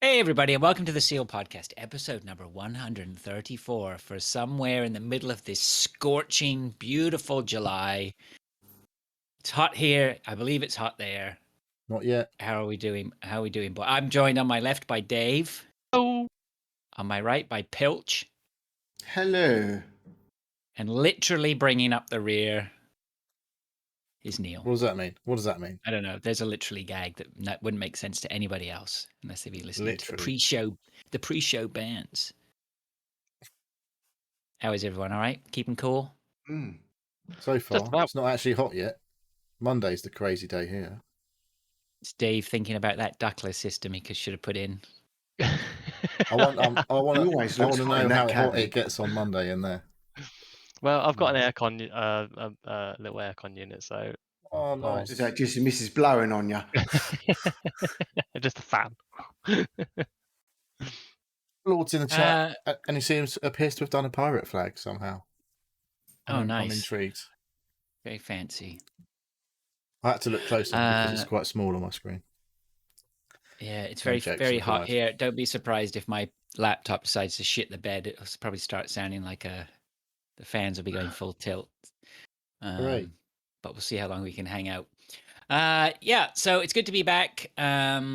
Hey, everybody, and welcome to the Seal Podcast, episode number 134 for somewhere in the middle of this scorching, beautiful July. It's hot here. I believe it's hot there. Not yet. How are we doing? But I'm joined on my left by Dave. Oh. On my right by Pilch. Hello. And literally bringing up the rear is Neil. What does that mean? What does that mean? I don't know. There's a literally gag that wouldn't make sense to anybody else unless they've been listening to the pre-show bands. How is everyone? All right? Keeping cool? So far, it's not actually hot yet. Monday's the crazy day here. It's Dave thinking about that ductless system he should have put in. I want to know how hot it gets on Monday in there. Well, I've got an aircon, little aircon unit, so. Oh, nice. Is that just Mrs. blowing on you? Just a fan. Lord's in the chat, and he appears to have done a pirate flag somehow. Oh, nice. I'm intrigued. Very fancy. I had to look closer because it's quite small on my screen. Yeah, it's very hot here. Don't be surprised if my laptop decides to shit the bed. It'll probably start sounding like the fans will be going full tilt. Hooray. But we'll see how long we can hang out. Yeah, so it's good to be back. I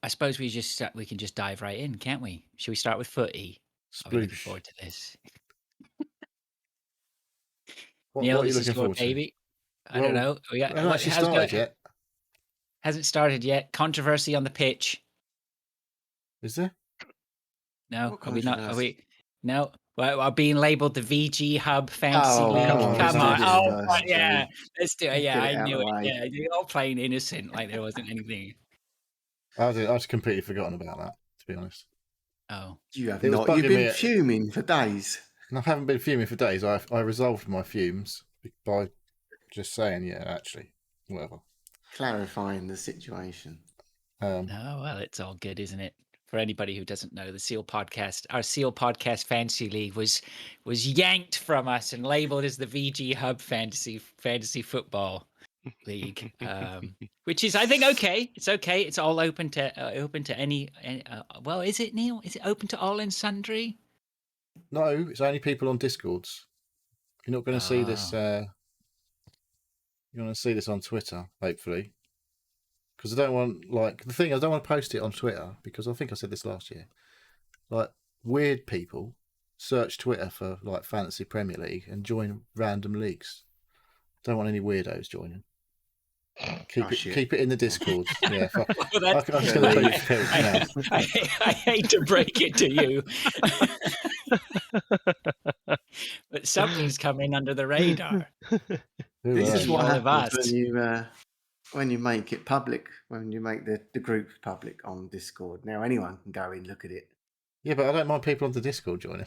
suppose we can just dive right in, can't we? Should we start with footy? I'm looking forward to this. Neil, this is your baby. I don't know. Hasn't actually started yet. Hasn't started yet. Controversy on the pitch. Is there? No, are we not? Are we? No. Well, are being labelled the VG Hub Fantasy League. Come on. Oh, yeah. Let's do it. Yeah, I knew it. Yeah, you're all playing innocent like there wasn't anything. I've completely forgotten about that, to be honest. Oh. You have not. You've been fuming for days. I haven't been fuming for days. I resolved my fumes by just saying, yeah, actually, whatever. Clarifying the situation. Oh, well, it's all good, isn't it? For anybody who doesn't know, the Seal Podcast, our Seal Podcast Fantasy League was yanked from us and labelled as the VG Hub Fantasy Football League, which is, I think, okay. It's okay. It's all open to any. Well, is it, Neil? Is it open to all and sundry? No, it's only people on Discords. You're not going to see this. You're going to see this on Twitter, hopefully. Because I don't want, I don't want to post it on Twitter because I think I said this last year. Like, weird people search Twitter for, Fantasy Premier League and join random leagues. Don't want any weirdos joining. Keep it in the Discord. Yeah, fuck. Well, I'm just going to leave now. I hate to break it to you. But something's coming under the radar. This is what happens when you make it public, when you make the group public on Discord. Now anyone can go in, look at it. Yeah, but I don't mind people on the Discord joining.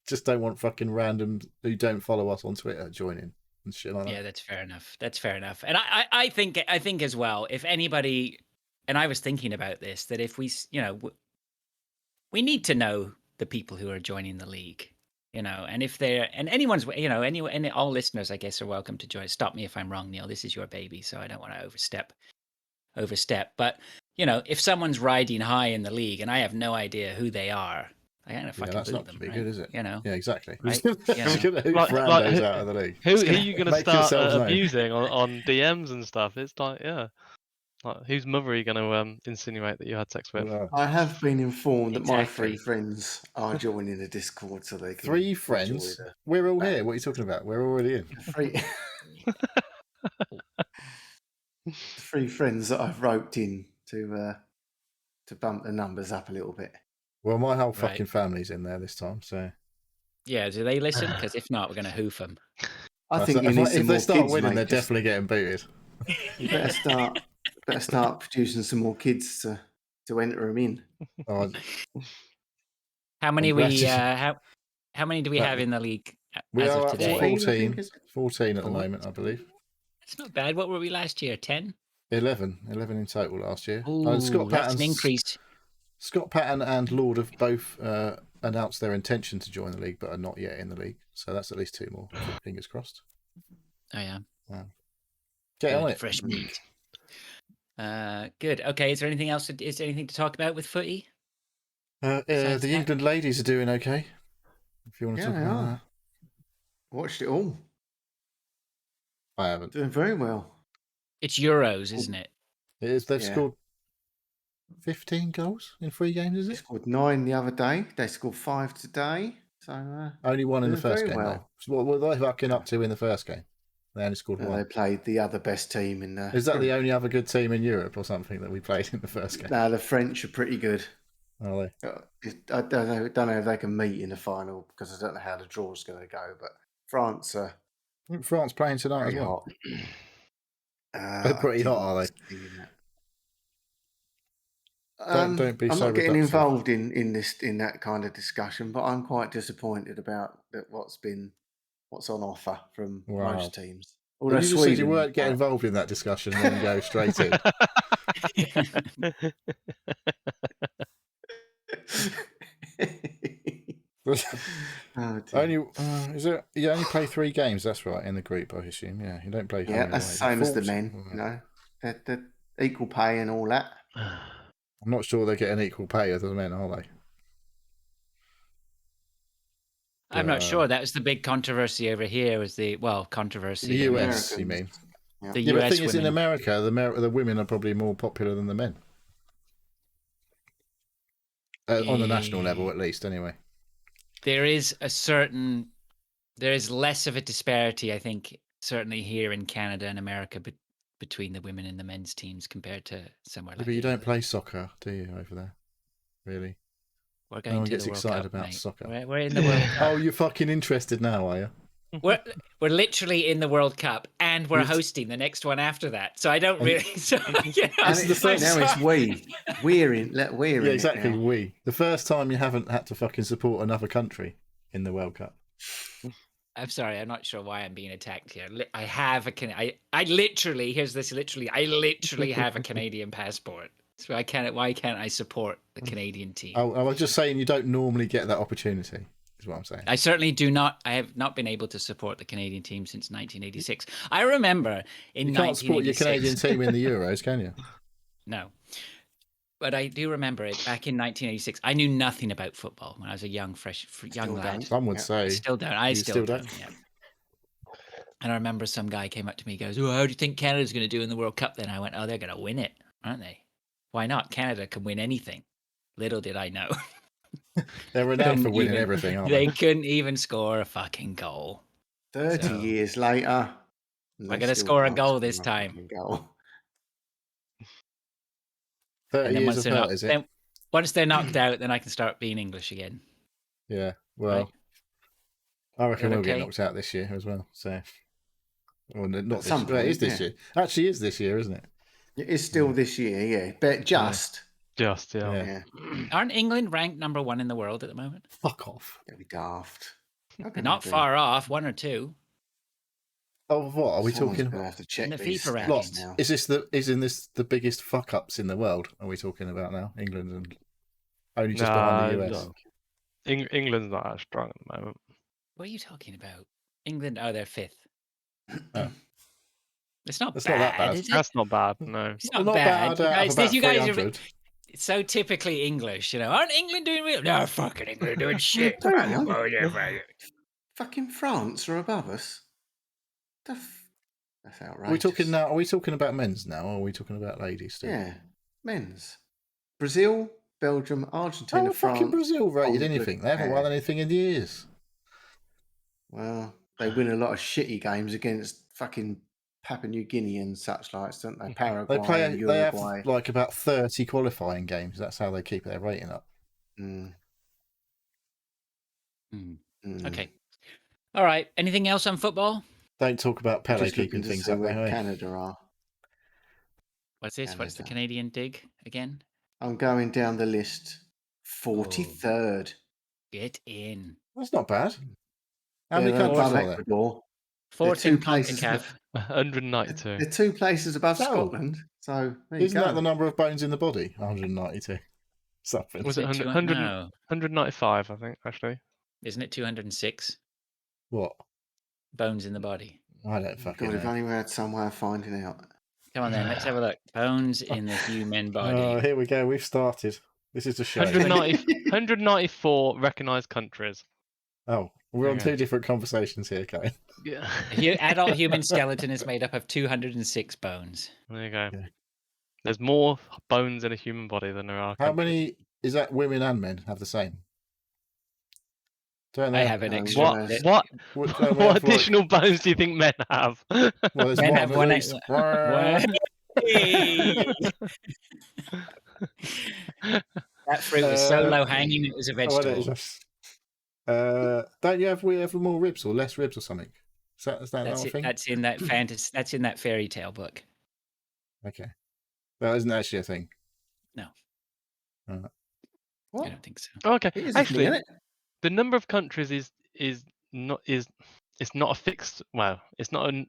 Just don't want fucking random who don't follow us on Twitter joining and shit like that. Yeah, that's fair enough. And I think as well, if anybody, and I was thinking about this, that if we need to know the people who are joining the league. And if they're, and anyone's, and all listeners, I guess, are welcome to join. Stop me if I'm wrong, Neil. This is your baby, so I don't want to overstep. But, if someone's riding high in the league and I have no idea who they are, I kind of fucking that's boot not them, going to be right? good, is it? Yeah, exactly. Right? Randos out of the league. Who are you going to start abusing on DMs and stuff? It's like, yeah. Like, whose mother are you going to insinuate that you had sex with? I have been informed that my 3 friends are joining the Discord, so they can. 3 friends? We're all here. What are you talking about? We're already in. 3 friends that I've roped in to bump the numbers up a little bit. Well, my whole fucking family's in there this time, so. Yeah, do they listen? Because if not, we're going to hoof them. I think if they start winning, they're definitely getting booted. You better start producing some more kids to enter them in. Oh, how many how many do we have in the league we as are of today? 14 at the moment, I believe. It's not bad. What were we last year? 10? 11 in total last year. Ooh, that's an increase. Scott Patton and Lord have both announced their intention to join the league, but are not yet in the league. So that's at least 2 more. Fingers crossed. Oh yeah. Wow. Get on it. Fresh meat. Good. Okay. Is there anything else? Is there anything to talk about with footy? The England ladies are doing okay. If you want to talk about that. Watched it all. I haven't. Doing very well. It's Euros, isn't it? It is. They've scored 15 goals in 3 games, is it? They scored 9 the other day. They scored 5 today. So only 1 in the first game, well. though. So what were they fucking up to in the first game? They only scored 1. They played the other best team in the... Is that the only other good team in Europe or something that we played in the first game? No, the French are pretty good. Are they? I don't know if they can meet in the final because I don't know how the draw's going to go, but France are... France playing tonight as well. Hot. They're pretty hot, are they? Don't be I'm so not getting reductive. involved in that kind of discussion, but I'm quite disappointed about what's on offer from most teams. Although you just said you weren't getting involved in that discussion and then go straight in. You only play 3 games, that's right, in the group, I assume. Yeah, you don't play. Yeah, that's the same as the men. You know, they're equal pay and all that. I'm not sure they're getting equal pay as the men, are they? I'm not sure. That was the big controversy over here. Was the controversy? The US, you mean? Yeah. The US. But the thing is, in America, the women are probably more popular than the men. On the national level, at least, anyway. There is less of a disparity, I think, certainly here in Canada and America, but between the women and the men's teams compared to somewhere like. But you don't play soccer, do you, over there? Really? We're going no one to gets the World excited Cup, about mate. soccer. We're in the World Cup. Oh, you're fucking interested now, are you? We're literally in the World Cup, and we're hosting the next one after that. So I don't really. So, it's we. We're in. We're in. Yeah, exactly. It now. We. The first time you haven't had to fucking support another country in the World Cup. I'm sorry. I'm not sure why I'm being attacked here. I have I literally. Here's this. Literally, I literally have a Canadian passport. So why can't I support the Canadian team? I was just saying you don't normally get that opportunity. Is what I'm saying. I certainly do not. I have not been able to support the Canadian team since 1986. I remember in 1986. You can't support your Canadian team in the Euros, can you? No. But I do remember it back in 1986. I knew nothing about football when I was a young lad. Some would say. I still don't. I still don't. Yeah. And I remember some guy came up to me and goes, "Oh, how do you think Canada's going to do in the World Cup?" Then I went, "Oh, they're going to win it, aren't they? Why not? Canada can win anything." Little did I know. They're renowned for winning everything, aren't they? They couldn't even score a fucking goal. 30 years later. We're going to score a goal this time. 30 years of hurt, is it? Once they're knocked out, then I can start being English again. Yeah, well, right? I reckon we'll get knocked out this year as well. So, well, not this year. It is this year. Actually, is this year, isn't it? It is still this year, yeah. But just, yeah. Aren't England ranked number 1 in the world at the moment? Fuck off. That'd be daft. Not far off, 1 or 2. Oh, what are we talking about? Have to check in the FIFA rankings now. Isn't this the biggest fuck ups in the world? Are we talking about now? England and only just behind the US. No. England's not that strong at the moment. What are you talking about? England? Oh, they're 5th. Oh. It's not That's bad. Not that bad. Is it? That's not bad. No, it's not bad. You guys are it's so typically English, you know. Aren't England doing real? No, fucking England doing shit. Fucking France are above us. That's outrageous. Are we talking about men's now, or are we talking about ladies still? Yeah, men's. Brazil, Belgium, Argentina, France. Fucking Brazil rated anything? They haven't won anything in years. Well, they win a lot of shitty games against fucking Papua New Guinea and such like, don't they? Paraguay, Uruguay. They have like about 30 qualifying games. That's how they keep their rating up. Okay. All right. Anything else on football? Don't talk about Pele keeping things up where Canada are. What's this? Canada. What's the Canadian dig again? I'm going down the list. 43rd. Get in. That's not bad. How many countries are there? 14 CONCACAF. 192. They're 2 places above Scotland. So isn't that the number of bones in the body? 192. Something. Was it 195? I think actually. Isn't it 206? What? Bones in the body. I don't fucking know. If only we had some way of finding out. Come on then, let's have a look. Bones in the human body. Oh, here we go. We've started. This is the show. 194 recognised countries. Oh, we're on Okay. 2 different conversations here, Kane. Yeah. Adult human skeleton is made up of 206 bones. There you go. Yeah. There's more bones in a human body than there are. How countries. many is that? Women and men have the same. Don't I they? have an extra. What Don't we have, additional bones do you think men have? Well, there's Men one have at one. least. Hey! That fruit was so low hanging it was a vegetable. Don't you have more ribs or less ribs or something? Is that That's another it. thing? That's in that fantasy. That's in that fairy tale book. Okay. That isn't actually a thing. No. What? I don't think so. Okay. It is a Actually, thing, isn't it? the number of countries is not a fixed. Well, it's not an.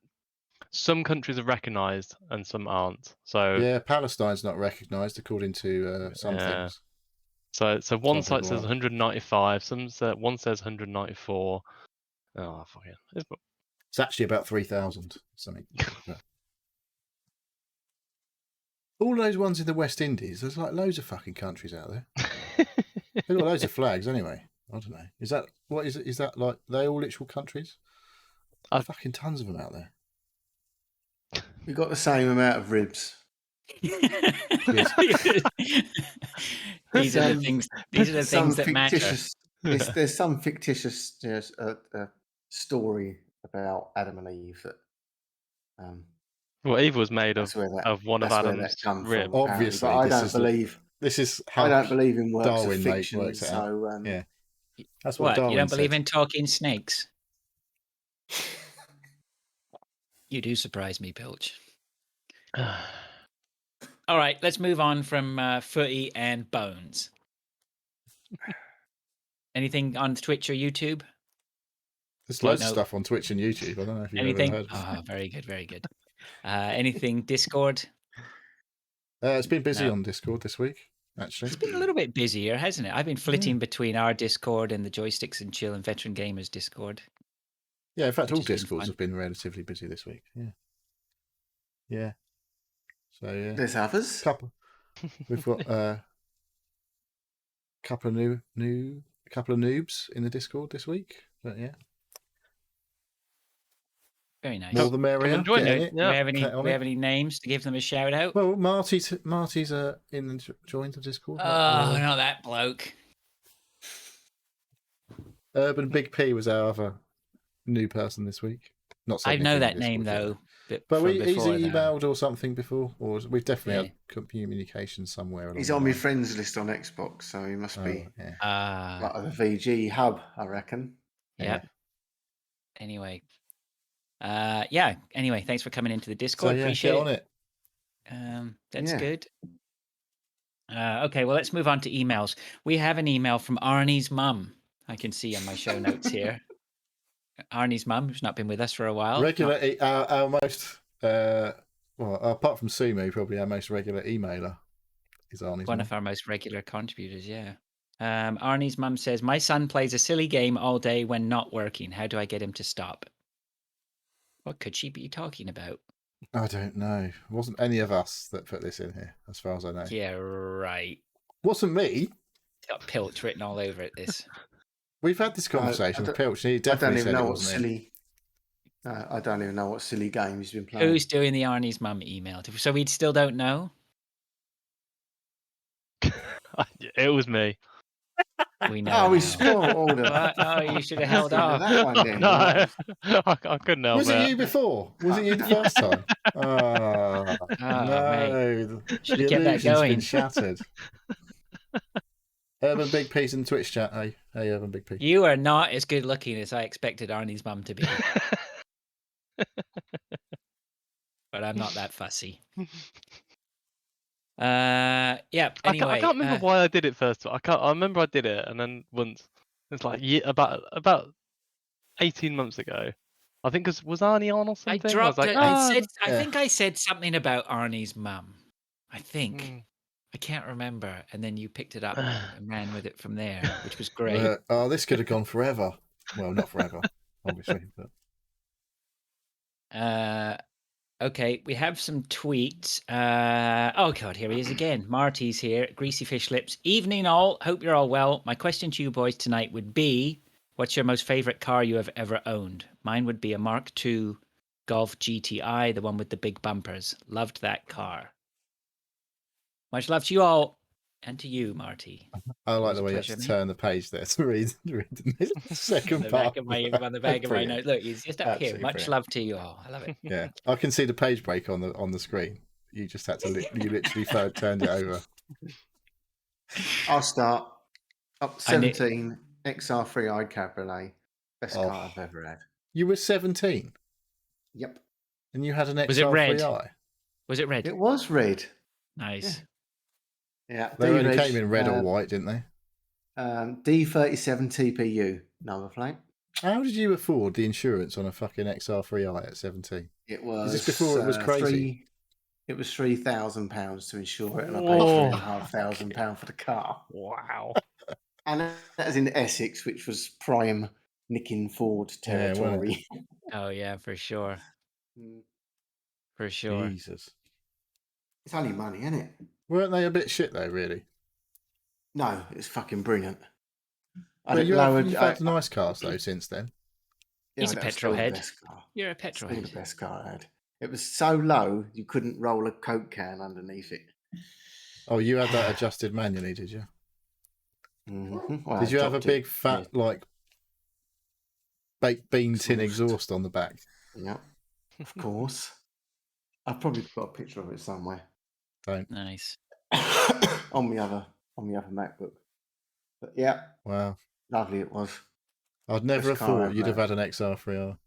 Some countries are recognised and some aren't. So Yeah, Palestine's not recognised according to some things. So one Some site people says are. 195. One says 194. Oh fucking! It's actually about 3,000 something. But all those ones in the West Indies, there's like loads of fucking countries out there. They've got loads of flags anyway. I don't know. Is that what is it? Is that like they all literal countries? Fucking tons of them out there. We've got the same amount of ribs. These are the things. These are the things that matter. There's some fictitious story about Adam and Eve that. Well, Eve was made of one of Adam's ribs. Obviously, but I don't believe. This is how I don't believe in works Darwin of fiction. works it out. So yeah, that's what What? Darwin You don't believe said. in talking snakes? You do surprise me, Pilch. All right, let's move on from footy and bones. Anything on Twitch or YouTube? There's loads of stuff on Twitch and YouTube. I don't know if you've Anything? ever heard of it. Oh, very good, very good. Anything Discord? It's been busy on Discord this week, actually. It's been a little bit busier, hasn't it? I've been flitting between our Discord and the Joysticks and Chill and Veteran Gamers Discord. Yeah, in fact, all Discords have been relatively busy this week. Yeah. Yeah. So, yeah. There's others. We've got a couple of noobs in the Discord this week. But, yeah. Very nice. More the merrier. Join it. Do we have any names to give them a shout out? Well, Marty's joined the Discord. Oh, not that bloke. Urban Big P was our other new person this week. I know that name though. But he's emailed or something before, or we've definitely had communication somewhere. He's on my friends list on Xbox, so he must be like the VG hub, I reckon. Yeah. Anyway. Anyway, thanks for coming into the Discord. So, appreciate get on it. That's good. Okay, well, let's move on to emails. We have an email from Arnie's mum. I can see on my show notes here. Arnie's mum, who's not been with us for a while. Our most, apart from Sumu, probably our most regular emailer is Arnie's One mum. of our most regular contributors, yeah. Arnie's mum says, my son plays a silly game all day when not working. How do I get him to stop? What could she be talking about? I don't know. It wasn't any of us that put this in here, as far as I know. Yeah, right. Wasn't me. Got Pilch written all over it, this. We've had this conversation with Pilch. He definitely said it wasn't him. I don't even know what silly game he's been playing. Who's doing the Arnie's mum email? So we still don't know? It was me. We know. Oh, we spoiled all the. Oh, you should have held off. That one, then. No, I couldn't help Was it you before? Was it you the first time? Oh, no. Should The have kept that illusion's going. been shattered. Urban Big P's in Twitch chat. Hey, Urban Big P. You are not as good looking as I expected Arnie's mum to be. But I'm not that fussy. Anyway, I can't remember why I did it first. I remember I did it, and then once it's like about 18 months ago. I think was Arnie on or something. I dropped was like, it. I think I said something about Arnie's mum. I think. I can't remember. And then you picked it up and ran with it from there, which was great. This could have gone forever. Well, not forever, obviously. But Okay, we have some tweets. Oh God, here he is again. Marty's here. Greasy Fish Lips. Evening all. Hope you're all well. My question to you boys tonight would be, what's your most favorite car you have ever owned? Mine would be a Mark II Golf GTI, the one with the big bumpers. Loved that car. Much love to you all, and to you, Marty. I like Always the a way you pleasure, have to mate. turn the page there to read the second The part. back of on the back of my note. Look, he's just up here. Absolutely Much brilliant. love to you all. I love it. Yeah, I can see the page break on the screen. You just had to you literally turned it over. I'll start. Up 17 XR3i Cabriolet. Best car I've ever had. You were 17? Yep. And you had an XR3i? Was it red? Was it red? It was red. Nice. Yeah. They only came in red or white, didn't they? D37 TPU number plate. How did you afford the insurance on a fucking XR3i at 17? It was. Is this before it was crazy? It was £3,000 to insure it, and I paid £3,500 for the car. Wow. And that was in Essex, which was prime nicking Ford territory. Yeah, oh yeah, for sure. For sure. Jesus. It's only money, isn't it? Weren't they a bit shit though, really? No, it's fucking brilliant. But you've had nice cars though since then. He's a petrol head. You're a petrol head. The best car I had. It was so low you couldn't roll a Coke can underneath it. Oh, you had that adjusted manually, did you? Mm-hmm. Well, did you have a big fat baked bean tin exhaust on the back? Yeah, of course. I've probably got a picture of it somewhere. Don't. Nice. on the other MacBook. But yeah. Wow. Lovely it was. I'd never have thought you'd have had an XR3i.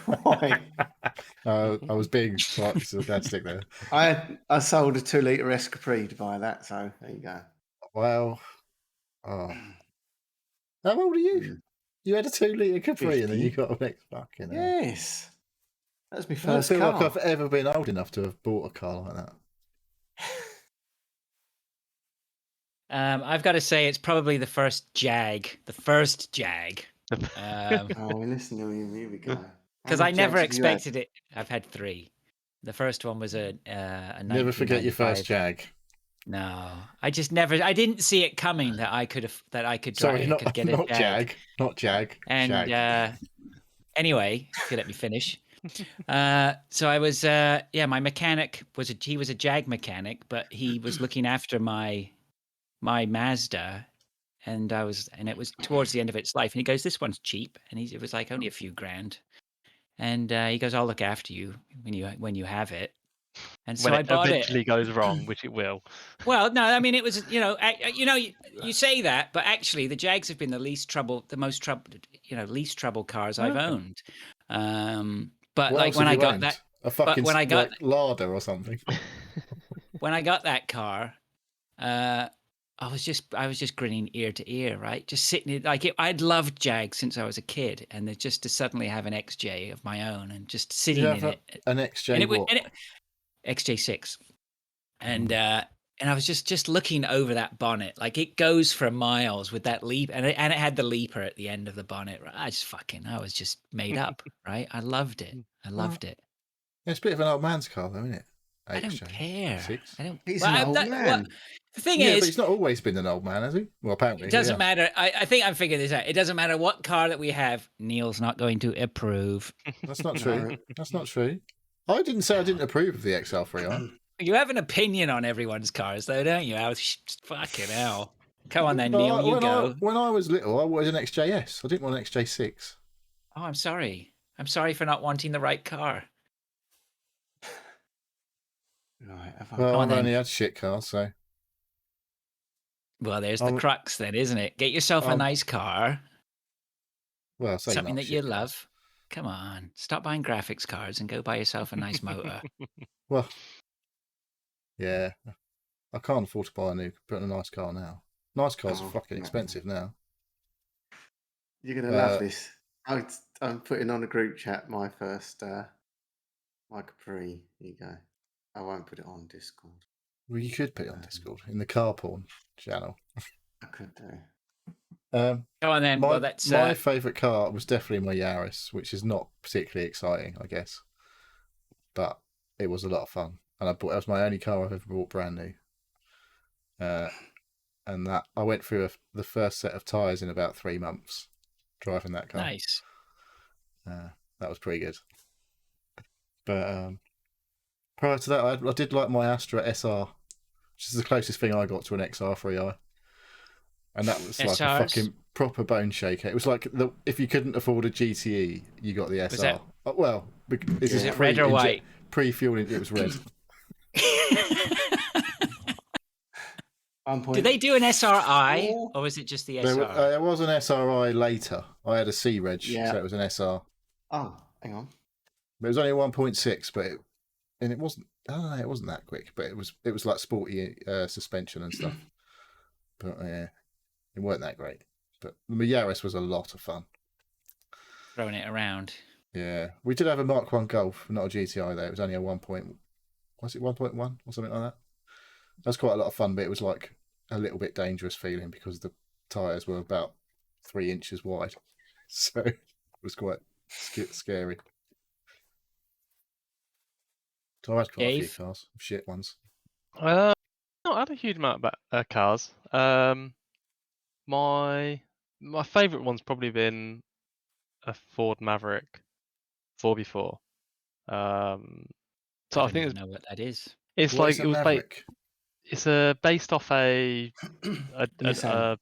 Why? I was being quite sarcastic there. I sold a 2-litre Escapri to buy that, so there you go. Well, how old are you? You had a 2-litre Capri 50. And then you got an X fucking hell. Yes. That was my first car. I don't feel like I've ever been old enough to have bought a car like that. I've got to say it's probably the first Jag. The first Jag. we're listening to you. Here we go. Because I never expected it. I've had 3. The first one was a never forget your first Jag. No, I just never. I didn't see it coming that I could have. That I could drive. Sorry, could get a Jag. Not Jag. And Jag. Anyway, if you let me finish. So I was. My mechanic he was a Jag mechanic, but he was looking after my Mazda. And it was towards the end of its life. And he goes, "This one's cheap." And it was like only a few grand. And he goes, "I'll look after you when you have it." And so I bought it. When it eventually goes wrong, which it will. Well, no, I mean it was, you say that, but actually the Jags have been the least trouble cars I've owned. But what when I got that, a fucking Lada or something. When I got that car, I was just grinning ear to ear, right? Just sitting I'd loved Jag since I was a kid, and just to suddenly have an XJ of my own and just sitting in it. An XJ XJ6, and I was just looking over that bonnet, like it goes for miles with that leap, and it had the leaper at the end of the bonnet. Right? I was just made up, right? I loved it. It's a bit of an old man's car, though, isn't it? I don't care. I don't. He's an old man. The thing is, but he's not always been an old man, has he? Well, apparently it doesn't matter. I think I'm figuring this out. It doesn't matter what car that we have. Neil's not going to approve. That's not true. That's not true. I didn't say I didn't approve of the XR3i. You have an opinion on everyone's cars, though, don't you? Fucking hell. Come on then, Neil, you go. When I was little, I wanted an XJS. I didn't want an XJ6. Oh, I'm sorry. I'm sorry for not wanting the right car. Right. Well, I've only had shit cars, so. Well, there's the crux then, isn't it? Get yourself a nice car. Well, something that you love. Come on, stop buying graphics cards and go buy yourself a nice motor. Well, yeah, I can't afford to buy a nice car now. Nice cars are fucking expensive now. You're gonna love this. I'm putting on a group chat my first my Capri. Here you go. I won't put it on Discord. Well, you could put it on Discord in the car porn channel. I could do. Go on then. My, Well, that's my favourite car was definitely my Yaris, which is not particularly exciting, I guess, but it was a lot of fun, and it was my only car I've ever bought brand new. And that I went through the first set of tyres in about 3 months driving that car. nice. That was pretty good. But prior to that, I did like my Astra SR, which is the closest thing I got to an XR3i. And that was like a SRs? fucking proper bone shaker. It was like if you couldn't afford a GTE, you got the SR. that- Well, this Is is it red or white? Pre-fuel, it was red. Did they do an SRI, or was it just the SR? There was an SRI later. I had a C-Reg, Yeah. so it was an SR. Oh, hang on. But it was only 1.6, and it wasn't. I don't know, it wasn't that quick, but it was like sporty suspension and stuff. But yeah, it weren't that great. But the Yaris was a lot of fun. Throwing it around. Yeah, we did have a Mark 1 Golf, not a GTI though. It was only a 1.1 or something like that. That was quite a lot of fun, but it was like a little bit dangerous feeling because the tyres were about 3 inches wide. So it was quite scary. So I had quite a few Dave? cars, shit ones. Not had a huge amount about cars. My favourite one's probably been a Ford Maverick 4x4. So I I don't think even know what that is. it's What like is a it was Maverick? it's based off a Nissan.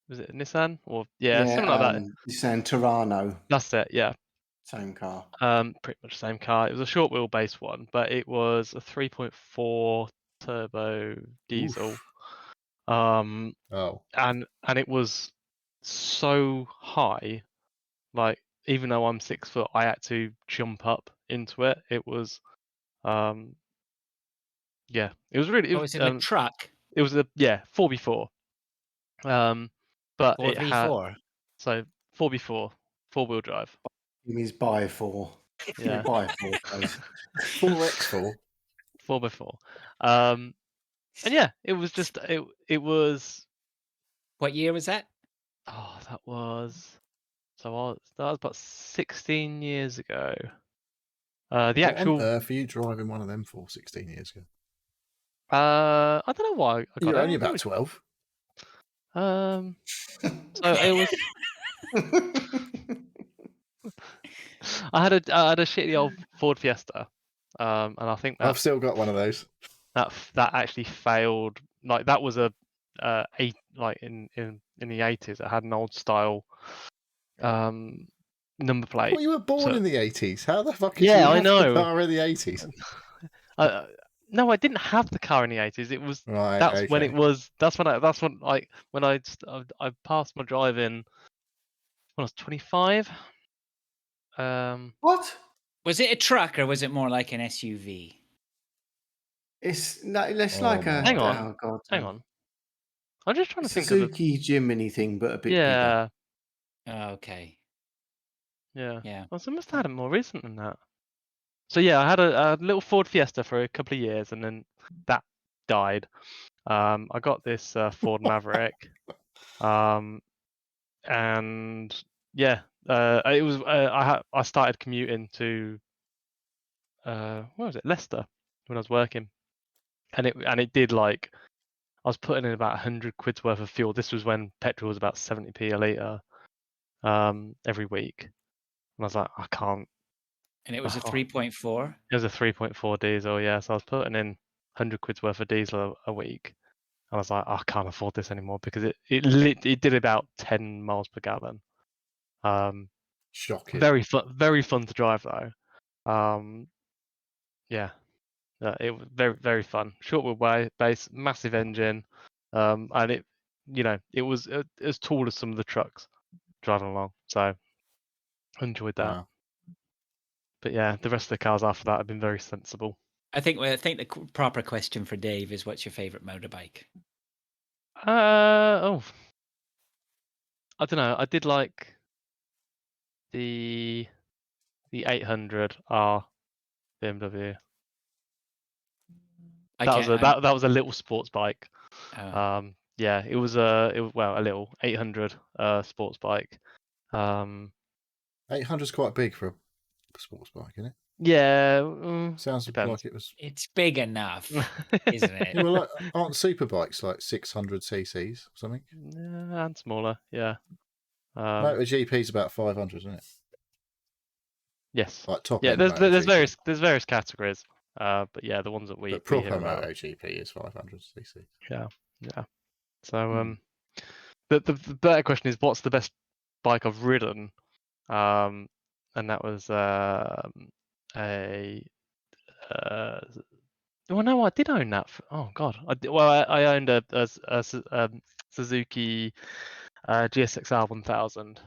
was it a Nissan or something like that. Nissan Terrano, That's it, yeah. same car. Pretty much the same car. It was a short wheelbase one, but it was a 3.4 turbo diesel. Oof. And it was so high, like even though I'm 6 foot, I had to jump up into it. It was, it was really. Oh, it's in the truck. It was 4x4. But it had 4v4. so 4x4, 4-wheel drive. He means by 4. Yeah. By 4 guys. 4x4. 4x4. And yeah, it was just it was. What year was that? Oh, that was about 16 years ago. The What actual. on earth are you driving one of them for 16 years ago? I don't know why I got You're it. only about 12. So it was. I had a shitty old Ford Fiesta, and I think I've still got one of those. that actually failed. Like that was a in the 80s. It had an old style number plate. Well, you were born in the 80s. How the fuck did Yeah, you I have know. the car in the 80s? No, I didn't have the car in the 80s. It was Right. that's Okay. when it was. When I passed my driving when I was 25. What? Was it a truck or was it more like an SUV? It's like a. Hang on. Oh God. Hang on. I'm just trying to think Suzuki Jimny thing, but a bit Yeah. Oh, okay. Yeah. Yeah. Well, so I must have had it more recent than that. So yeah, I had a little Ford Fiesta for a couple of years, and then that died. I got this Ford Maverick, and yeah, it was. I started commuting to where was it? Leicester, when I was working, and it did like I was putting in about 100 quid's worth of fuel. This was when petrol was about 70p a litre, every week, and I was like, I can't. And it was a 3.4. It was a 3.4 diesel, yeah. So I was putting in 100 quid's worth of diesel a week. And I was like, I can't afford this anymore because it did about 10 miles per gallon. Shocking. Very fun to drive though. Yeah, it was very, very fun. Short wheelbase, massive engine, and it was as tall as some of the trucks driving along. So I enjoyed that. Wow. But yeah, the rest of the cars after that have been very sensible. I think the proper question for Dave is, what's your favorite motorbike? I don't know. I did like the 800R BMW. That was a little sports bike. Oh. yeah, it was a little 800 sports bike. 800's quite big for a sports bike, isn't it? Yeah, Sounds depends. like it was. It's big enough, isn't it? Yeah, well, like, aren't super bikes like 600 cc's or something? Yeah, and smaller, yeah. MotoGP's about 500, isn't it? Yes. Like top Yeah, end there's MotoGP. various categories. But yeah, the ones that we But hear proper about. MotoGP is 500 cc. Yeah. So the better question is, what's the best bike I've ridden? And that was a. Well, no, I did own that. Oh God, I owned a Suzuki GSX-R 1000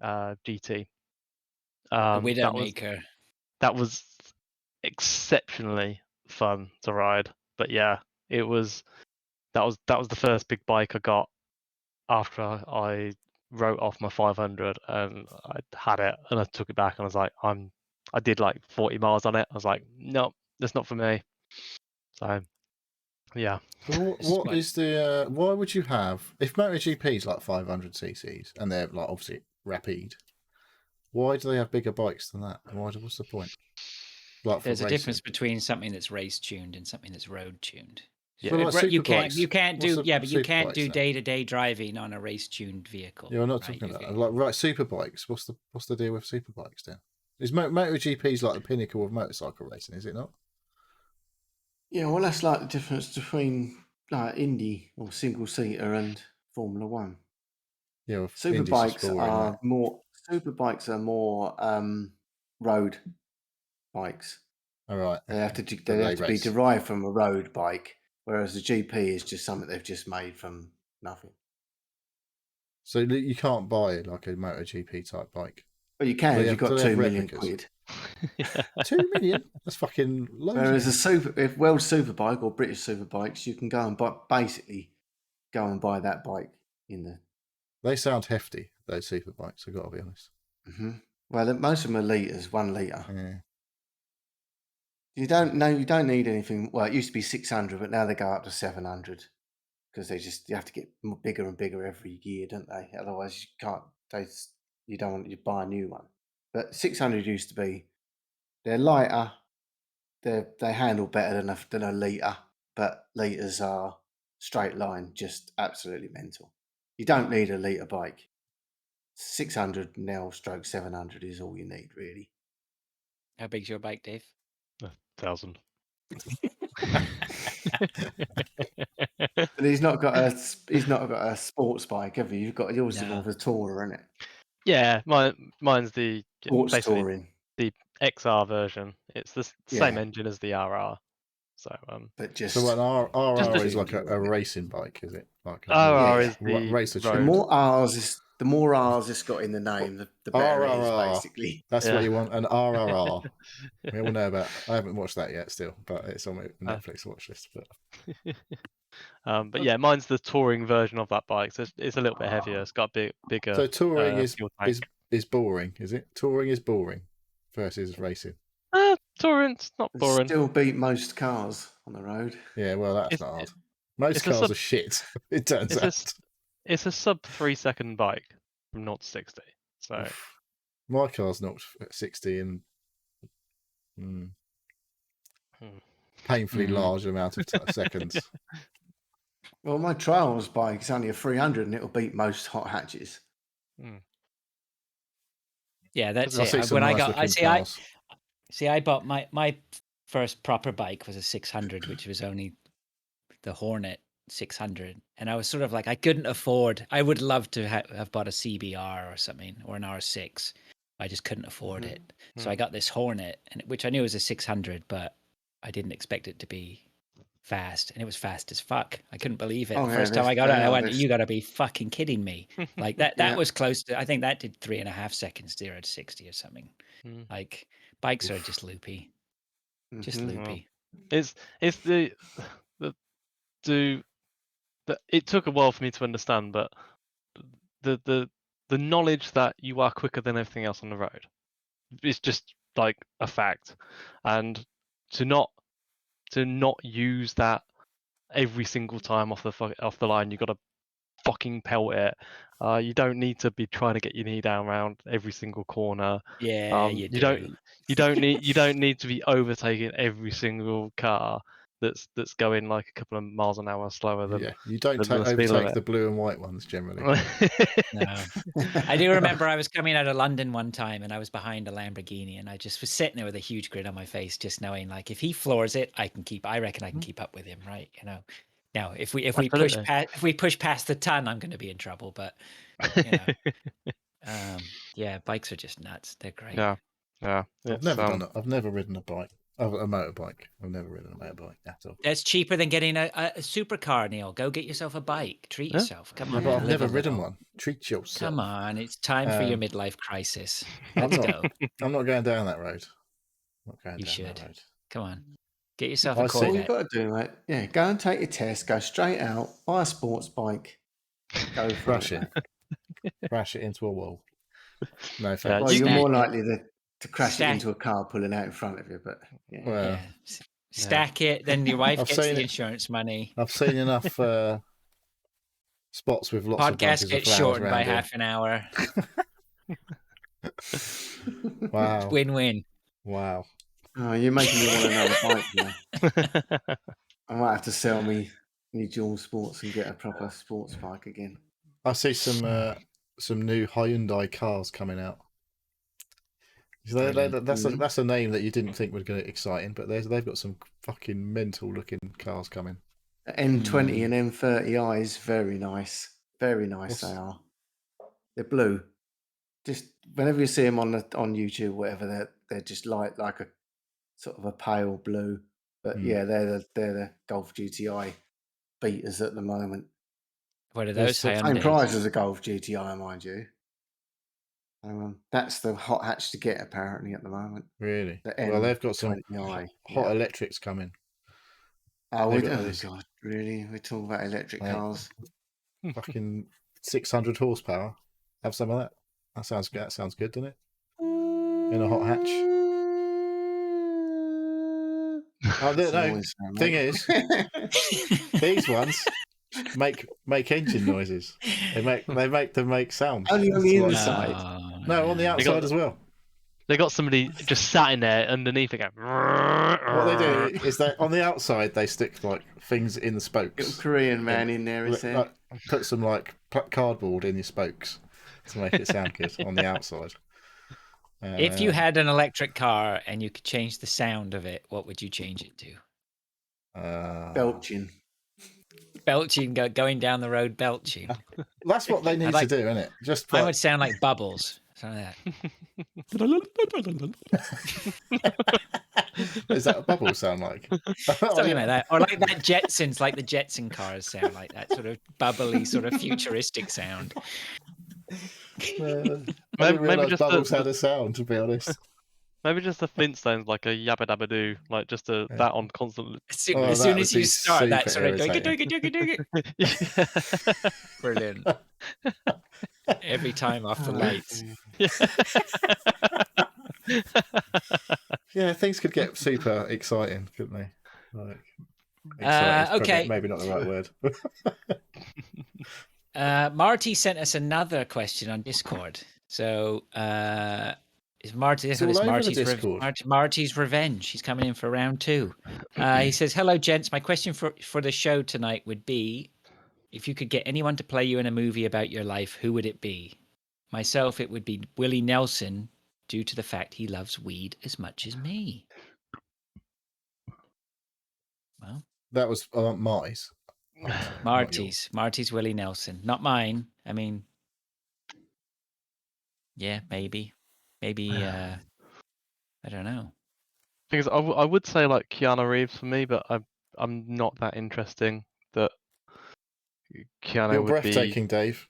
GT. The Widowmaker. That was exceptionally fun to ride. But yeah, that was the first big bike I got after I wrote off my 500, and I had it and I took it back and I was like, I did like 40 miles on it. I was like, nope, that's not for me. So yeah. So what is the? Why would you have if MotoGP's like 500 cc's and they're like obviously rapide? Why do they have bigger bikes than that? What's the point? Like There's for a racing. difference between something that's race tuned and something that's road tuned. Yeah. Well, like You superbikes. can't What's do the but you can't superbikes do then? day-to-day driving on a race tuned vehicle. Yeah, I'm not right? talking about that. Like right superbikes. What's the deal with superbikes then? Is MotoGP's like the pinnacle of motorcycle racing? Is it not? Yeah, well, that's like the difference between like Indy or single seater and Formula One. Yeah, well, Indy's just Superbikes boring, are isn't it? more road bikes. All right. They have to But they have to be race. derived from a road bike, whereas the GP is just something they've just made from nothing. So you can't buy like a MotoGP type bike. Well, you can if you've got do they have 2 million replicas? quid. 2 million? That's fucking loads. Whereas if World Superbike or British Superbikes, you can go and buy that bike in the. They sound hefty, those superbikes. I've got to be honest. Mm-hmm. Well, most of them are litres, 1 litre. Yeah. You don't need anything. Well, it used to be 600, but now they go up to 700 because you have to get bigger and bigger every year, don't they? Otherwise, you can't. You don't want to buy a new one. But 600 used to be. They're lighter. They handle better than a litre, but litres are straight line, just absolutely mental. You don't need a litre bike. 600 now stroke 700 is all you need, really. How big's your bike, Dave? 1,000. But he's not got a sports bike, have you? You've got yours is more of a tourer, isn't it? Yeah, mine's the Sports basically touring. the XR version. It's the same Yeah. engine as the RR. So But just So an RR Just is like a enjoying it. racing bike, is it? Like a RR Yeah. is the racer The road. more R's it's got in the name, the better it is, RRR. basically. That's Yeah. what you want, an RRR. We all know about. I haven't watched that yet, still, but it's on my Netflix watch list. But yeah, mine's the touring version of that bike, so it's a little bit heavier. It's got a bigger. So touring fuel tank. is boring, is it? Touring is boring versus racing. Touring's not boring. Still beat most cars on the road. Yeah, well, that's not hard. Most it's a cars sub- are shit. It turns out. It's a sub 3 second bike from 0 to 60. So My car's not 60 in painfully large amount of seconds. Well, my trials bike is only a 300 and it'll beat most hot hatches. Yeah, that's I see it. some When I nice got, looking cars. I bought my first proper bike was a 600, which was only the Hornet 600, and I was sort of like, I couldn't afford. I would love to have bought a CBR or something or an R6. I just couldn't afford it, so I got this Hornet, which I knew was a 600, but I didn't expect it to be fast, and it was fast as fuck. I couldn't believe it. Oh, The yeah, first time I got it, they I are, went, this- "You got to be fucking kidding me!" Like that. That Yeah. was close to. I think that did 3.5 seconds, 0 to 60 or something. Like bikes are just loopy, just loopy. It's it took a while for me to understand, but the knowledge that you are quicker than everything else on the road is just like a fact, and to not use that every single time off the line. You got to fucking pelt it. You don't need to be trying to get your knee down around every single corner. Yeah, you do. You don't need to be overtaking every single car that's going like a couple of miles an hour slower than. You don't than the speed overtake limit. the blue and white ones generally. No. I do remember I was coming out of London one time and I was behind a Lamborghini and I just was sitting there with a huge grin on my face, just knowing like if he floors it, I reckon I can keep up with him, right? You know. Now, if we push past the ton, I'm going to be in trouble. But you know, yeah, bikes are just nuts. They're great. Yeah. I've never done it. I've never ridden a bike. A motorbike. I've never ridden a motorbike at all. That's cheaper than getting a supercar, Neil. Go get yourself a bike. Treat yourself. Come on. But I've never ridden little. one. Treat yourself. Come on. It's time for your midlife crisis. I'm Let's not, go. I'm not going down that road. You should. Come on. Get yourself I a see. Corvette. All you've got to do, mate, yeah, go and take your test, go straight out, buy a sports bike, go for Crash it. Crash it into a wall. No thanks. Well, you're more likely to crash it into a car pulling out in front of you, but yeah. Well, Stack it, then your wife gets the it. insurance money. I've seen enough spots with lots of bunches Podcast gets of flowers shortened by around here. half an hour. Wow. Win-win. Wow. Oh, you're making me want another bike now. I might have to sell me dual sports and get a proper sports bike again. I see some new Hyundai cars coming out. So that's a name that you didn't think was going to exciting, but they've got some fucking mental looking cars coming. M20 and M30Is, very nice. Very nice they are. They're blue. Just whenever you see them on YouTube, whatever, they're just like a sort of a pale blue. But yeah, they're the Golf GTI beaters at the moment. What are those? Same price as a Golf GTI, mind you. That's the hot hatch to get apparently at the moment. Really? Well, they've got some hot electrics coming. Oh, God, really? We're talking about electric cars. Fucking 600 horsepower. Have some of that. That sounds good, doesn't it? In a hot hatch. Thing is, these ones make engine noises. They make them make sound. Only on the inside. No, on the outside as well. They got somebody just sat in there underneath it going. What they do is that on the outside they stick like things in the spokes. Little Korean man in there, is there? Put some like cardboard in your spokes to make it sound good on the outside. If you had an electric car and you could change the sound of it, what would you change it to? Belching. Belching, going down the road belching. That's what they need to do, isn't it? Just mine would sound like bubbles. Something like that. Is that a bubble sound like? Something like that. Or like that Jetsons, like the Jetson cars sound like that sort of bubbly, sort of futuristic sound. Maybe just bubbles had a sound, to be honest. Maybe just the Flintstones, like a yabba dabba doo, like just that on constantly. As soon as you start that sort of brilliant. Every time off the lights. Yeah, things could get super exciting, couldn't they? Like, okay. Maybe not the right word. Marty sent us another question on Discord. So is Marty's revenge. He's coming in for round 2. He says, "Hello, gents. My question for the show tonight would be, if you could get anyone to play you in a movie about your life, who would it be? Myself, it would be Willie Nelson, due to the fact he loves weed as much as me." Well, that was Marty's. Marty's Willie Nelson, not mine. I mean, yeah, maybe. I don't know. Because I would say like Keanu Reeves for me, but I'm not that interesting. That Keanu You're would breathtaking, Dave.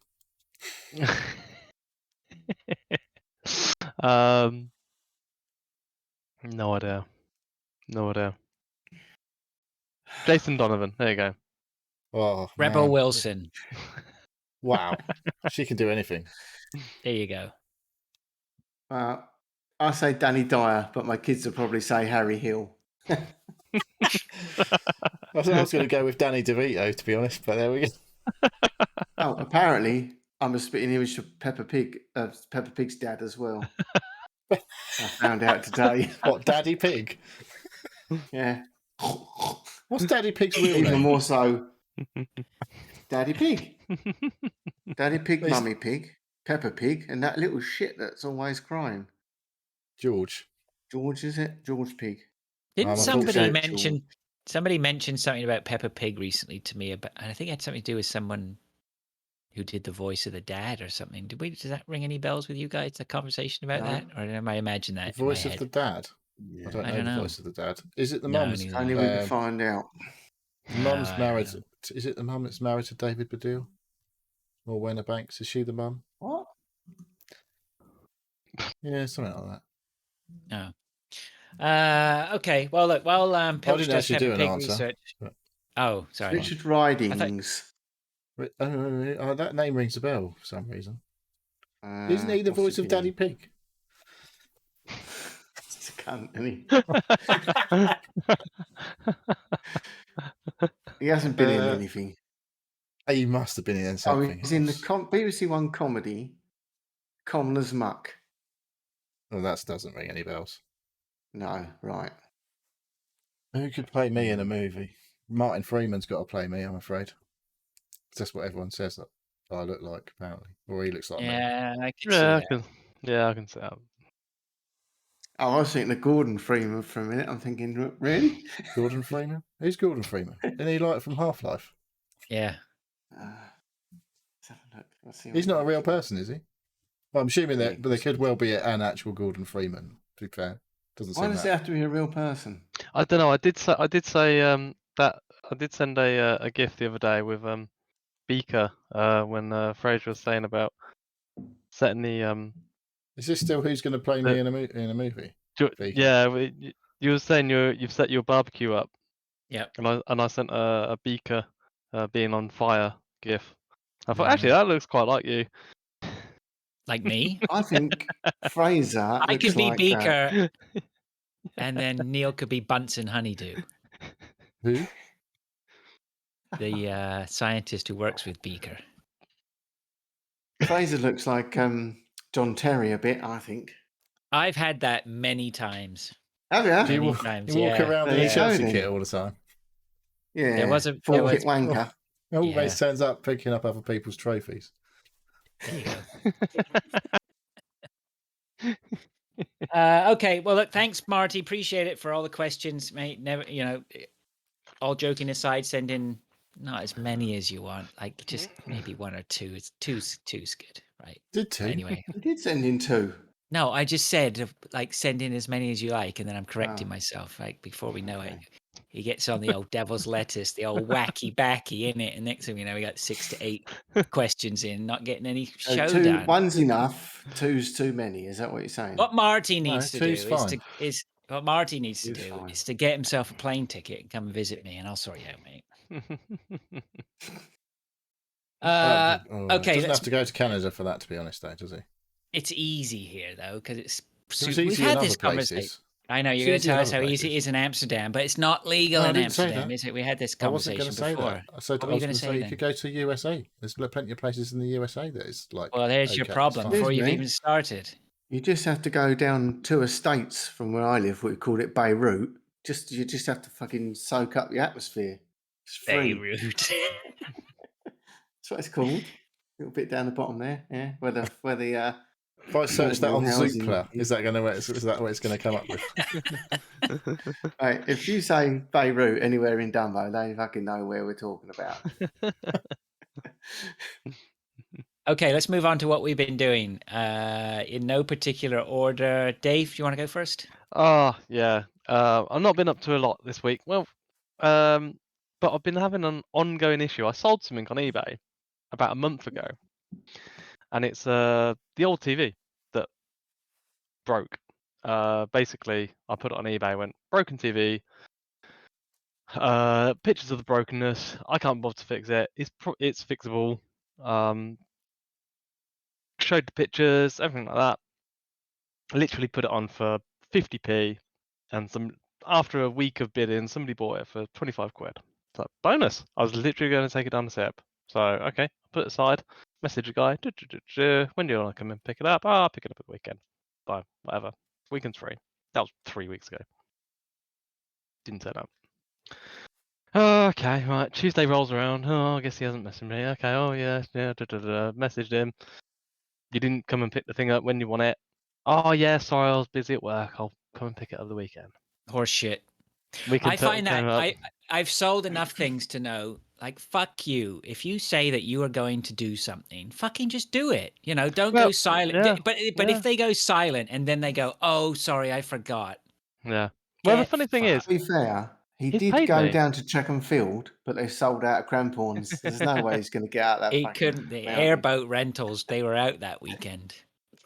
No idea. Jason Donovan. There you go. Oh, Rebel Wilson. Wow, she can do anything. There you go. I say Danny Dyer, but my kids will probably say Harry Hill. I was going to go with Danny DeVito, to be honest, but there we go. Oh, apparently I'm a spitting image of Peppa Pig's dad as well. I found out today. What, Daddy Pig? Yeah. What's Daddy Pig's real Even name? more so, Daddy Pig, Daddy Pig, He's- Mummy Pig, Peppa Pig, and that little shit that's always crying. George. George, is it? George Pig. Didn't I'm somebody unfortunate, mention? Somebody mentioned something about Peppa Pig recently to me, and I think it had something to do with someone who did the voice of the dad or something. Does that ring any bells with you guys? A conversation about No. that, or am I imagine that? The voice of the dad. Yeah. I don't I know don't the know. voice of the dad. Is it the No, mum's? neither Only we can find out. The mum's No, I don't married. know. Is it the mum that's married to David Baddiel? Or Wenna Banks? Is she the mum? What? Yeah, something like that. No. Okay. Well, look. While Pilch didn't does actually Peppa do an Pig answer, research. but- Oh, sorry. Richard Ridings. Oh, that name rings a bell for some reason. Isn't he the what's voice of been Daddy in? Pig? He's a cunt, isn't he? He hasn't been in anything. He must have been in Oh, something. he's in the BBC One comedy, Commoner's Muck. Oh, that doesn't ring any bells. No, right. Who could play me in a movie? Martin Freeman's got to play me, I'm afraid. That's what everyone says that I look like, apparently. Or he looks like me. Yeah, I can see Yeah, that. I can see that. Oh, I was thinking of Gordon Freeman for a minute. I'm thinking, really? Gordon Freeman? Who's Gordon Freeman? Isn't he like from Half-Life? Yeah. Let's have a look. Let's see He's what not a real looks like. person, is he? Well, I'm assuming Yeah, that, but there could well be an actual Gordon Freeman, to be fair. Doesn't Why seem does that. it have to be a real person? I don't know. I did say that I did send a GIF the other day with Beaker when Fraser was saying about setting the Is this still who's going to play me in a movie? Beaker. yeah. You were saying you've set your barbecue up. Yeah. And I sent a Beaker being on fire GIF. I thought Yeah. actually that looks quite like you. Like me. I think Fraser I looks could be like Beaker, and then Neil could be Bunsen Honeydew, Who? the scientist who works with Beaker. Fraser looks like John Terry a bit, I think. I've had that many times. Have you? Do you Many walk, times, you walk yeah. around in There a you go, Chelsea then. kit all the time? Yeah. There was a- Full there kit was- wanker. Always Yeah. turns up picking up other people's trophies. There you go. Okay. Well, look, thanks, Marty. Appreciate it for all the questions, mate. Never, all joking aside, send in not as many as you want. Like just maybe one or two. It's two's good, right? Did two? Anyway, He did send in 2. no, I just said like send in as many as you like, and then I'm correcting Oh. myself. Like before we know it, Okay. he gets on the old devil's lettuce, the old wacky backy in it, and next thing we know, we got 6 to 8 questions in, not getting any So show 2, done. one's enough, 2's too many. Is that what you're saying? What Marty No, needs to do two's fine. is what Marty needs to Two's do fine. is to get himself a plane ticket and come and visit me, and I'll sort you out, mate. Okay, Doesn't let's- have to go to Canada for that, to be honest, though, does he? It's easy here though because it's. It was We've easy had in this other conversation. places. I know It's you're going to easy in tell us other how easy it places. is in Amsterdam, but it's not legal No, I in didn't say Amsterdam, that. is it? We had this I wasn't conversation going to say before. that. I said What were I you was gonna going to say say you then? could go to USA. There's plenty of places in the USA that is like. Well, there's your okay, it's problem fine. before Excuse you've me? even started. You just have to go down 2 estates from where I live. We called it Beirut. You just have to fucking soak up the atmosphere. It's free. Beirut. That's what it's called. A little bit down the bottom there. Yeah, where the If I search that on affordable housing Zoopla, is that what it's going to come up with? Right, if you say Beirut anywhere in Dumbo, they fucking know where we're talking about. Okay, let's move on to what we've been doing. In no particular order. Dave, do you want to go first? Yeah. I've not been up to a lot this week. Well, but I've been having an ongoing issue. I sold something on eBay about a month ago, and it's the old TV that broke. Basically, I put it on eBay. Went broken TV. Pictures of the brokenness. I can't bother to fix it. It's fixable. Showed the pictures, everything like that. I literally put it on for 50p and some after a week of bidding, somebody bought it for 25 quid. It's like, bonus. I was literally going to take it down the tip. So, okay, put it aside, message a guy, when do you want to come and pick it up? I'll pick it up at the weekend. Fine, whatever. Weekend's free. That was 3 weeks ago. Didn't turn up. Okay, right. Tuesday rolls around. Oh, I guess he hasn't messaged me. Okay, oh yeah. Messaged him. You didn't come and pick the thing up when you want it. Oh yeah, sorry, I was busy at work. I'll come and pick it up the weekend. Horse shit. Weekend I find that came up. I've sold enough things to know, like, fuck you. If you say that you are going to do something, fucking just do it. You know, don't go silent. Yeah, But if they go silent and then they go, oh, sorry, I forgot. Yeah. Well, the Get funny thing is, To be fair, he he's did paid go me. down to Checkham Field, but they sold out of crampons. There's no way he's going to get out that He fucking couldn't. The mountain. airboat rentals, they were out that weekend.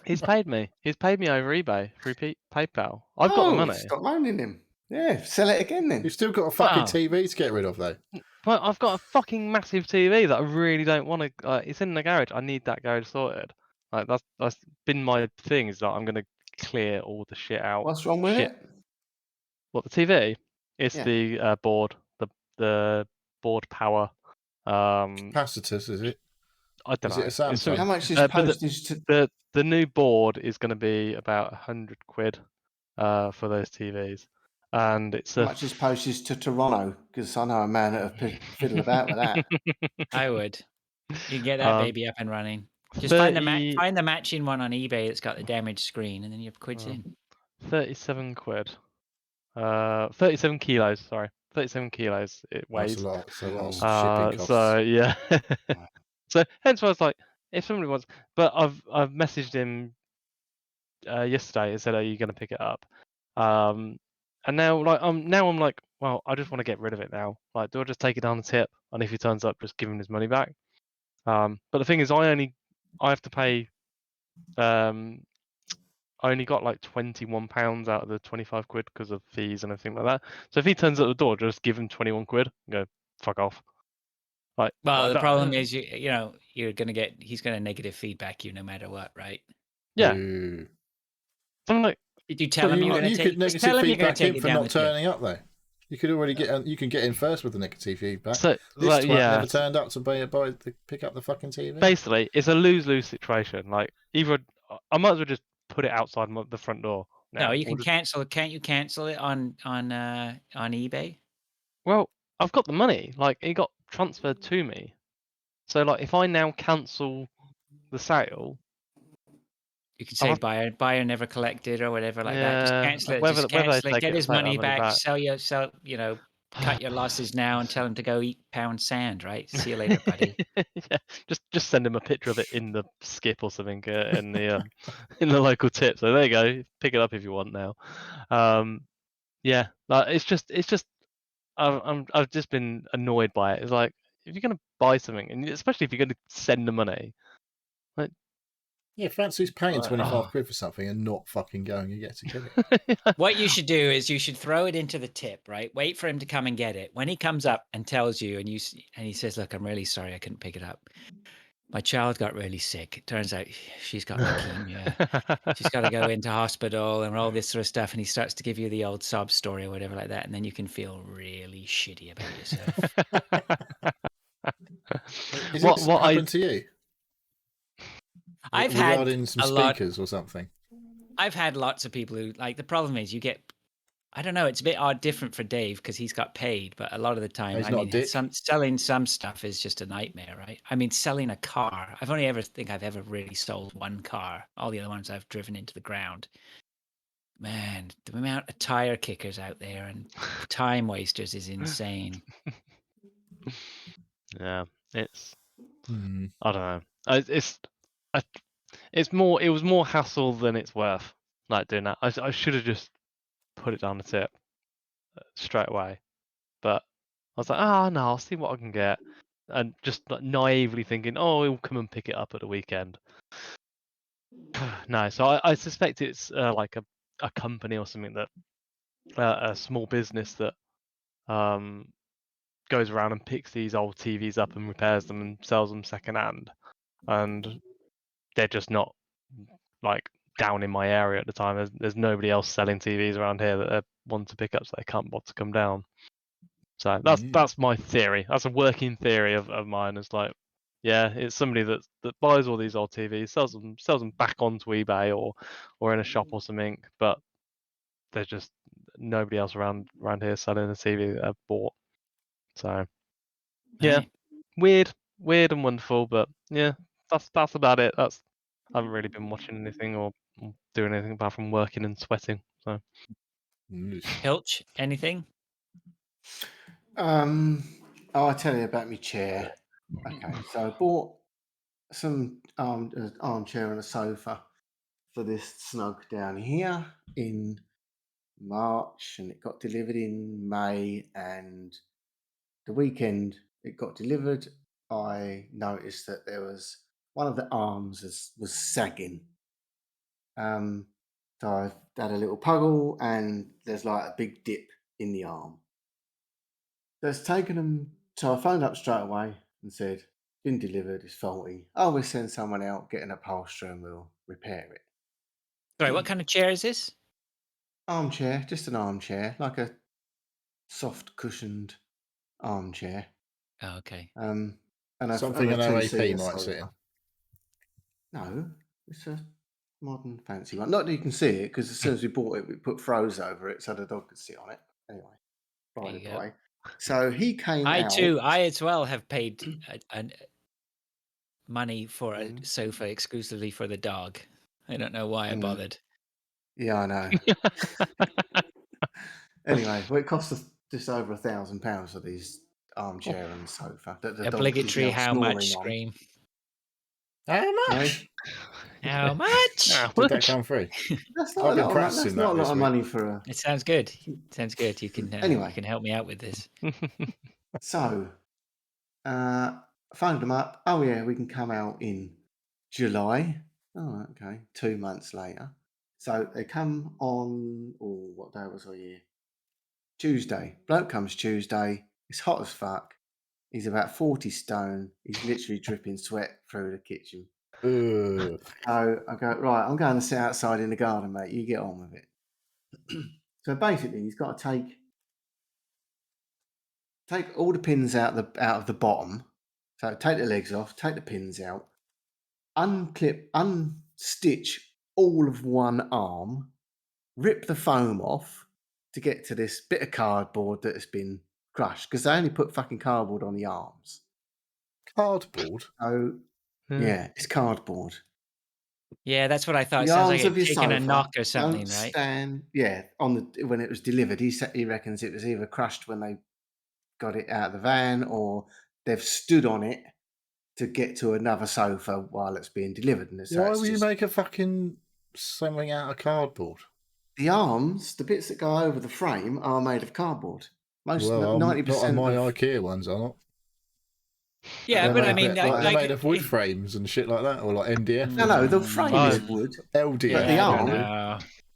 He's paid me. He's paid me over eBay through PayPal. I've got the money. Stop loaning him. Yeah, sell it again then. You've still got a fucking Wow. TV to get rid of, though. Well, I've got a fucking massive TV that I really don't want to. It's in the garage. I need that garage sorted. Like that's been my thing. Is that I'm gonna clear all the shit out. What's wrong with it? What, the TV? It's Yeah. the board, the board power. Capacitors, is it? I don't Is know. it a Samsung? How much is but postage to? the new board is going to be about 100 quid for those TVs, and it's How much is postage to Toronto? Because I know a man that have fiddle about with that. I would. You get that baby up and running. Just 30, find the matching one on eBay that's got the damaged screen, and then you're quid's in. 37 quid. 37 kilos. Sorry, 37 kilos. It weighs. That's a lot. So a lot of shipping costs. So yeah. So hence why I was like, if somebody wants, but I've messaged him yesterday and said, "Are you going to pick it up?" And now I'm like, well, I just want to get rid of it now. Like, do I just take it down the tip? And if he turns up, just give him his money back. But the thing is, I have to pay. I only got like £21 out of the 25 quid because of fees and everything like that. So if he turns up the door, just give him 21 quid and go, fuck off. Like, well, the problem is, you know, he's going to negative feedback you no matter what, right? Yeah. Ooh. I'm like, did you tell him you're going to take? You could negative feedback him for not turning up, though. You could already you can get in first with the negative feedback. So, this twat never turned up to pick up the fucking TV. Basically, it's a lose-lose situation. Like, either I might as well just put it outside the front door. No, you can cancel it. Can't you cancel it on eBay? Well, I've got the money. Like, it got transferred to me. So, like, if I now cancel the sale, you could say buyer never collected or whatever like that. Just cancel it. Just cancel it. Get his money back. Sell you know, cut your losses now and tell him to go eat pound sand. Right. See you later, buddy. Yeah, just send him a picture of it in the skip or something in the in the local tip. So there you go. Pick it up if you want now. Yeah, like it's just I've just been annoyed by it. It's like, if you're gonna buy something, and especially if you're gonna send the money, like, yeah, fancy's paying 25 quid for something and not fucking going and get to get it. What you should do is you should throw it into the tip, right? Wait for him to come and get it. When he comes up and tells you, and he says, "Look, I'm really sorry, I couldn't pick it up. My child got really sick. It turns out she's got leukemia. She's got to go into hospital and all this sort of stuff." And he starts to give you the old sob story or whatever like that, and then you can feel really shitty about yourself. What happened to you? I've had some speakers or something. I've had lots of people who, like, the problem is you get, I don't know, it's a bit different for Dave because he's got paid, but a lot of the time, selling some stuff is just a nightmare, right? I mean, selling a car, I've ever really sold one car. All the other ones I've driven into the ground. Man, the amount of tire kickers out there and time wasters is insane. Yeah, it's I don't know. It was more hassle than it's worth. Like, doing that, I should have just put it down the tip straight away. But I was like, no, I'll see what I can get, and just like naively thinking, oh, he'll come and pick it up at the weekend. No, so I suspect it's like a company or something, that a small business that goes around and picks these old TVs up and repairs them and sells them secondhand, and they're just not, like, down in my area at the time. There's nobody else selling TVs around here that they want to pick up, so they can't bother to come down. So that's my theory. That's a working theory of mine. It's like, yeah, it's somebody that buys all these old TVs, sells them back onto eBay or in a shop or something, but there's just nobody else around here selling a TV that I've bought. So yeah, Right. weird and wonderful, but yeah, that's about it. I haven't really been watching anything or doing anything apart from working and sweating. So Pilch, anything? I'll tell you about my chair. Okay, so I bought some armchair and a sofa for this snug down here in March, and it got delivered in May. And the weekend it got delivered, I noticed that there was one of the arms was sagging. So I've had a little puggle, and there's like a big dip in the arm. So it's taken them. So I phoned up straight away and said, "Been delivered. It's faulty. I will send someone out, get an upholsterer, and we'll repair it." Sorry, what kind of chair is this? Armchair, just an armchair, like a soft cushioned armchair. Oh, okay. And something an OAP might sit in. No, it's a modern fancy one. Not that you can see it, because as soon as we bought it, we put throws over it so the dog could sit on it. Anyway, by the way. So he came out. I as well have paid money for a sofa exclusively for the dog. I don't know why I bothered. Yeah, I know. Anyway, well, it cost us just over £1,000 for these armchair and sofa. That the Obligatory dog is now how much snoring on. scream? How much? How much? Did that come free? That's not I've a been lot. practicing That's not a that lot this of week. money for a. It sounds good. Sounds good. You can Anyway. you can help me out with this. So, phoned them up. Oh yeah, we can come out in July. Oh, okay. 2 months later. So they come on. Oh, what day was I here? Tuesday. Bloke comes Tuesday. It's hot as fuck. He's about 40 stone. He's literally dripping sweat through the kitchen. Ugh. So I go, right, I'm going to sit outside in the garden, mate. You get on with it. So basically, he's got to take all the pins out of the bottom. So take the legs off, take the pins out, unstitch all of one arm, rip the foam off to get to this bit of cardboard that has been crushed, because they only put fucking cardboard on the arms. Cardboard? Oh, yeah, it's cardboard. Yeah, that's what I thought. The It sounds arms like of it's your taken a sofa knock or something, don't right? stand. Yeah, when it was delivered, he reckons it was either crushed when they got it out of the van, or they've stood on it to get to another sofa while it's being delivered. And so why would you make a fucking something out of cardboard? The arms, the bits that go over the frame, are made of cardboard. Most 90% not on my of IKEA ones are not. Yeah, but I mean, they're made of wood frames and shit like that, or like MDF. No, the frame is wood. LDF. But the arm,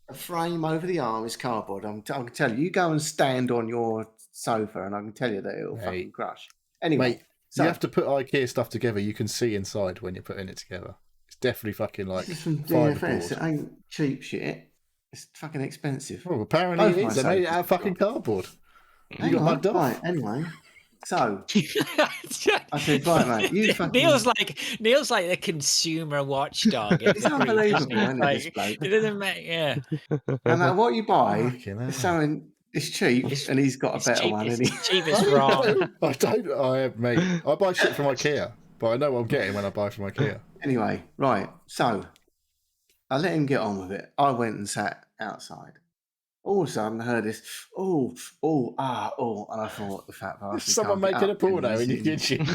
the frame over the arm is cardboard. I can tell you. You go and stand on your sofa, and I can tell you that it'll fucking crush. Anyway, mate, you have to put IKEA stuff together. You can see inside when you're putting it together. It's definitely fucking like this is from fiberboard. DFS. It ain't cheap shit. It's fucking expensive. Well, apparently it is. They made it out of fucking cardboard. You got mugged off. Right, anyway. So I said, right, mate, you fucking... Neil's like the consumer watchdog. It's unbelievable, isn't it, this bloke? It doesn't matter, yeah. No matter what you buy, it's something. It's cheap, and he's got a better one. It's cheap as wrong. Mate, I buy shit from IKEA, but I know what I'm getting when I buy from IKEA. Anyway, right, so I let him get on with it. I went and sat outside. All of a sudden, I heard this, and I thought, the fat bastard. Someone making a porno in your kitchen.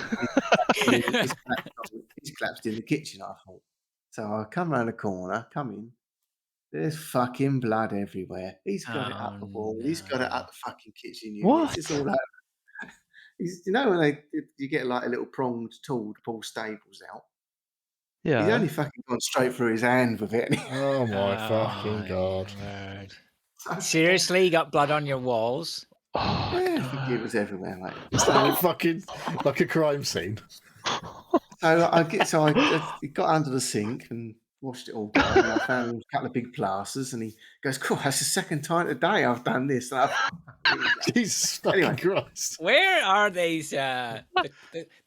He's collapsed in the kitchen, I thought. So I come round the corner, come in. There's fucking blood everywhere. He's got it up the wall. No. He's got it up the fucking kitchen unit. What? It's all over. You know when you get like a little pronged tool to pull staples out? Yeah. He's only fucking gone straight through his hand with it. Oh my fucking God. Seriously, you got blood on your walls? Oh, yeah, I think it was everywhere, mate. Is that fucking like a crime scene? So I got under the sink and washed it all down, and I found a couple of big plasters, and he goes, "Cool, that's the second time today I've done this." And Jesus fucking Anyway. Christ. Where are these? The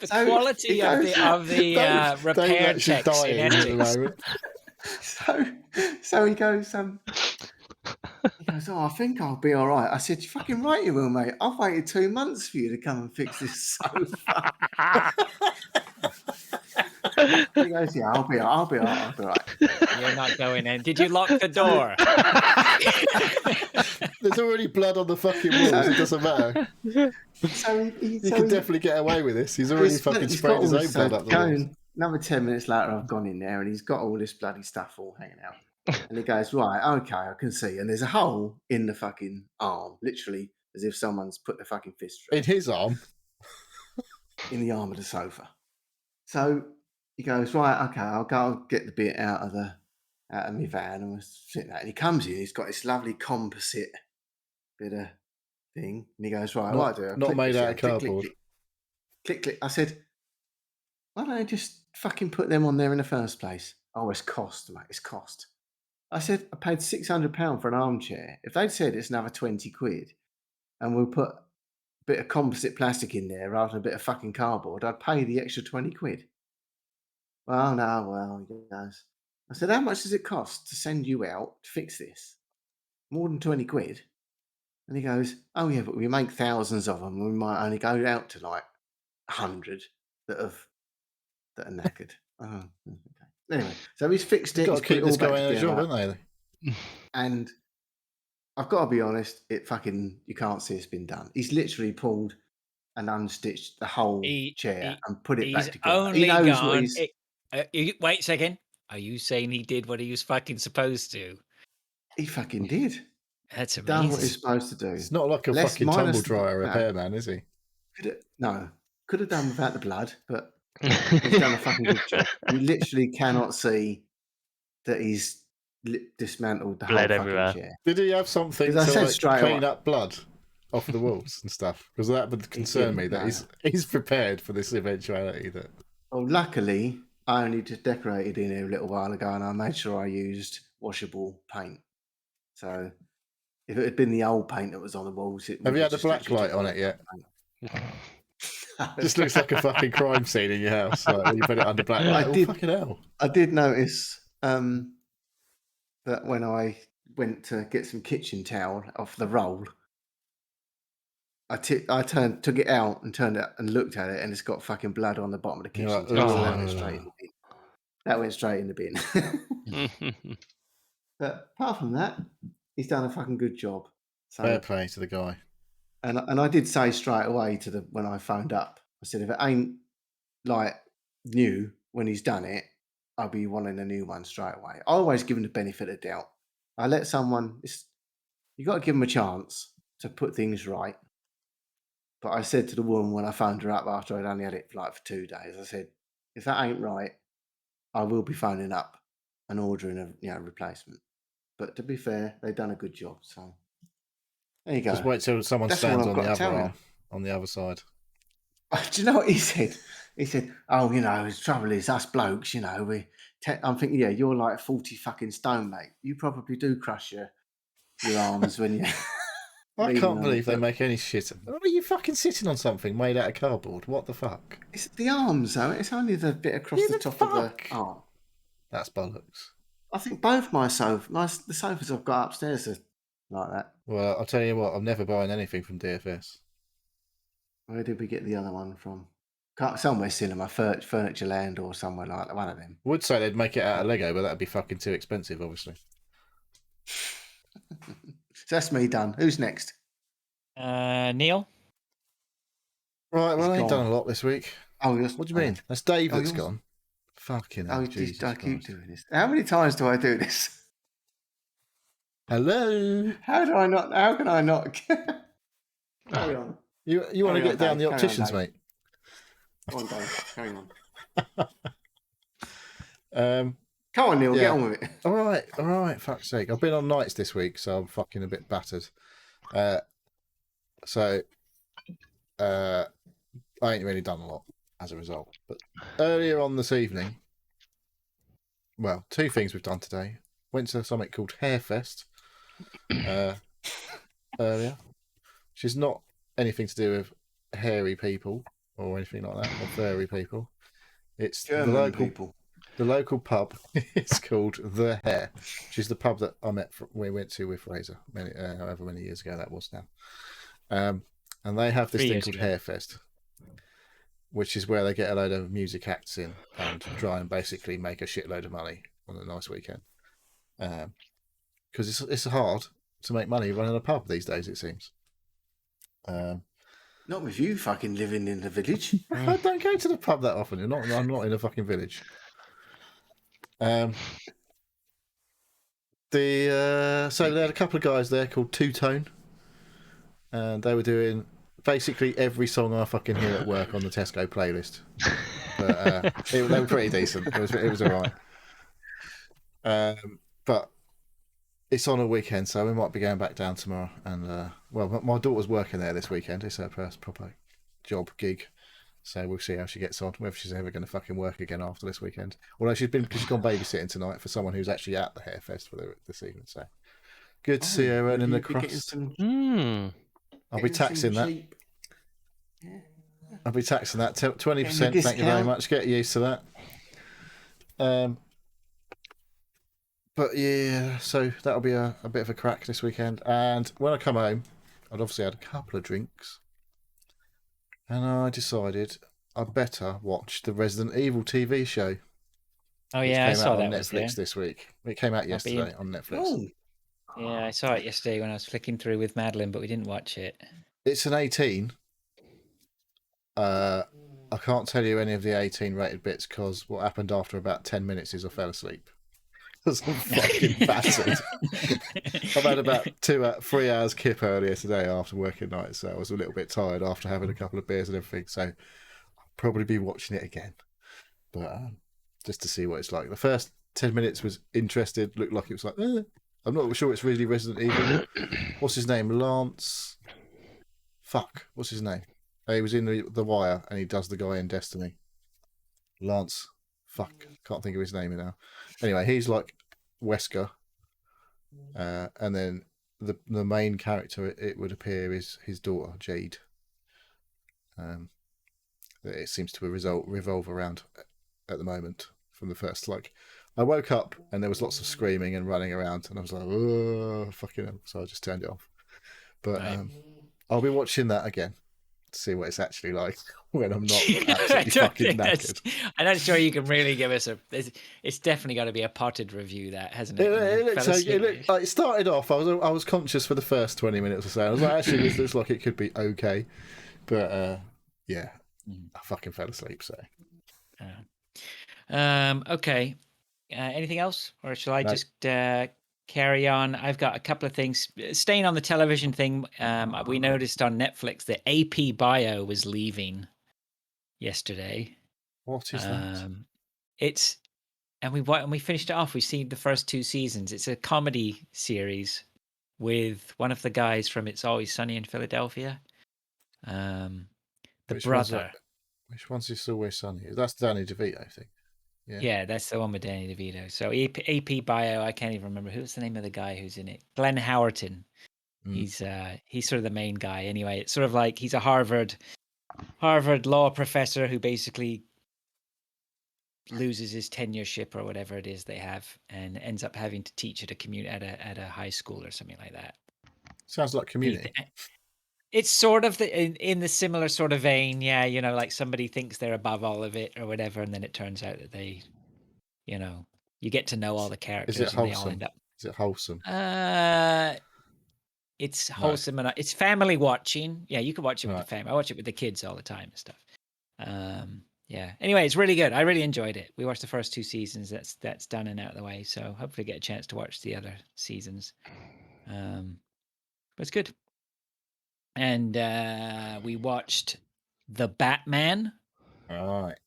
So quality he of goes- the repair Dave's actually checks in dying at the Essex. moment. So he goes, "Oh, I think I'll be all right." I said, "You fucking right you will, mate. I've waited 2 months for you to come and fix this sofa." He goes, "Yeah, I'll be all right." You're not going in. Did you lock the door? There's already blood on the fucking walls. It doesn't matter. So You can definitely get away with this. He's already fucking he's sprayed got his all own this blood stuff up the walls. going. Another 10 minutes later, I've gone in there and he's got all this bloody stuff all hanging out. And he goes, "Right, okay, I can see." And there's a hole in the fucking arm, literally as if someone's put the fucking fist through In his arm. in the arm of the sofa. So he goes, "Right, okay, I'll go get the bit out of my van," and we're sitting there. And he comes in, he's got this lovely composite bit of thing. And he goes, "Right, what I do? I Not click made this out in, of click, click, cardboard. click, click, click." I said, "Why don't I just fucking put them on there in the first place?" "Oh, it's cost, mate. It's cost." I said, "I paid £600 for an armchair. If they'd said it's another 20 quid and we'll put a bit of composite plastic in there rather than a bit of fucking cardboard, I'd pay the extra 20 quid. "Well, no, well," he goes. I said, "How much does it cost to send you out to fix this?" "More than 20 quid. And he goes, "Oh, yeah, but we make thousands of them. We might only go out to like 100 that are knackered." Oh, okay. Anyway, so he's fixed it. Got He's to put keep it all this back guy in a together. job, haven't they? And I've got to be honest, you can't see it's been done. He's literally pulled and unstitched the whole chair and put it back He's together. He only knows what gone. he's... Wait a second. Are you saying he did what he was fucking supposed to? He fucking did. That's Done what he's amazing. supposed to do. It's not like a fucking tumble dryer repairman, is he? Could have done without the blood, but he's done a fucking good job. You literally cannot see that he's dismantled the whole Blood fucking everywhere. chair. Did he have something Because I to said like straight clean away- up blood off the walls and stuff? Because that would concern me didn't, that no. he's prepared for this eventuality. That Well, luckily, I only just decorated in here a little while ago, and I made sure I used washable paint. So if it had been the old paint that was on the walls, it have would you had the just black literally light just on it yet? paint. Just looks like a fucking crime scene in your house. Like, when you put it under black light. I Fucking hell. I did notice that when I went to get some kitchen towel off the roll, I took it out and turned it and looked at it, and it's got fucking blood on the bottom of the kitchen You're like, towel. So that "Ugh." went straight in the bin. That went straight in the bin. But apart from that, he's done a fucking good job. So, Fair play to the guy. and I did say straight away when I phoned up, I said, if it ain't like new when he's done it, I'll be wanting a new one straight away. I always give him the benefit of doubt. I let someone, you got to give them a chance to put things right. But I said to the woman when I phoned her up after I'd only had it for 2 days, I said, if that ain't right, I will be phoning up and ordering a replacement. But to be fair, they've done a good job. So there you go. Just wait till someone That's stands all on I've the got to tell other you. arm, on the other side. Do you know what he said? He said, "Oh, the trouble is us blokes, I'm thinking, yeah, you're like 40 fucking stone, mate. You probably do crush your arms when you." I leaning can't on believe it, they but make any shit. Are you fucking sitting on something made out of cardboard? What the fuck? It's the arms, though. It's only the bit across Yeah, the but top of fuck. the arm. That's bollocks. I think both the sofas I've got upstairs are like that. Well, I'll tell you what, I'm never buying anything from DFS. Where did we get the other one from? Somewhere Cinema, Furniture Land, or somewhere like that. One of them. Would say they'd make it out of Lego, but that'd be fucking too expensive, obviously. So that's me done. Who's next? Neil? Right, well, I He's ain't gone. done a lot this week. Oh, What do you mean? That's Dave Oh, that's yours- gone. Fucking hell, Jesus I keep Christ. doing this. How many times do I do this? Hello? How can I not? Carry on. You want to Carry on, get down the Dave. Carry on, opticians, Dave. mate? Come on, Dave. Carry on. Come on, Neil. Yeah. Get on with it. All right, fuck's sake. I've been on nights this week, so I'm fucking a bit battered. I ain't really done a lot as a result. But earlier on this evening, well, two things we've done today. Went to something called Hairfest earlier, which is not anything to do with hairy people or anything like that, or furry people. It's German people. The local pub is called The Hare, which is the pub that we went to with Fraser however many years ago that was now. And they have this 3 thing years called ago. Hairfest, which is where they get a load of music acts in and try and basically make a shitload of money on a nice weekend. Because it's hard to make money running a pub these days, it seems. Not with you fucking living in the village. I don't go to the pub that often. I'm not in a fucking village. So they had a couple of guys there called Two Tone, and they were doing basically every song I fucking hear at work on the Tesco playlist. But they were pretty decent. It was all right. But it's on a weekend, so we might be going back down tomorrow. And well, my daughter's working there this weekend. It's her first proper job gig, so we'll see how she gets on. Whether she's ever going to fucking work again after this weekend. Although she's gone babysitting tonight for someone who's actually at the Hairfest this evening. So good to see her earning the crust. I'll be taxing that. I'll be taxing that 20%. Thank you very much. Get used to that. But yeah, so that'll be a bit of a crack this weekend. And when I come home, I'd obviously had a couple of drinks, and I decided I'd better watch the Resident Evil TV show. Oh yeah, I saw that on was Netflix this week. It came out yesterday on Netflix. Oh, Yeah, I saw it yesterday when I was flicking through with Madeline, but we didn't watch it. It's an 18. I can't tell you any of the 18 rated bits because what happened after about 10 minutes is I fell asleep. Because I'm fucking battered. I've had about 3 hours kip earlier today after working night, so I was a little bit tired after having a couple of beers and everything. So I'll probably be watching it again, but just to see what it's like. The first 10 minutes was interested. Looked like it was like I'm not sure it's really Resident Evil. What's his name? Lance. Fuck. What's his name? He was in the Wire, and he does the guy in Destiny. Lance. Fuck. Can't think of his name now. Anyway, he's like Wesker, and then the main character it would appear is his daughter Jade. It seems to revolve around at the moment from the first. Like, I woke up and there was lots of screaming and running around, and I was like, oh, fucking hell. So I just turned it off. But I'll be watching that again to see what it's actually like when I'm not absolutely fucking knackered. I'm not sure you can really give us it's definitely got to be a potted review, that, hasn't it? It started off, I was conscious for the first 20 minutes or so. I was like, actually, this looks like it could be okay. But yeah, I fucking fell asleep, so. Okay. Anything else? Or shall I just carry on? I've got a couple of things. Staying on the television thing, we noticed on Netflix that AP Bio was leaving yesterday. What is that? And we finished it off. We've seen the first 2 seasons. It's a comedy series with one of the guys from It's Always Sunny in Philadelphia. The brother. Which one's It's Always Sunny? That's Danny DeVito, I think. Yeah, that's the one with Danny DeVito. So AP Bio, I can't even remember who's the name of the guy who's in it. Glenn Howerton. He's sort of the main guy. Anyway, it's sort of like he's a Harvard law professor who basically loses his tenureship or whatever it is they have, and ends up having to teach at a high school or something like that. Sounds like Community. It's sort of in the similar sort of vein, yeah. You know, like somebody thinks they're above all of it or whatever, and then it turns out that they, you know, you get to know all the characters. Is it wholesome? And they all end up... Is it wholesome? It's wholesome and it's family watching. Yeah, you can watch it with the family. I watch it with the kids all the time and stuff. Yeah. Anyway, it's really good. I really enjoyed it. We watched the first 2 seasons. That's done and out of the way. So hopefully get a chance to watch the other seasons. But it's good. And we watched The Batman. All right.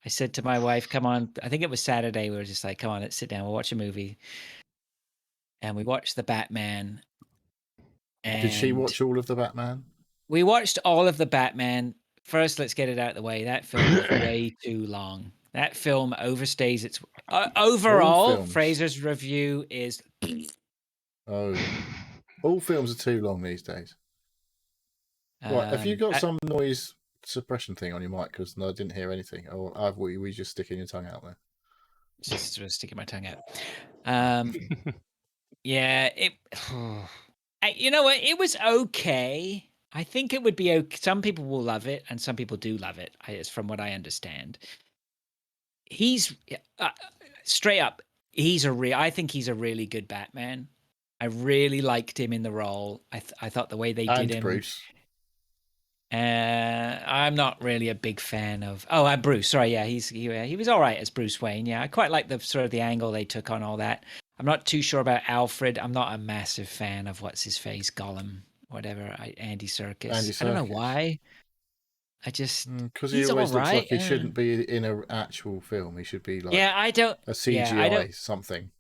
I said to my wife, come on. I think it was Saturday. We were just like, come on, let's sit down. We'll watch a movie. And we watched The Batman. And did she watch all of The Batman? We watched all of The Batman. First, let's get it out of the way. That film was way too long. That film overstays its overall. films. Fraser's review is Oh, all films are too long these days. Right, have you got some noise suppression thing on your mic? Because I didn't hear anything. Or were you just sticking your tongue out there? Just sort of sticking my tongue out. Yeah, you know what? It was okay. I think it would be okay. Some people will love it, and some people do love it. It's from what I understand. He's straight up. I think he's a really good Batman. I really liked him in the role. I thought the way they did him. Bruce. I'm not really a big fan of. Bruce. Sorry, yeah, he was all right as Bruce Wayne. Yeah, I quite like the sort of the angle they took on all that. I'm not too sure about Alfred. I'm not a massive fan of what's his face, Gollum, whatever. Andy Serkis. I don't know why. I just because he always looks like he shouldn't be in an actual film. He should be like a CGI something.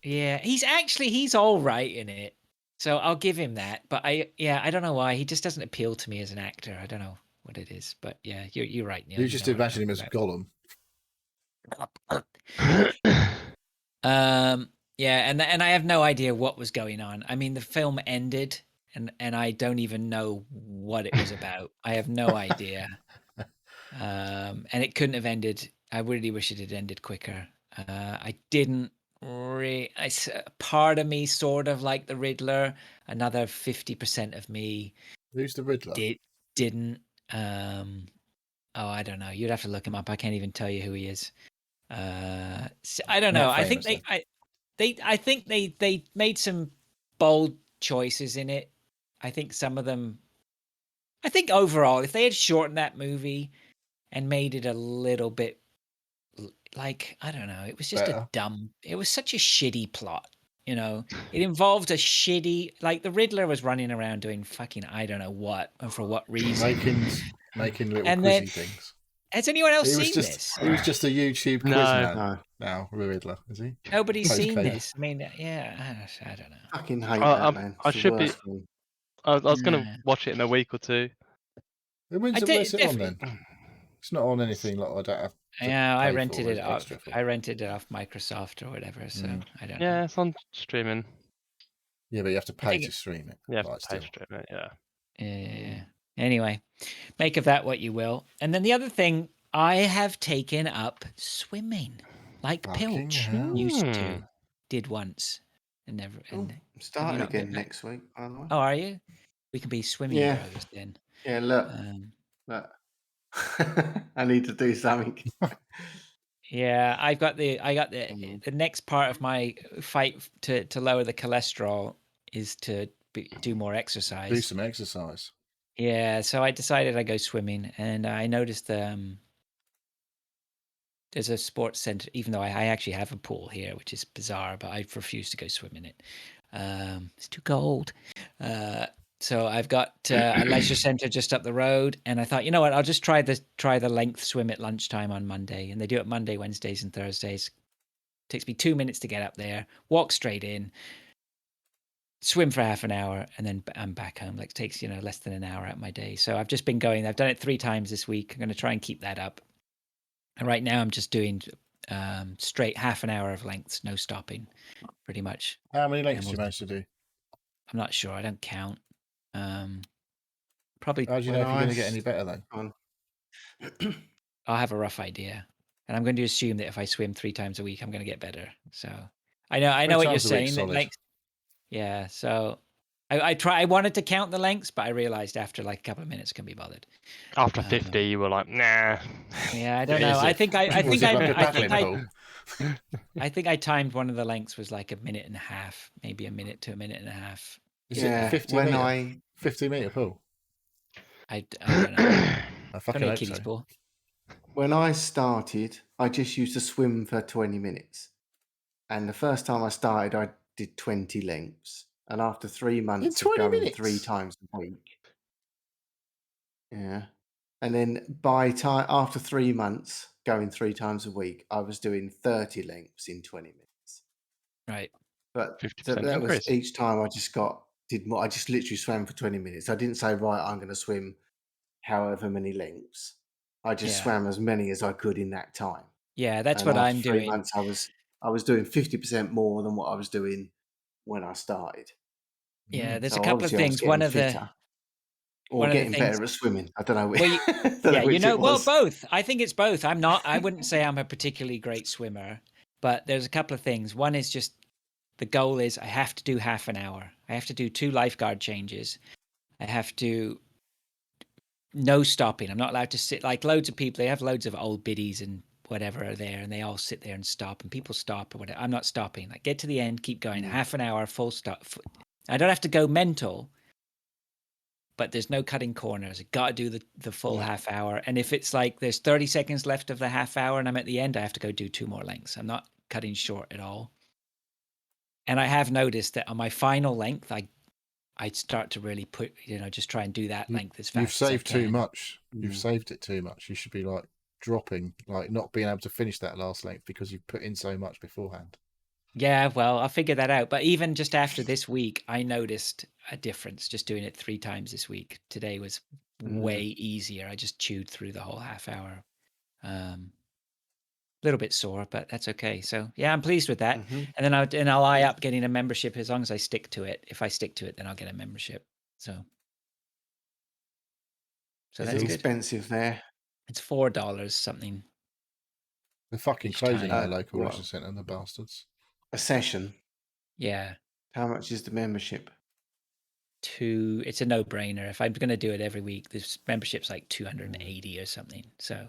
Yeah, he's all right in it. So I'll give him that. But I don't know why. He just doesn't appeal to me as an actor. I don't know what it is. But yeah, you're right, Neil. You just imagine him as Gollum. Yeah, and I have no idea what was going on. I mean, the film ended, and I don't even know what it was about. I have no idea. And it couldn't have ended. I really wish it had ended quicker. I didn't part of me sort of like the Riddler. Another 50% of me. Who's the Riddler? Didn't. I don't know. You'd have to look him up. I can't even tell you who he is. I don't know. I think I think they made some bold choices in it. I think some of them. I think overall, if they had shortened that movie and made it a little bit like, I don't know, it was just it was such a shitty plot. You know, it involved a shitty, like the Riddler was running around doing fucking I don't know what and for what reason, making little quizzy things. Has anyone else seen this? He was just a YouTube quiz man. Now, Riddler, is he? Nobody's seen this. I mean, yeah, I don't know. I fucking hate that, man. I should be. I was going to watch it in a week or two. When's it on then? It's not on anything like I don't have. Yeah, I rented it off. I rented it off Microsoft or whatever. So I don't know. Yeah, it's on streaming. Yeah, but you have to pay to stream it. Yeah, pay to stream it. Yeah. Yeah. Anyway, make of that what you will. And then the other thing, I have taken up swimming, like Pilch used to, did once, and never. And I'm starting again next week. By the way. Oh, are you? We can be swimming brothers then. Yeah, look. I need to do something. Yeah, I got the next part of my fight to lower the cholesterol is to do more exercise. Do some exercise. Yeah, so I decided I'd go swimming, and I noticed there's a sports center, even though I actually have a pool here, which is bizarre, but I refuse to go swim in it. It's too cold. So I've got a leisure center just up the road, and I thought, you know what, I'll just try the length swim at lunchtime on Monday, and they do it Monday, Wednesdays, and Thursdays. It takes me 2 minutes to get up there, walk straight in, swim for half an hour, and then I'm back home. Like it takes less than an hour out of my day. So I've just been going. I've done it 3 times this week. I'm going to try and keep that up. And right now I'm just doing straight half an hour of lengths, no stopping, pretty much. How many lengths do you manage to do? I'm not sure. I don't count. Probably. How do you know if you're going to get any better then? I'll have a rough idea, and I'm going to assume that if I swim 3 times a week, I'm going to get better. So I know what you're saying. Yeah. So I wanted to count the lengths, but I realized after like a couple of minutes, can be bothered. After 50, you were like, nah. Yeah, I don't know. I think I timed one of the lengths was like 1.5 minutes, maybe a minute to 1.5 minutes. Is it 50 meter pool? I don't know. I fucking hope so. Pool. When I started, I just used to swim for 20 minutes. And the first time I started, I did 20 lengths. And after 3 months of going 3 times a week. Yeah. And then after 3 months going 3 times a week, I was doing 30 lengths in 20 minutes. Right. But that was each time I did more. I just literally swam for 20 minutes. I didn't say, right, I'm going to swim however many lengths. I just swam as many as I could in that time. Yeah, that's And what after I'm 3 doing. months, I was doing 50% more than what I was doing when I started. Yeah, there's a So couple of obviously I was things. getting fitter or One of the getting things better at swimming. I don't know well, you, don't yeah, know which it well, was. both. I think it's both. I wouldn't say I'm a particularly great swimmer, but there's a couple of things. One is just the goal is I have to do half an hour. I have to do 2 lifeguard changes. I have to no stopping. I'm not allowed to sit like loads of people. They have loads of old biddies and whatever are there, and they all sit there and stop, and people stop or whatever. I'm not stopping. Like get to the end, keep going. Half an hour, full stop. I don't have to go mental, but there's no cutting corners. I got to do the full half hour. And if it's like there's 30 seconds left of the half hour and I'm at the end, I have to go do 2 more lengths. I'm not cutting short at all. And I have noticed that on my final length, I'd start to really put, just try and do that length as fast You've as I saved too can. much. You've saved it too much. You should be like dropping, like not being able to finish that last length because you've put in so much beforehand. Yeah, well, I'll figure that out. But even just after this week, I noticed a difference just doing it 3 times this week. Today was way easier. I just chewed through the whole half hour. Little bit sore, but that's okay. So yeah, I'm pleased with that. And then I'll eye up getting a membership as long as I stick to it. If I stick to it, then I'll get a membership. So It's that's good. expensive there. It's $4 something. They're fucking Each closing time. our local What? leisure centre, the bastards. A session. Yeah. How much is the membership? It's a no-brainer. If I'm going to do it every week, this membership's like 280 or something. So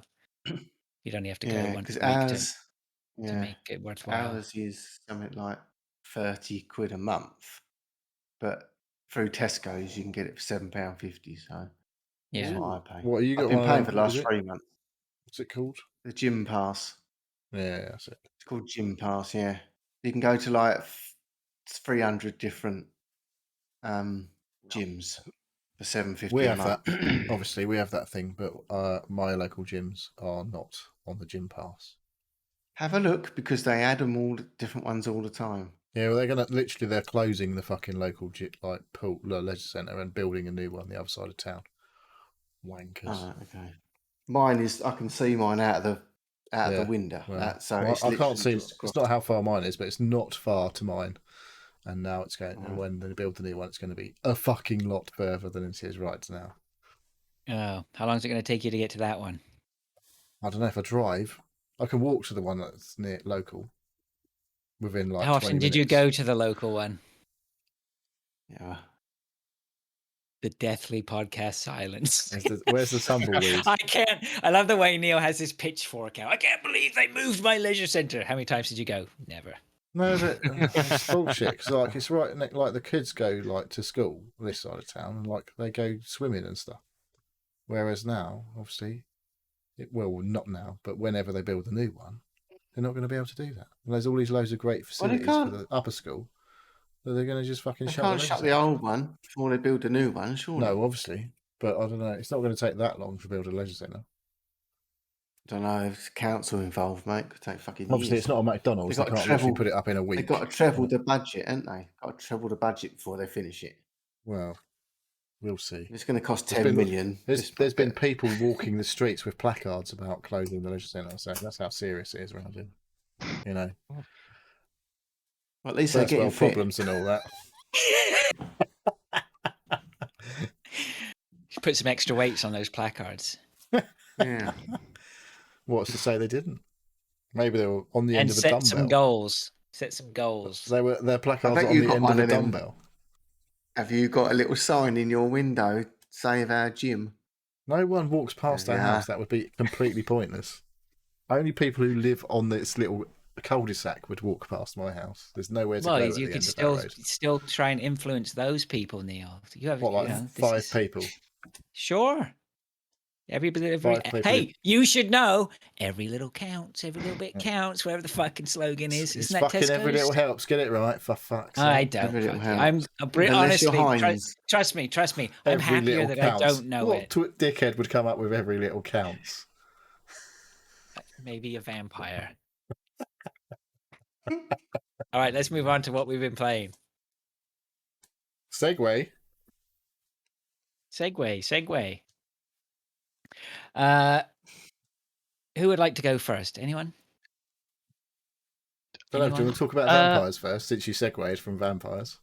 you'd only have to go once a week to make it worthwhile. Ours is something like 30 quid a month, but through Tesco's you can get it for £7.50. So Yeah. that's what I pay. What you got? I've been one paying of for them- the what is last it? 3 months. What's it called? The gym pass. Yeah, that's it. It's called Gym Pass. Yeah, you can go to like 300 different gyms for £7.50 We a have month. that. Obviously, we have that thing, but my local gyms are not on the gym pass. Have a look because they add them all different ones all the time. Yeah, well, they're closing the fucking local pool leisure centre and building a new one the other side of town. Wankers. Oh, okay. Mine is. I can see mine out of the window. Well, So well, it's I can't see. just It's not how far mine is, but it's not far to mine. And now it's going. Right. And when they build the new one, it's going to be a fucking lot further than it is right now. Oh, how long is it going to take you to get to that one? I don't know if I drive. I can walk to the one that's near local. Within like How 20 often did you minutes. go to the local one? Yeah. The deathly podcast silence. Where's the tumbleweed? I can't. I love the way Neil has his pitchfork out. I can't believe they moved my leisure centre. How many times did you go? Never. No, but it's bullshit. Because like it's right, like the kids go like to school this side of town, and like they go swimming and stuff. Whereas now, obviously, not now, but whenever they build the new one, they're not going to be able to do that. And there's all these loads of great facilities for the upper school that they're going to just fucking They shut. can't shut the old one before they build a new one, surely. No, obviously, but I don't know. It's not going to take that long to build a leisure centre. I don't know if there's council involved, mate. Could take fucking years. Obviously, it's not a McDonald's. They can't literally put it up in a week. They've got to treble the budget, haven't they? Got to treble the budget before they finish it. Well, we'll see. It's going to cost 10 million. There's been people walking the streets with placards about closing the leisure centre. So that's how serious it is around here. You know. Well, at least they're First getting world fit. problems and all that. Put some extra weights on those placards. Yeah. What's to say they didn't? Maybe they were on the end of a dumbbell. And set some goals. Set some goals. Their placards bet on you the got end of one a of them. dumbbell. Have you got a little sign in your window, save our gym? No one walks past our house. That would be completely pointless. Only people who live on this little cul-de-sac would walk past my house. There's nowhere to go at you the could end of that road. still try and influence those people, Neil. You have What, like 5 people? Sure. Everybody, 5 people. hey, you should know. Every little counts. Every little bit counts. Whatever the fucking slogan is. It's Isn't that fucking Tesco's? every little helps. Get it right, for fuck's sake. I don't. Every little I'm helps. honestly. Heinz. Trust me. I'm Every happier little that counts. I don't know what it. dickhead would come up with every little counts? Maybe a vampire. All right, let's move on to what we've been playing. Segway. Who would like to go first? Anyone? Do you Anyone? want to talk about vampires first, since you segued from vampires?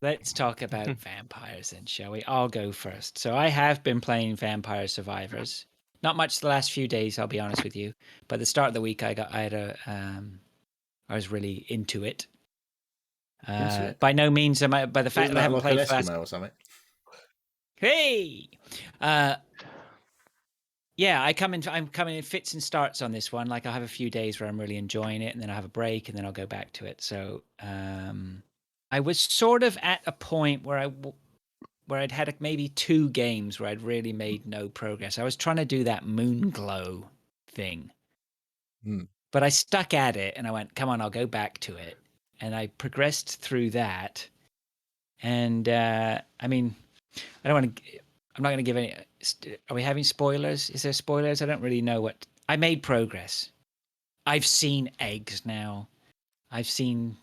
Let's talk about vampires then, shall we? I'll go first. So I have been playing Vampire Survivors. Not much the last few days, I'll be honest with you. But at the start of the week, I was really into it. By no means am I, by the fact Isn't that I that haven't like played an for the Eskimo last, or something? hey, yeah, I'm coming in fits and starts on this one. Like I have a few days where I'm really enjoying it, and then I have a break, and then I'll go back to it. So I was sort of at a point where I'd had maybe 2 games where I'd really made no progress. I was trying to do that moon glow thing, but I stuck at it, and I went, "Come on, I'll go back to it." And I progressed through that, and I mean, I don't want to. I'm not going to give any. Are we having spoilers? Is there spoilers? I don't really know what. I made progress. I've seen eggs now. I've seen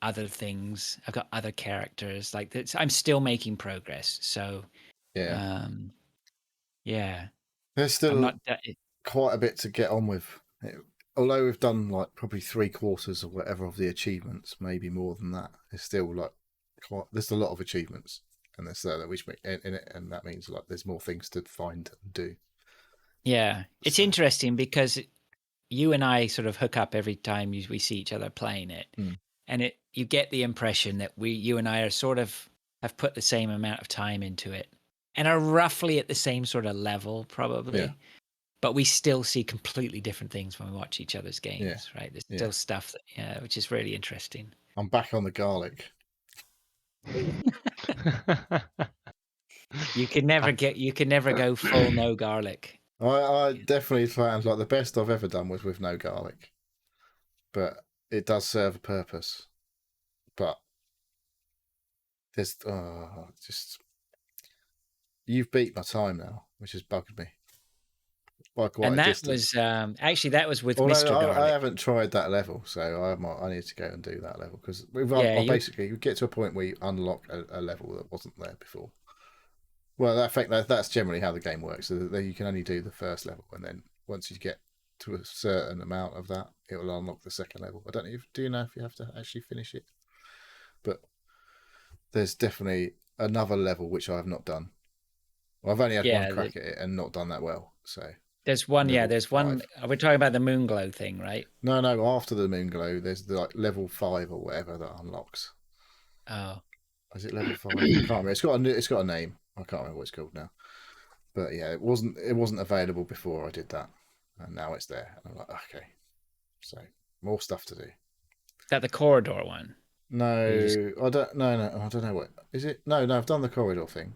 other things. I've got other characters. Like I'm still making progress. So, Yeah. Yeah. There's I'm still not. quite a bit to get on with. Although we've done like probably 3/4 or whatever of the achievements, maybe more than that. There's still like there's a lot of achievements, and there's which in it, and that means like there's more things to find and do. Yeah, it's interesting because you and I sort of hook up every time we see each other playing it, and you get the impression that you and I are sort of have put the same amount of time into it, and are roughly at the same sort of level probably. Yeah. But we still see completely different things when we watch each other's games, right? There's still stuff that, which is really interesting. I'm back on the garlic. You can never go full no garlic. I definitely found like the best I've ever done was with no garlic, but it does serve a purpose. But there's just you've beat my time now, which has bugged me. By quite And a that distance. was actually that was with Although Mr. Garlic. I haven't tried that level, so I need to go and do that level because basically you get to a point where you unlock a level that wasn't there before. Well, I think that's generally how the game works. So that you can only do the first level, and then once you get to a certain amount of that, it will unlock the second level. I don't know do you know if you have to actually finish it? But there's definitely another level which I have not done. Well, I've only had one crack at it and not done that well. So there's one. Yeah, there's 5. One. We're talking about the moon glow thing, right? No. After the moon glow, there's the like level 5 or whatever that unlocks. Oh, is it level 5? I can't remember. It's got a name. I can't remember what it's called now. But yeah, it wasn't available before I did that, and now it's there. And I'm like, okay, so more stuff to do. Is that the corridor one? No, I don't. No, I don't know what is it. No, I've done the corridor thing.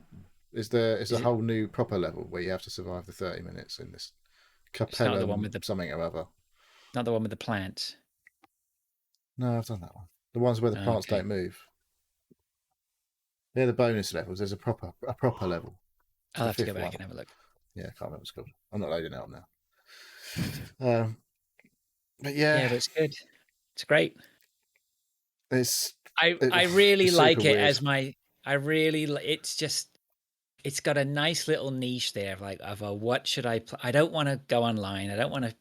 Is a whole new proper level where you have to survive the 30 minutes in this Capella something or other. Not the one with the plants. No, I've done that one. The ones where the plants don't move. They're the bonus levels. There's a proper level. I'll have to go back and have a look. Yeah, I can't remember what it's called. I'm not loading it up now. But yeah, but it's good. It's great. I really like it as my. It's just. It's got a nice little niche there of what should I play? I don't want to go online. I don't want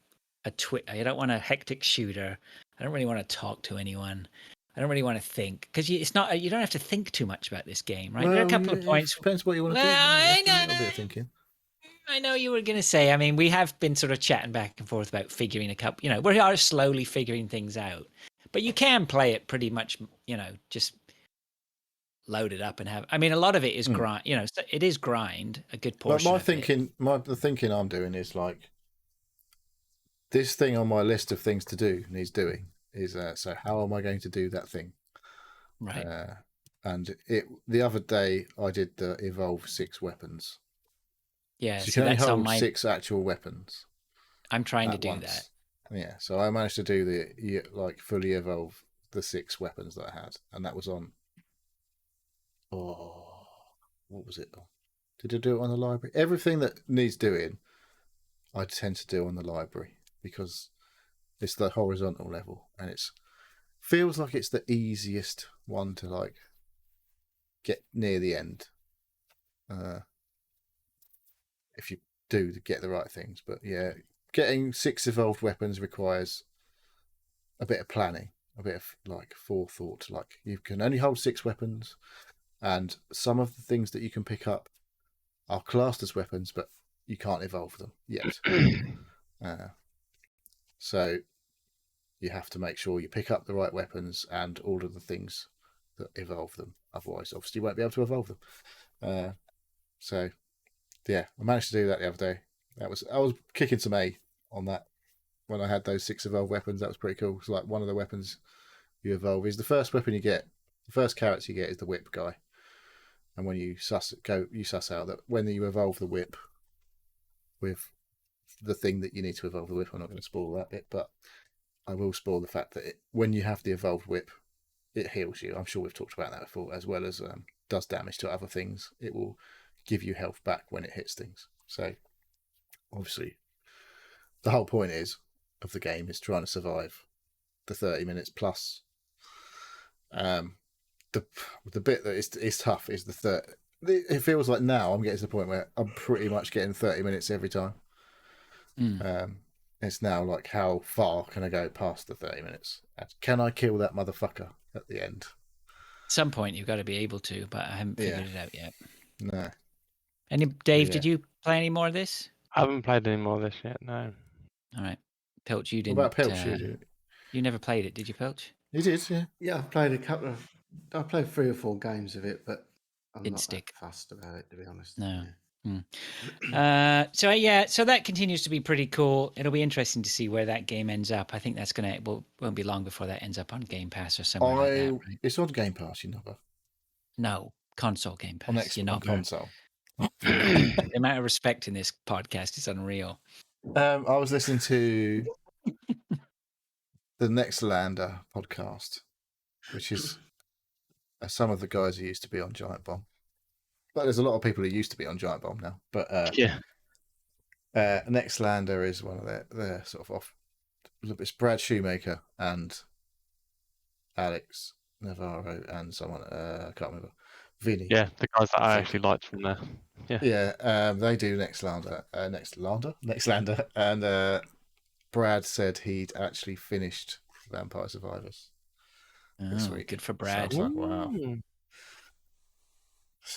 I don't want a hectic shooter. I don't really want to talk to anyone. I don't really want to think because it's not. You don't have to think too much about this game, right? Well, there are a couple of points. Depends what you want to do. A little bit of thinking. I know you were going to say. I mean, we have been sort of chatting back and forth about figuring a couple. We are slowly figuring things out, but you can play it pretty much. Just load it up and have. I mean, a lot of it is grind. It is grind. A good portion. But the thinking I'm doing is like this thing on my list of things to do needs doing is so how am I going to do that thing? Right. And the other day I did the evolve 6 weapons. Yeah, so you can only hold 6 actual weapons. I'm trying to do that. Yeah, so I managed to do the fully evolve the 6 weapons that I had, and that was on. Oh, what was it? Did I do it on the library? Everything that needs doing, I tend to do on the library because it's the horizontal level, and it's feels like it's the easiest one to get near the end. If you do get the right things, but yeah, getting 6 evolved weapons requires a bit of planning a bit of like forethought. Like you can only hold 6 weapons, and some of the things that you can pick up are classed as weapons, but you can't evolve them yet. So you have to make sure you pick up the right weapons and all of the things that evolve them. Otherwise, obviously, you won't be able to evolve them. So, yeah, I managed to do that the other day. I was kicking some A on that when I had those 6 evolved weapons. That was pretty cool. It's like one of the weapons you evolve is the first weapon you get. The first character you get is the whip guy, and when you suss out that when you evolve the whip with the thing that you need to evolve the whip. I'm not going to spoil that bit, but I will spoil the fact that when you have the evolved whip, it heals you. I'm sure we've talked about that before, as well as does damage to other things. It will give you health back when it hits things. So, obviously, the whole point of the game is trying to survive the 30 minutes plus. The bit that is tough is the third. It feels like now I'm getting to the point where I'm pretty much getting 30 minutes every time. It's now like, how far can I go past the 30 minutes? Can I kill that motherfucker at the end? At some point, you've got to be able to, but I haven't figured it out yet. No. Dave, Yeah. did you play any more of this? I haven't played any more of this yet. No. All right, Pilch, you didn't. What about Pilch? You never played it, did you, Pilch? You did, yeah. Yeah, I've played I played 3 or 4 games of it, but I'm Didn't not stick. that fussed about it, to be honest. No. Yeah. So that continues to be pretty cool. It'll be interesting to see where that game ends up. I think that's won't be long before that ends up on Game Pass or somewhere like that, right? It's on Game Pass, you know. No, console Game Pass. On console. The amount of respect in this podcast is unreal. I was listening to the Next Lander podcast, which is some of the guys who used to be on Giant Bomb. But there's a lot of people who used to be on Giant Bomb now. But Next Lander is one of their sort of off. It's Brad Shoemaker and Alex Navarro and someone I can't remember. Vinny. Yeah, the guys that I actually liked from there. Yeah. They do Next Lander, and Brad said he'd actually finished Vampire Survivors this week. Good for Brad. So I was like, wow.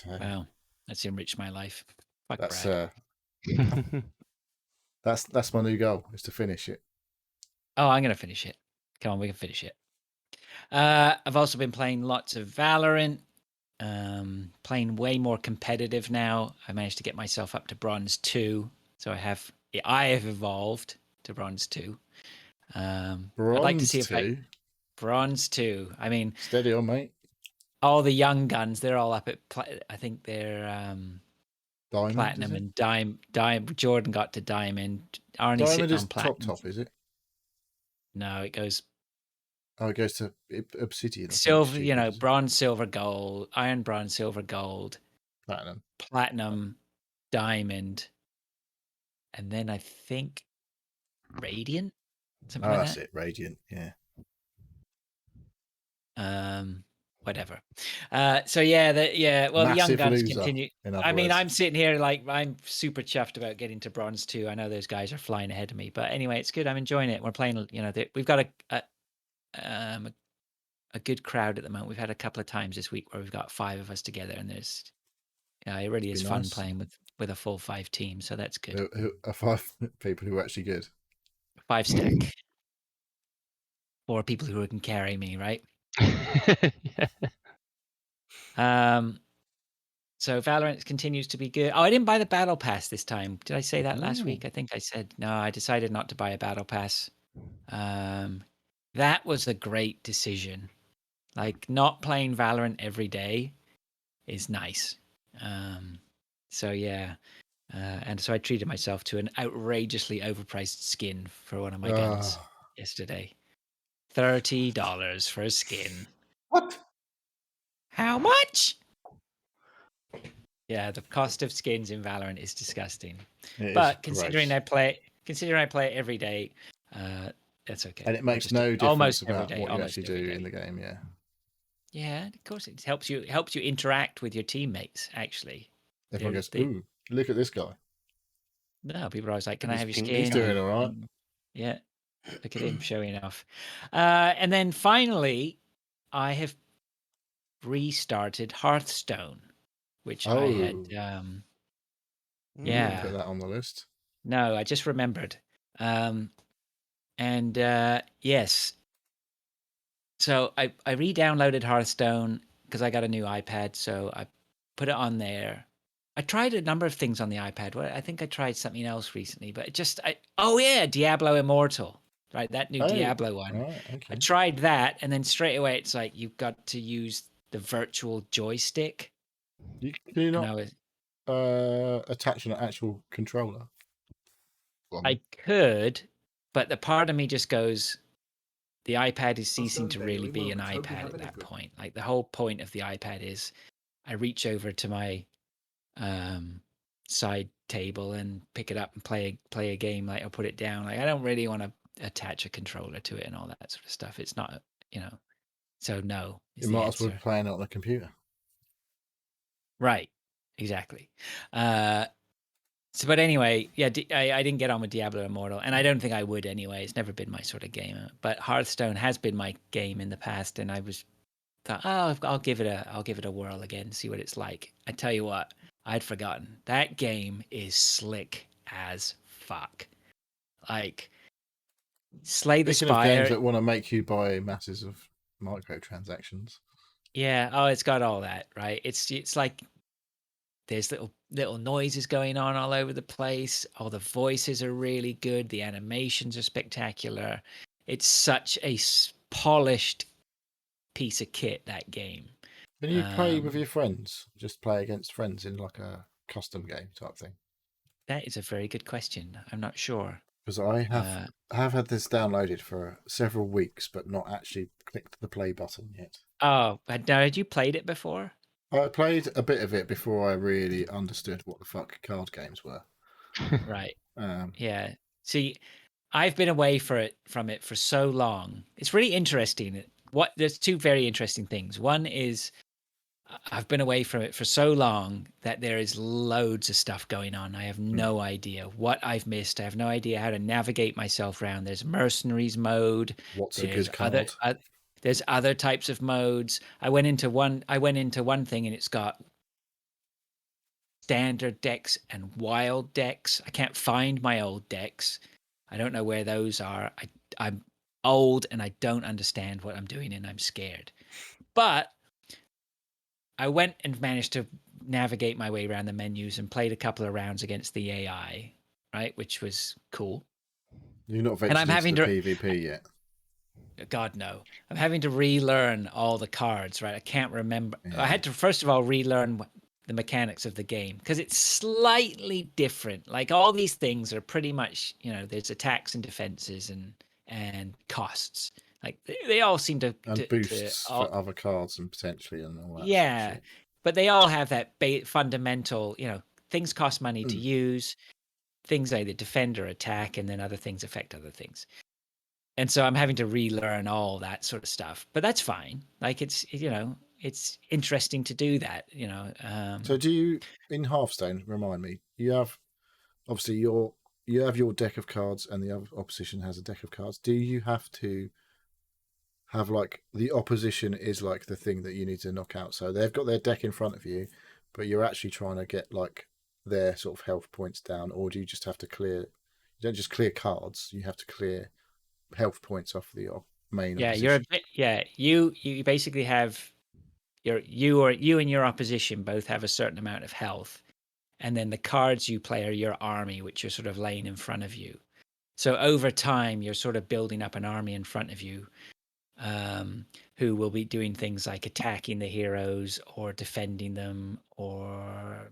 Wow, that's enriched my life. Fuck That's Brad. That's my new goal, is to finish it. Oh, I'm gonna finish it. Come on, we can finish it. I've also been playing lots of Valorant. Playing way more competitive now. I managed to get myself up to Bronze 2, so I have evolved to Bronze 2. I'd like to see if Bronze 2. I mean, steady on, mate. All the young guns, they're all up at. I think they're Diamond, platinum and diamond. Jordan got to diamond. Arnie's diamond sitting is on platinum. top, is it? No, it goes. Oh, it goes to obsidian. Silver, bronze, silver, gold, iron, bronze, silver, gold, platinum, diamond, and then I think radiant. Something like that's it, radiant. Yeah. Whatever. Well, the young guns continue. I mean, I'm sitting here like I'm super chuffed about getting to Bronze 2. I know those guys are flying ahead of me, but anyway, it's good. I'm enjoying it. We're playing. We've got a good crowd at the moment. We've had a couple of times this week where we've got 5 of us together, and it really is fun playing with a full 5 team. So that's good. Who are 5 people who are actually good? 5 stack. 4 people who can carry me, right? So Valorant continues to be good. Oh, I didn't buy the battle pass this time. Did I say that last week? I think I said no. I decided not to buy a battle pass. That was a great decision. Like, not playing Valorant every day is nice. So yeah, and so I treated myself to an outrageously overpriced skin for one of my guns yesterday. $30 for a skin. What? How much? Yeah, the cost of skins in Valorant is disgusting. But considering I play it every day, that's okay. And it makes no difference about what you actually do in the game. Yeah. Yeah, of course it helps you. It helps you interact with your teammates. Actually, everyone goes, "Ooh, look at this guy." No, people are always like, "Can I have your skin?" He's doing all right. Yeah. Look at him showing off. And then finally, I have restarted Hearthstone, which I had. Oh, you didn't put Yeah. that on the list. No, I just remembered. And yes. So I re-downloaded Hearthstone because I got a new iPad, so I put it on there. I tried a number of things on the iPad. Well, I think I tried something else recently, but oh yeah, Diablo Immortal, right? That new Oh, Diablo one. right, I okay. tried that, and then straight away it's like you've got to use the virtual joystick. Can you And not I was attach an actual controller? I could, but the part of me just goes, the iPad is ceasing to really be an iPad at that point. Like the whole point of the iPad is I reach over to my side table and pick it up and play a game. Like I'll put it down. Like I don't really want to attach a controller to it and all that sort of stuff. It's not, so no is You the might as well answer. be playing it on a computer. Right. Exactly. So, but anyway, yeah, I didn't get on with Diablo Immortal, and I don't think I would anyway. It's never been my sort of game. But Hearthstone has been my game in the past, and I thought, oh, I'll give it a whirl again, see what it's like. I tell you what, I'd forgotten that game is slick as fuck. Like, Slay the Speaking of games Spire. that want to make you buy masses of microtransactions, Yeah. Oh, it's got all that, right? It's like there's little noises going on all over the place. All the voices are really good. The animations are spectacular. It's such a polished piece of kit, that game. can you play with your friends? Just play against friends in like a custom game type thing? That is a very good question. I'm not sure. Because I have had this downloaded for several weeks, but not actually clicked the play button yet. Oh, but now, had you played it before? I played a bit of it before I really understood what the fuck card games were. Right. Um, Yeah. See, I've been away from it for so long. It's really interesting. There's two very interesting things. One is I've been away from it for so long that there is loads of stuff going on. I have no idea what I've missed. I have no idea how to navigate myself around. There's Mercenaries Mode. what's a There's good card? there's other types of modes. I went into one thing and it's got standard decks and wild decks. I can't find my old decks. I don't know where those are. I'm old and I don't understand what I'm doing and I'm scared. But I went and managed to navigate my way around the menus and played a couple of rounds against the AI, right, which was cool. You're not And I'm ventured having into to the PvP yet. God no. I'm having to relearn all the cards, right? I can't remember. Yeah. I had to first of all relearn the mechanics of the game because it's slightly different. Like all these things are pretty much, there's attacks and defenses and costs. Like they all seem to And boosts for other cards and potentially and all that. yeah, sort of shit. but they all have that fundamental, things cost money to use. Things either defend or attack, and then other things affect other things. And so I'm having to relearn all that sort of stuff, but that's fine. Like it's interesting to do that. So do you in Hearthstone? Remind me. You have obviously you have your deck of cards, and the other opposition has a deck of cards. Do you have to have like the opposition is like the thing that you need to knock out? So they've got their deck in front of you, but you're actually trying to get like their sort of health points down, or do you just have to clear? You don't just clear cards; you have to clear health points off the main opposition. You basically have you and your opposition both have a certain amount of health, and then the cards you play are your army, which are sort of laying in front of you. So over time, you're sort of building up an army in front of you, who will be doing things like attacking the heroes or defending them, or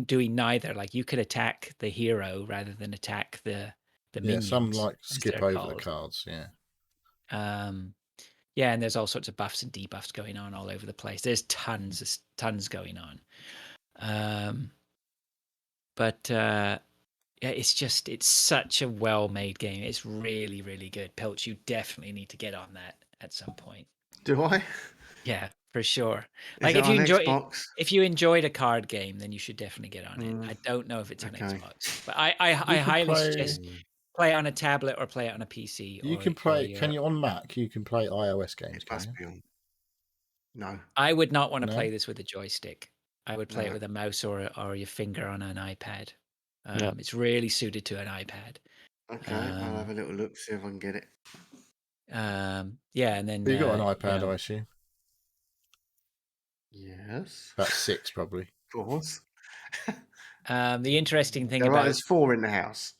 doing neither. Like you could attack the hero rather than attack the minions. Some like as skip they're over called. the cards. Yeah. Yeah, and there's all sorts of buffs and debuffs going on all over the place. There's tons going on. But yeah, it's such a well-made game. It's really, really good. Pilch, you definitely need to get on that at some point. Do I? Yeah, for sure. Is Like it if you on enjoy Xbox? if you enjoyed a card game, then you should definitely get on it. I don't know if it's on okay. Xbox, but I You could highly play- suggest play it on a tablet or play it on a PC. You or, can play. Or Can you on Mac? You can play iOS games. It Can must you? be on. No, I would not want to No? play this with a joystick. I would play it No. with a mouse or your finger on an iPad. Yeah. It's really suited to an iPad. Okay, I'll have a little look, see if I can get it. Yeah, and then You got an you iPad, know, I assume. Yes, About 6, probably. of course. the interesting thing There are, about there's 4 in the house.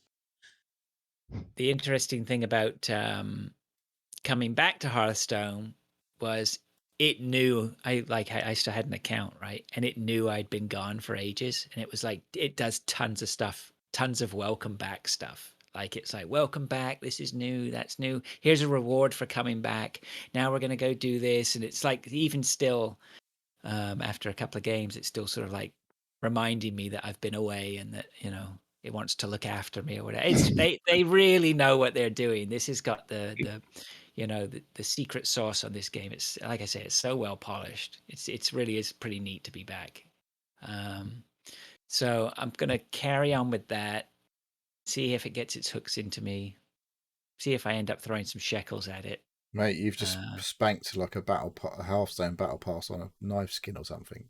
the interesting thing about coming back to Hearthstone was it knew I still had an account, right? And it knew I'd been gone for ages. And it was like, it does tons of stuff, tons of welcome back stuff. Like, it's like, welcome back. This is new. That's new. Here's a reward for coming back. Now we're going to go do this. And it's like, even still, after a couple of games, it's still sort of like reminding me that I've been away and that, you know, it wants to look after me or whatever. It's, they really know what they're doing. This has got the you know, the secret sauce on this game. It's like I say, it's so well polished. It's really is pretty neat to be back. So I'm gonna carry on with that. See if it gets its hooks into me. See if I end up throwing some shekels at it. Mate, you've just spanked like a Hearthstone battle pass on a knife skin or something.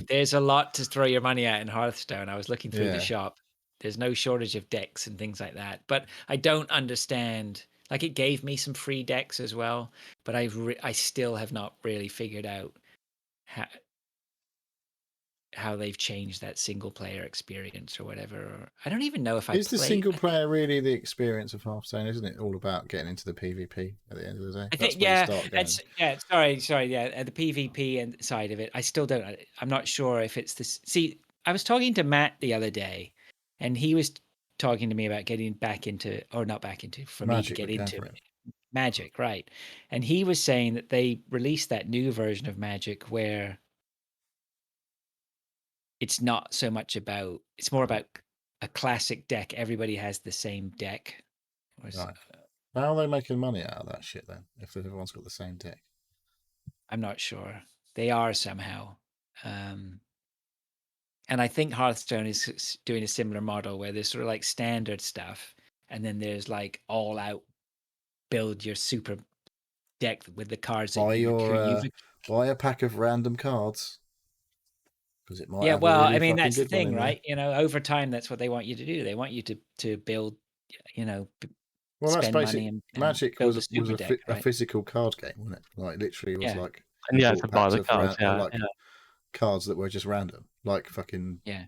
There's a lot to throw your money at in Hearthstone. I was looking through the Yeah. shop. There's no shortage of decks and things like that. But I don't understand. Like, it gave me some free decks as well, but I still have not really figured out how they've changed that single player experience or whatever. Or, I don't even know if I Is the single player really the experience of Hearthstone? Isn't it all about getting into the PvP at the end of the day? I That's think, where you yeah, start going. sorry, yeah, the PvP and side of it, I still don't. I'm not sure if it's this. See, I was talking to Matt the other day, and he was talking to me about getting back into, or not back into, for me to Magic get would go into for it. Magic, right? And he was saying that they released that new version of Magic where it's not so much about, it's more about a classic deck. Everybody has the same deck. Right. How are they making money out of that shit then? If everyone's got the same deck, I'm not sure. They are somehow. And I think Hearthstone is doing a similar model where there's sort of like standard stuff, and then there's like all out build your super deck with the cards that buy a pack of random cards because it might yeah, have well, a really I mean, fucking that's the good one thing, in right? You know, over time, that's what they want you to do. They want you to build, you know, Well, that's spend money basic. and Magic build was a super deck, a right? physical card game, wasn't it? Like literally, it was Yeah, like And you had bought to buy packs the of cards. Yeah, cards that were just random, like fucking yeah,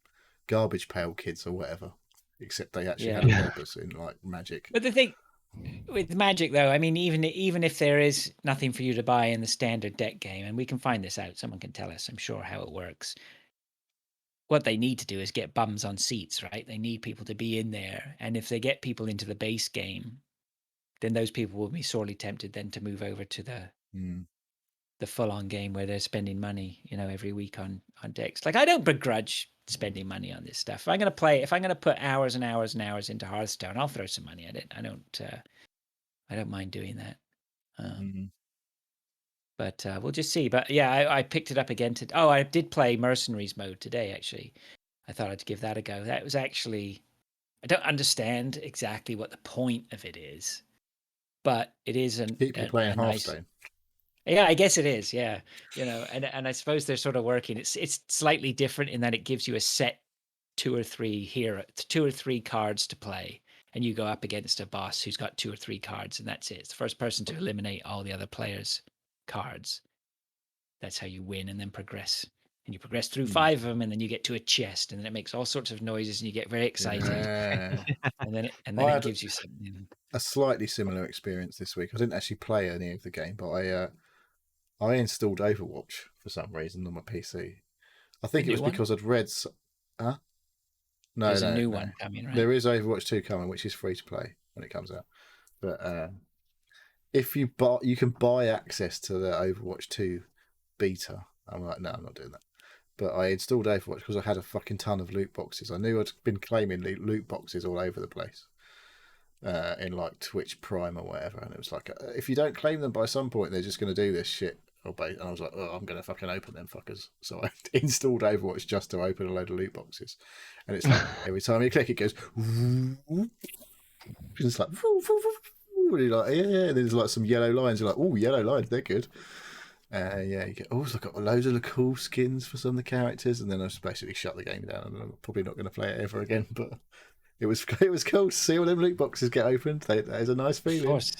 garbage pail kids or whatever. Except they actually had yeah. a purpose in like Magic. But the thing with Magic, though, I mean, even if there is nothing for you to buy in the standard deck game, and we can find this out, someone can tell us, I'm sure, how it works. What they need to do is get bums on seats, right? They need people to be in there, and if they get people into the base game, then those people will be sorely tempted then to move over to the full-on game where they're spending money, you know, every week on decks. Like, I don't begrudge spending money on this stuff. If I'm gonna put hours and hours and hours into Hearthstone, I'll throw some money at it. I don't mind doing that. But we'll just see. But yeah, I picked it up again. I did play Mercenaries Mode today, actually. I thought I'd give that a go. That was actually, I don't understand exactly what the point of it is, but it is Keep you playing a nice. Hearthstone. Yeah, I guess it is. Yeah, you know, and I suppose they're sort of working. It's slightly different in that it gives you a set two or three cards to play, and you go up against a boss who's got 2 or 3 cards, and that's it. It's the first person to eliminate all the other players' cards. That's how you win and then progress. And you progress through 5 of them, and then you get to a chest, and then it makes all sorts of noises, and you get very excited. Yeah. and then it gives you something. A slightly similar experience this week. I didn't actually play any of the game, but I installed Overwatch for some reason on my PC. I think it was because I'd read. Huh? No, there's a new one coming, right? There is Overwatch 2 coming, which is free to play when it comes out. But if you can buy access to the Overwatch 2 beta. I'm like, no, I'm not doing that. But I installed Overwatch because I had a fucking ton of loot boxes. I knew I'd been claiming loot boxes all over the place in like Twitch Prime or whatever. And it was like, if you don't claim them by some point, they're just going to do this shit. And I was like, oh, I'm going to fucking open them fuckers. So I installed Overwatch just to open a load of loot boxes. And it's like, every time you click, it goes, It's like, woo, woo, woo, woo, and you're like, yeah. There's like some yellow lines. You're like, oh, yellow lines, they're good. Yeah, you get. Oh, so I've got loads of the cool skins for some of the characters, and then I just basically shut the game down, and I'm probably not going to play it ever again. But it was cool to see all them loot boxes get opened. That is a nice Of feeling. course.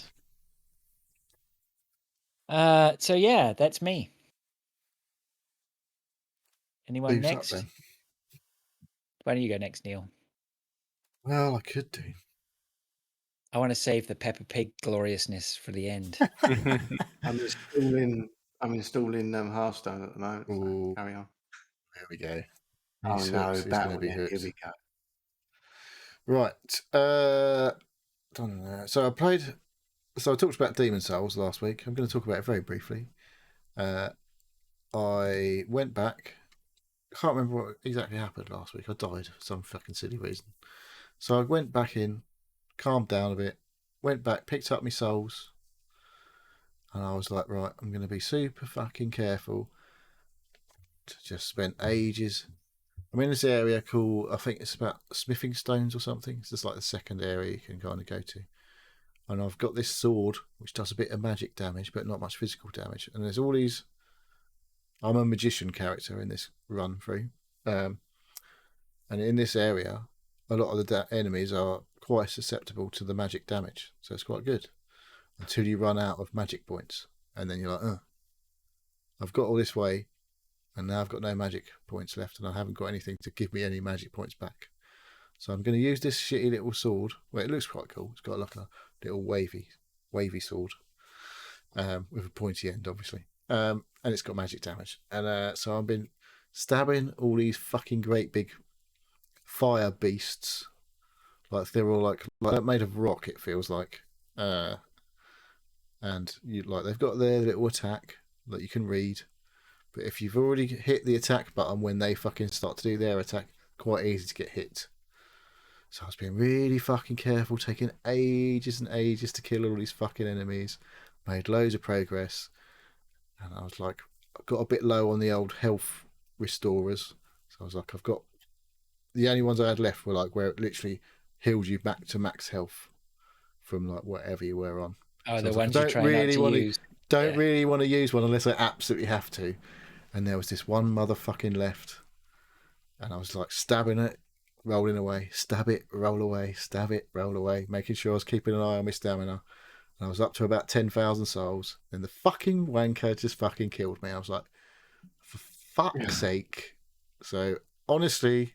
So yeah, that's me. Anyone Who's up next? then? Why don't you go next, Neil? Well, I could do. I want to save the Peppa Pig gloriousness for the end. I'm installing Hearthstone at the moment. So Ooh. carry on. There we go. Oh He's no, hooked. He's going to be Battle.net. hooked. Here we go. Right. Don't know. So I played. So I talked about Demon Souls last week. I'm going to talk about it very briefly. I went back. I can't remember what exactly happened last week. I died for some fucking silly reason. So I went back in, calmed down a bit, went back, picked up my souls, and I was like, right, I'm going to be super fucking careful. Just spent ages. I'm in this area called, I think it's about smithing stones or something. It's just like the second area you can kind of go to. And I've got this sword, which does a bit of magic damage, but not much physical damage. And there's all these... I'm a magician character in this run through. And in this area, a lot of the enemies are quite susceptible to the magic damage. So it's quite good. Until you run out of magic points. And then you're like, I've got all this way, and now I've got no magic points left, and I haven't got anything to give me any magic points back. So I'm going to use this shitty little sword. Well, it looks quite cool. It's got like a little wavy sword with a pointy end, obviously. And it's got magic damage. And so I've been stabbing all these fucking great big fire beasts. Like they're all like made of rock, it feels like. And they've got their little attack that you can read. But if you've already hit the attack button when they fucking start to do their attack, quite easy to get hit. So I was being really fucking careful, taking ages and ages to kill all these fucking enemies. Made loads of progress. And I was like, I got a bit low on the old health restorers. So I was like, the only ones I had left were like where it literally healed you back to max health from like whatever you were on. Oh, So the I was ones like, you try not to use. Don't really want to use one unless I absolutely have to. And there was this one motherfucking left. And I was like stabbing it, rolling away, stab it, roll away, stab it, roll away, making sure I was keeping an eye on my stamina. And I was up to about 10,000 souls. Then the fucking wanker just fucking killed me. I was like, for fuck's sake. So honestly,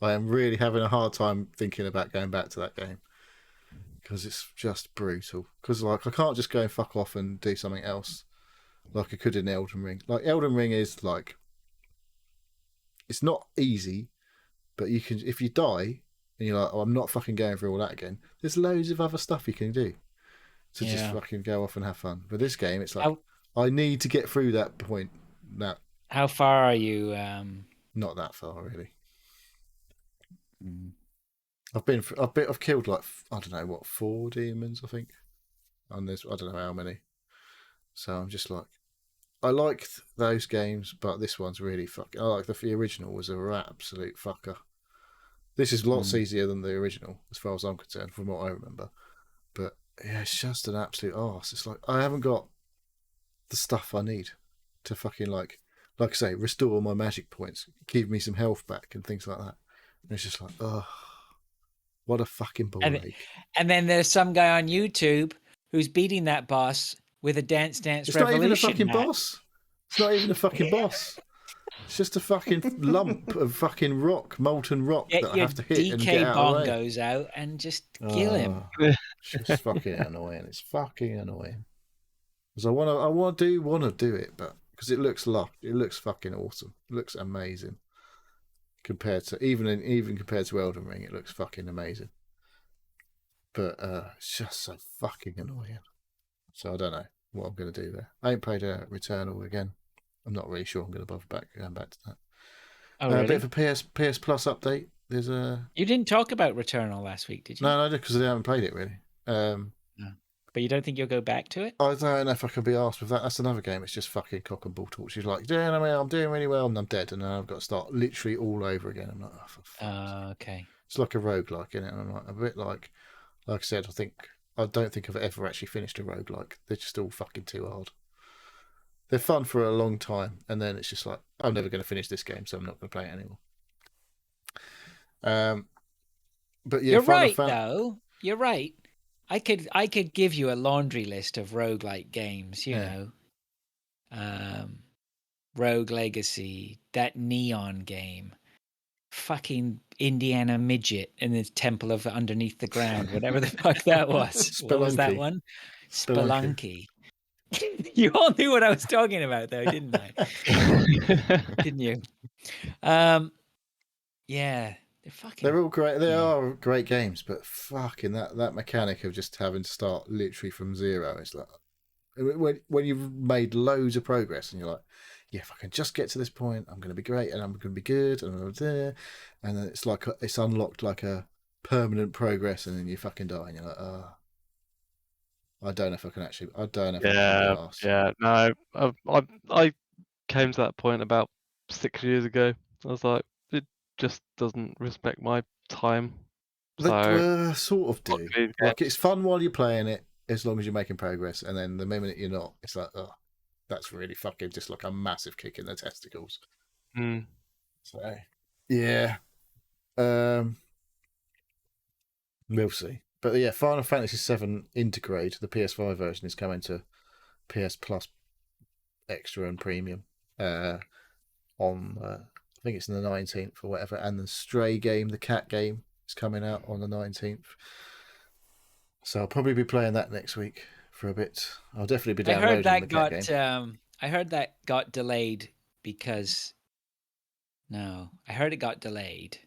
I am really having a hard time thinking about going back to that game. Because it's just brutal. Because like I can't just go and fuck off and do something else like I could in Elden Ring. Like Elden Ring is like, it's not easy, but you can, if you die and you're like, oh, I'm not fucking going through all that again, there's loads of other stuff you can do to just fucking go off and have fun. But this game, it's like, I need to get through that point. How far are you? Not that far, really. I've killed like, I don't know what, 4 demons, I think. And there's, I don't know how many. So I'm just like, I like those games, but this one's really fucking. I like the original was an absolute fucker. This is lots easier than the original, as far as I'm concerned, from what I remember. But yeah, it's just an absolute arse. It's like I haven't got the stuff I need to fucking like I say, restore my magic points, give me some health back, and things like that. And it's just like, oh, what a fucking ball ache. And then there's some guy on YouTube who's beating that boss with a Dance Dance It's Revolution. not even a fucking hat. boss. It's not even a fucking boss. It's just a fucking lump of fucking rock, molten rock Get that I your have to hit and get DK out of the way. bongos out and just kill him. It's just fucking annoying. It's fucking annoying. Because I want to do it, but because it looks fucking awesome. It looks amazing. Compared to even compared to Elden Ring, it looks fucking amazing. But it's just so fucking annoying. So I don't know what I'm going to do there. I ain't played Returnal again. I'm not really sure I'm going to bother going back to that. Oh, really? A bit of a PS Plus update. There's a. You didn't talk about Returnal last week, did you? No, because I haven't played it really. But you don't think you'll go back to it? I don't know if I can be asked with that. That's another game. It's just fucking cock and bull talk. She's like, yeah, I'm doing really well, and I'm dead, and then I've got to start literally all over again. I'm like, oh, for fuck's sake. Okay. It's like a roguelike, isn't it? And I'm like a bit like, Like I said, I don't think I've ever actually finished a roguelike. They're just all fucking too hard. They're fun for a long time, and then it's just like, I'm never going to finish this game, so I'm not going to play it anymore. But yeah, You're right, though. You're right. I could give you a laundry list of roguelike games, you know. Rogue Legacy, that Neon game, fucking Indiana Midget in the Temple of Underneath the Ground, whatever the fuck that was. What was that Spelunky. one? Spelunky. Spelunky. You all knew what I was talking about, though, didn't I? Didn't you? Yeah, they're fucking. They're all great. They are great games, but fucking that mechanic of just having to start literally from zero. It's like when you've made loads of progress and you're like, yeah, if I can just get to this point, I'm going to be great and I'm going to be good and then it's like it's unlocked like a permanent progress, and then you fucking die and you're like, oh, I don't know if I can actually. I don't know if I can be arsed. Yeah. No, I came to that point about 6 years ago. I was like, it just doesn't respect my time. They sort of do. Games. Like, it's fun while you're playing it, as long as you're making progress, and then the moment you're not, it's like, oh, that's really fucking just like a massive kick in the testicles. Mm. So, yeah, we'll see. But yeah, Final Fantasy VII Integrate, the PS5 version, is coming to PS Plus Extra and Premium on I think it's the 19th or whatever, and the Stray game, the cat game, is coming out on the 19th. So I'll probably be playing that next week for a bit. I'll definitely be downloading the cat game. I heard that got delayed because. No, I heard it got delayed.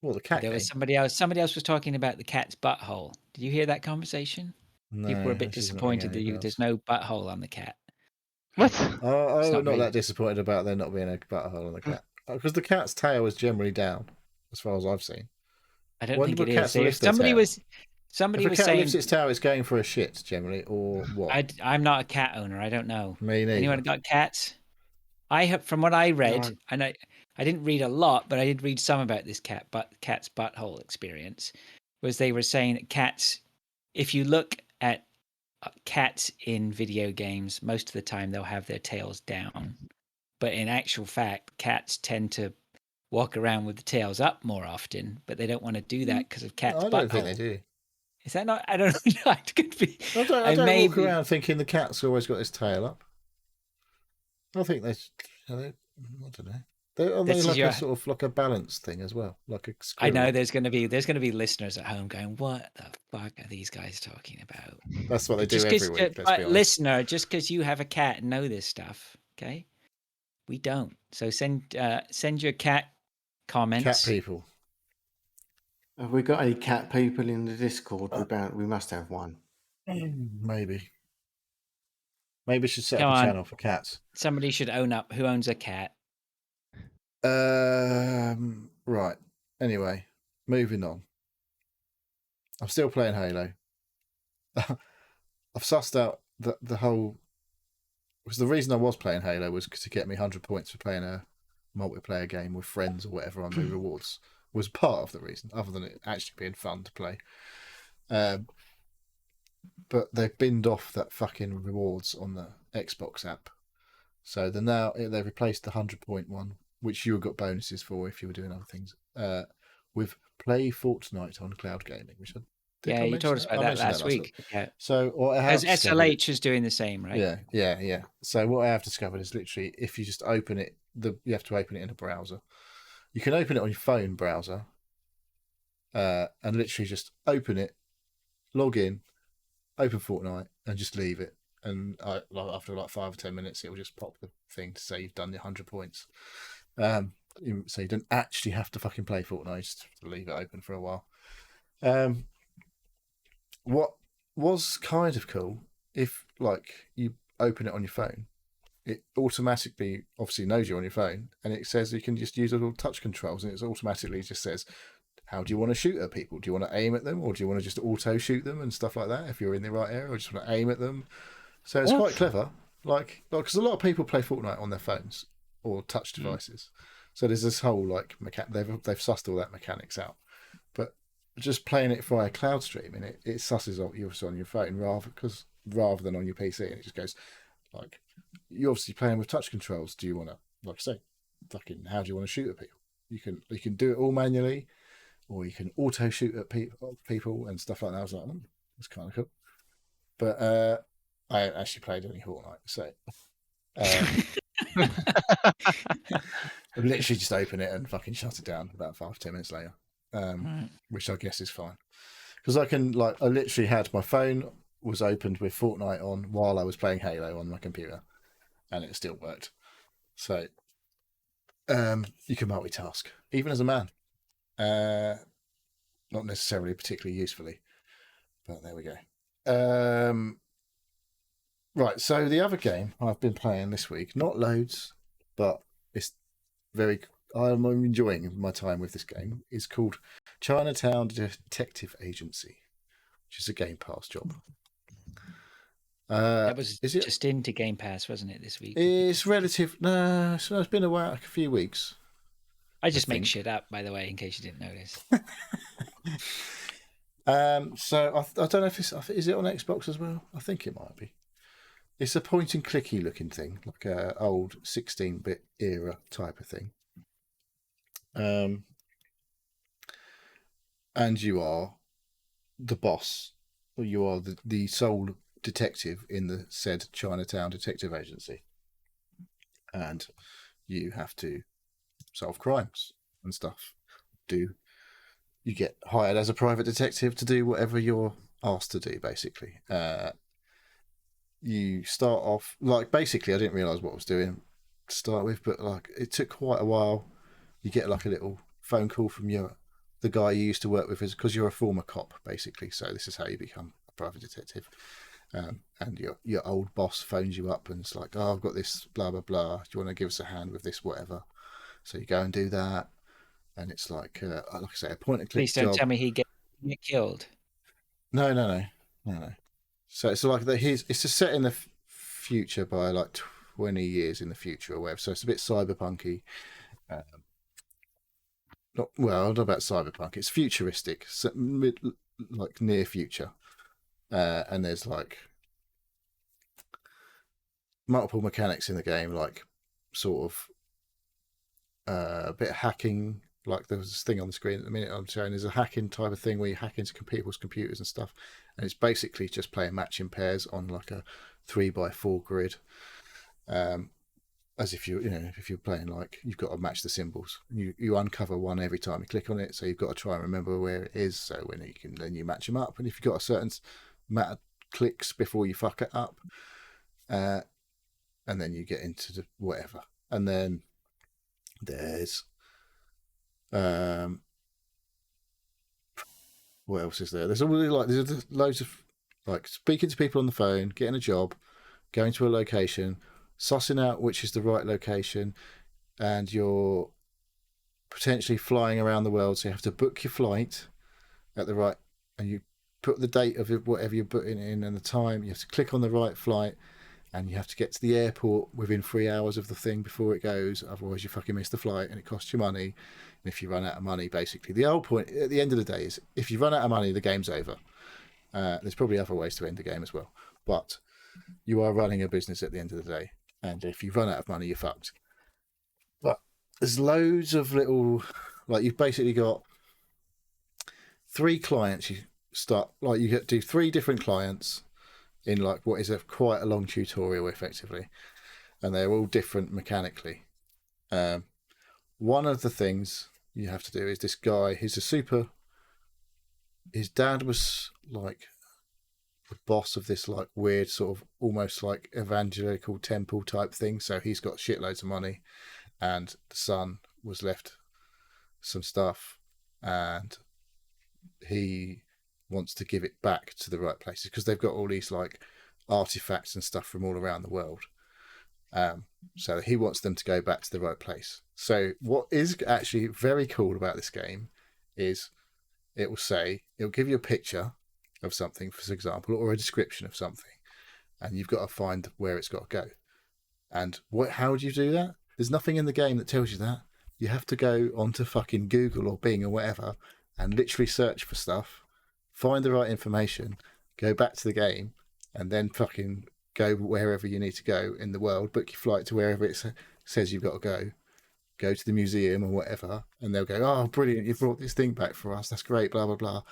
Well, the cat there game. Was somebody else was talking about the cat's butthole. Did you hear that conversation? No, people were a bit disappointed that there's no butthole on the cat. What? I'm not that disappointed about there not being a butthole on the cat, because the cat's tail is generally down, as far as I've seen. I don't think it is. Somebody if was a cat saying lifts its tail, it's going for a shit generally, or what? I'm not a cat owner. I don't know. Me neither. Anyone got cats? I have, from what I read, and I didn't read a lot, but I did read some about this cat's butthole experience. Was they were saying that cats, if you look at cats in video games, most of the time they'll have their tails down, but in actual fact, cats tend to walk around with the tails up more often, but they don't want to do that because of cat's butthole. I don't think they do. Is that not? I don't know. It could be. I don't walk around thinking the cat's always got his tail up. I think I don't know. Are they like a sort of like a balance thing as well, like a squirrel? I know there's going to be listeners at home going, "What the fuck are these guys talking about?" That's what they do every week. Listener, just because you have a cat and know this stuff, okay? We don't. So send your cat comments. Cat people. Have we got any cat people in the Discord? We must have one. Maybe we should set up a channel for cats. Somebody should own up. Who owns a cat? Right. Anyway, moving on. I'm still playing Halo. I've sussed out the whole. Because the reason I was playing Halo was to get me 100 points for playing a multiplayer game with friends or whatever on the rewards. Was part of the reason, other than it actually being fun to play. But they've binned off that fucking rewards on the Xbox app. So they've replaced the 100-point one, which you got bonuses for if you were doing other things, with Play Fortnite on cloud gaming, which you told us about that last week. Yeah. So what I have SLH is doing the same, right? Yeah. So what I have discovered is literally if you just open it, you have to open it in a browser. You can open it on your phone browser, and literally just open it, log in, open Fortnite, and just leave it. And after like 5 or 10 minutes, it will just pop the thing to say you've done your 100 points. So you don't actually have to fucking play Fortnite, just have to leave it open for a while. What was kind of cool, if like you open it on your phone, it automatically obviously knows you're on your phone, and it says you can just use little touch controls, and it automatically just says, how do you want to shoot at people? Do you want to aim at them, or do you want to just auto shoot them and stuff like that if you're in the right area, or just want to aim at them? So it's quite clever, like because a lot of people play Fortnite on their phones or touch devices. So there's this whole like they've sussed all that mechanics out, but just playing it via cloud streaming, it susses out you're on your phone rather than on your PC, and it just goes like, you're obviously playing with touch controls. Do you want to, like I say, fucking how do you want to shoot at people? You can do it all manually, or you can auto shoot at people and stuff like that. I was like, that's kind of cool. But I actually played only Fortnite, so I literally just open it and fucking shut it down about 5-10 minutes later, which I guess is fine, because I literally had my phone was opened with Fortnite on while I was playing Halo on my computer, and it still worked. So you can multitask even as a man, not necessarily particularly usefully, but there we go. Right, so the other game I've been playing this week, not loads, but it's I'm enjoying my time with this game, is called Chinatown Detective Agency, which is a Game Pass job. That was just into Game Pass, wasn't it, this week? It's relative. No, it's been a few weeks. I just make shit up, by the way, in case you didn't notice. So I don't know if is it on Xbox as well? I think it might be. It's a point and clicky looking thing, like a old 16-bit era type of thing. And you are the boss, or you are the sole detective in the said Chinatown Detective Agency, and you have to solve crimes and stuff. You get hired as a private detective to do whatever you're asked to do, basically. You start off basically I didn't realise what I was doing to start with, but it took quite a while. You get a little phone call from the guy you used to work with, because you're a former cop, basically. So this is how you become a private detective. And your old boss phones you up and it's like, oh, I've got this blah blah blah, do you want to give us a hand with this whatever? So you go and do that, and it's like I say, a point and click. Please don't tell me he get killed. No. So it's like it's just set in the future by 20 years in the future or whatever. So it's a bit cyberpunky. Not about cyberpunk. It's futuristic, so near future. And there's multiple mechanics in the game, sort of a bit of hacking. There was this thing on the screen at the minute I'm showing. There's a hacking type of thing where you hack into people's computers and stuff, and it's basically just playing matching pairs on a 3x4 grid. As if you're playing you've got to match the symbols. You uncover one every time you click on it, so you've got to try and remember where it is. So when you match them up, and if you've got a certain amount of clicks before you fuck it up, and then you get into the whatever, and then there's what else is there? There's there's loads of speaking to people on the phone, getting a job, going to a location, sussing out which is the right location, and you're potentially flying around the world, so you have to book your flight at the right, and you put the date of whatever you're putting in and the time. You have to click on the right flight, and you have to get to the airport within 3 hours of the thing before it goes, otherwise you fucking miss the flight and it costs you money. And if you run out of money, basically the whole point at the end of the day is, if you run out of money, the game's over. There's probably other ways to end the game as well, but you are running a business at the end of the day, and if you run out of money, you're fucked. But there's loads of little, you've basically got 3 clients. You start you get to do 3 different clients in what is quite a long tutorial, effectively, and they're all different mechanically. One of the things you have to do is this guy. His dad was the boss of this weird sort of almost evangelical temple type thing, so he's got shitloads of money, and the son was left some stuff, and he wants to give it back to the right places because they've got all these artifacts and stuff from all around the world. So he wants them to go back to the right place. So what is actually very cool about this game is it'll give you a picture of something, for example, or a description of something, and you've got to find where it's got to go. And how do you do that? There's nothing in the game that tells you that. You have to go onto fucking Google or Bing or whatever and literally search for stuff, find the right information, go back to the game, and then fucking go wherever you need to go in the world, book your flight to wherever it says you've got to go to the museum or whatever, and they'll go, oh, brilliant, you brought this thing back for us, that's great, blah, blah, blah.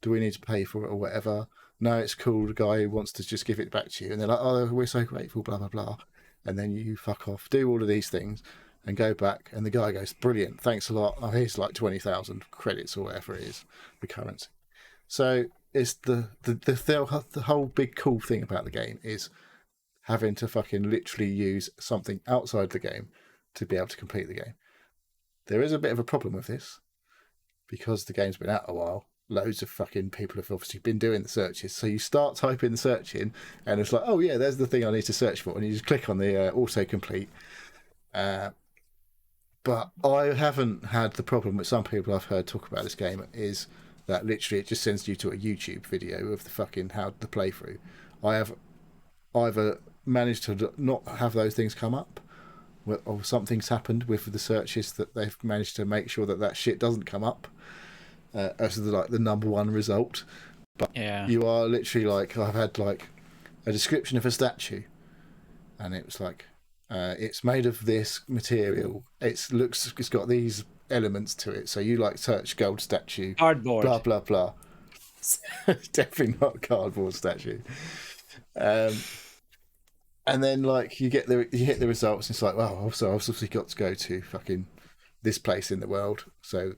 Do we need to pay for it or whatever? No, it's cool, the guy wants to just give it back to you. And they're like, oh, we're so grateful, blah, blah, blah. And then you fuck off, do all of these things, and go back, and the guy goes, brilliant, thanks a lot. Oh, here's like 20,000 credits or whatever it is, the currency. So it's the whole big cool thing about the game is having to fucking literally use something outside the game to be able to complete the game. There is a bit of a problem with this because the game's been out a while. Loads of fucking people have obviously been doing the searches. So you start typing the search in and it's like, oh yeah, there's the thing I need to search for. And you just click on the autocomplete. But I haven't had the problem with some people I've heard talk about this game is that literally it just sends you to a YouTube video of the fucking how the playthrough. I have either managed to not have those things come up, or something's happened with the searches that they've managed to make sure that shit doesn't come up as the number one result. But you are literally like, I've had like a description of a statue, and it was like, it's made of this material. It's got these elements to it. So you like search gold statue, cardboard, blah blah blah. Definitely not cardboard statue. And then like you hit the results. And it's like, well, so I've obviously got to go to fucking this place in the world. So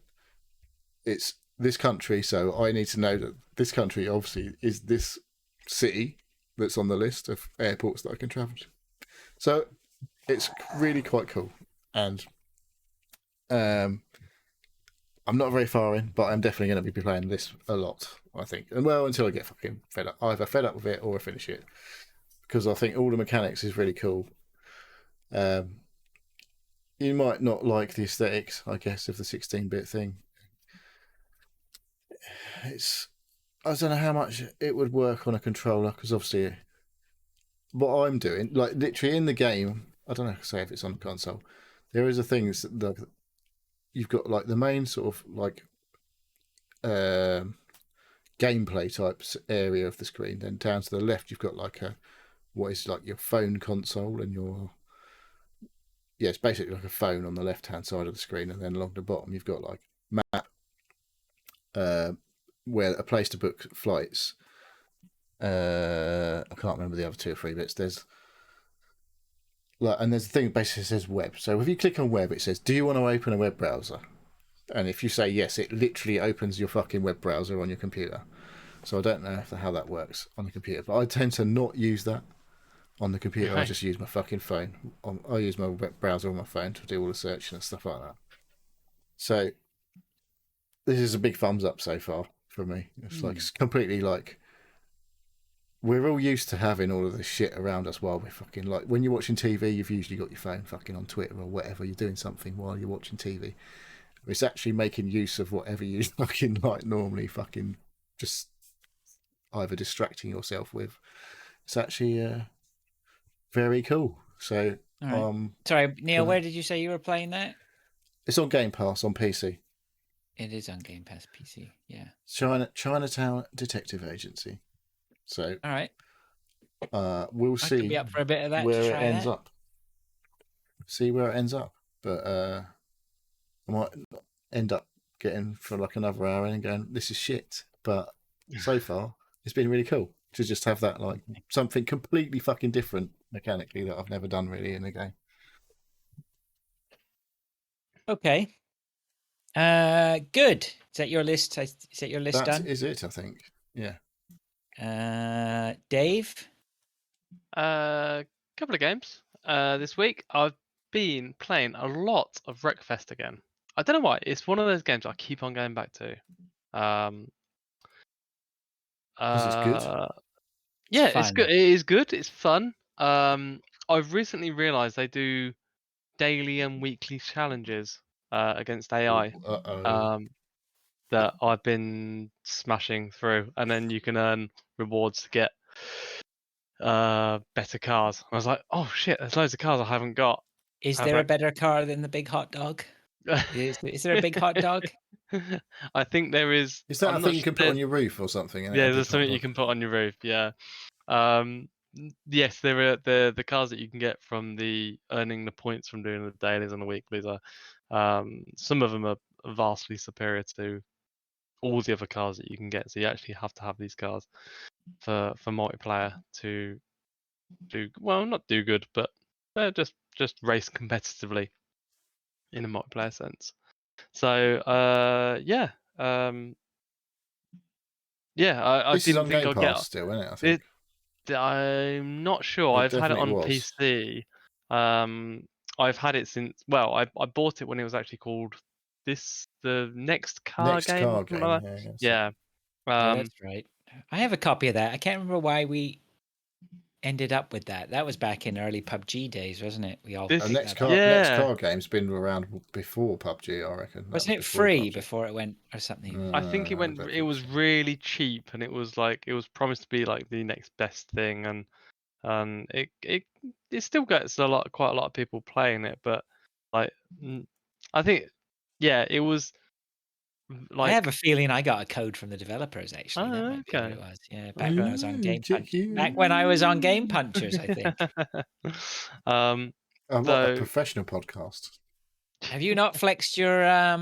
it's this country. So I need to know that this country obviously is this city that's on the list of airports that I can travel to. So it's really quite cool. And I'm not very far in, but I'm definitely going to be playing this a lot, I think. And well, until I get fucking fed up. Either fed up with it or I finish it. Because I think all the mechanics is really cool. You might not like the aesthetics, I guess, of the 16-bit thing. I don't know how much it would work on a controller, because obviously what I'm doing, like literally in the game, I don't know how to say if it's on the console, there is a thing that you've got like the main sort of like gameplay type area of the screen. Then down to the left, you've got like what is like your phone console and it's basically like a phone on the left hand side of the screen, and then along the bottom you've got like map, where a place to book flights. I can't remember the other 2 or 3 bits. There's a thing that basically says web. So if you click on web, it says, do you want to open a web browser? And if you say yes, it literally opens your fucking web browser on your computer. So I don't know how that works on the computer, but I tend to not use that on the computer. Okay. I just use my fucking phone. I use my web browser on my phone to do all the searching and stuff like that. So this is a big thumbs up so far for me. It's like, it's completely like, we're all used to having all of this shit around us while we're fucking, like, when you're watching TV, you've usually got your phone fucking on Twitter or whatever. You're doing something while you're watching TV. It's actually making use of whatever you fucking like normally fucking just either distracting yourself with. It's actually very cool. So, right. Sorry, Neil, where did you say you were playing that? It's on Game Pass on PC. It is on Game Pass PC, yeah. Chinatown Detective Agency. So, all right, we'll see. I could be up for a bit of that. Where it ends up. See where it ends up, but I might end up getting for like another hour and going, this is shit. But so far, it's been really cool to just have that like something completely fucking different mechanically that I've never done really in a game. Okay. Good. Is that your list? Is that your list done? That is it, I think. Yeah. Dave? Couple of games this week. I've been playing a lot of Wreckfest again. I don't know why. It's one of those games I keep on going back to. Because it's good. Yeah, it's good. It is good. It's fun. I've recently realised they do daily and weekly challenges against AI. That I've been smashing through, and then you can earn rewards to get better cars. I was like, oh shit, there's loads of cars I haven't got. Is there a better car than the big hot dog? Is there a big hot dog? I think there is. Is that I'm a not thing you sure. can put on your roof or something? Yeah, there's something you can put on your roof. Yeah. Yes, there are the cars that you can get from the earning the points from doing the dailies and the weeklies are. Some of them are vastly superior to all the other cars that you can get. So you actually have to have these cars for multiplayer to do well, not do good, but just race competitively in a multiplayer sense. So yeah, I This is didn't on think Game I'd get Pass still, isn't it? I think I'm not sure. it I've had it definitely on was. PC. I've had it since. Well, I bought it when it was actually called the Next Car Next Game or car something game, like yeah, that's it. that. Yeah, Yeah. that's right. I have a copy of that. I can't remember why we ended up with that. That was back in early PUBG days, wasn't it? We all This- picked Next that up. car, Next Yeah. car game's been around before PUBG, I reckon. That Wasn't was it before free PUBG. before it went or something? I think I don't it think was so. really cheap, and it was promised to be like the next best thing, and it still gets quite a lot of people playing it, but like I think it was I have like a feeling I got a code from the developers. Actually, that oh, might be what okay. it was. Yeah, Okay. Back when I was on Game Punchers, I think. um I'm like a so professional podcast. Have you not flexed your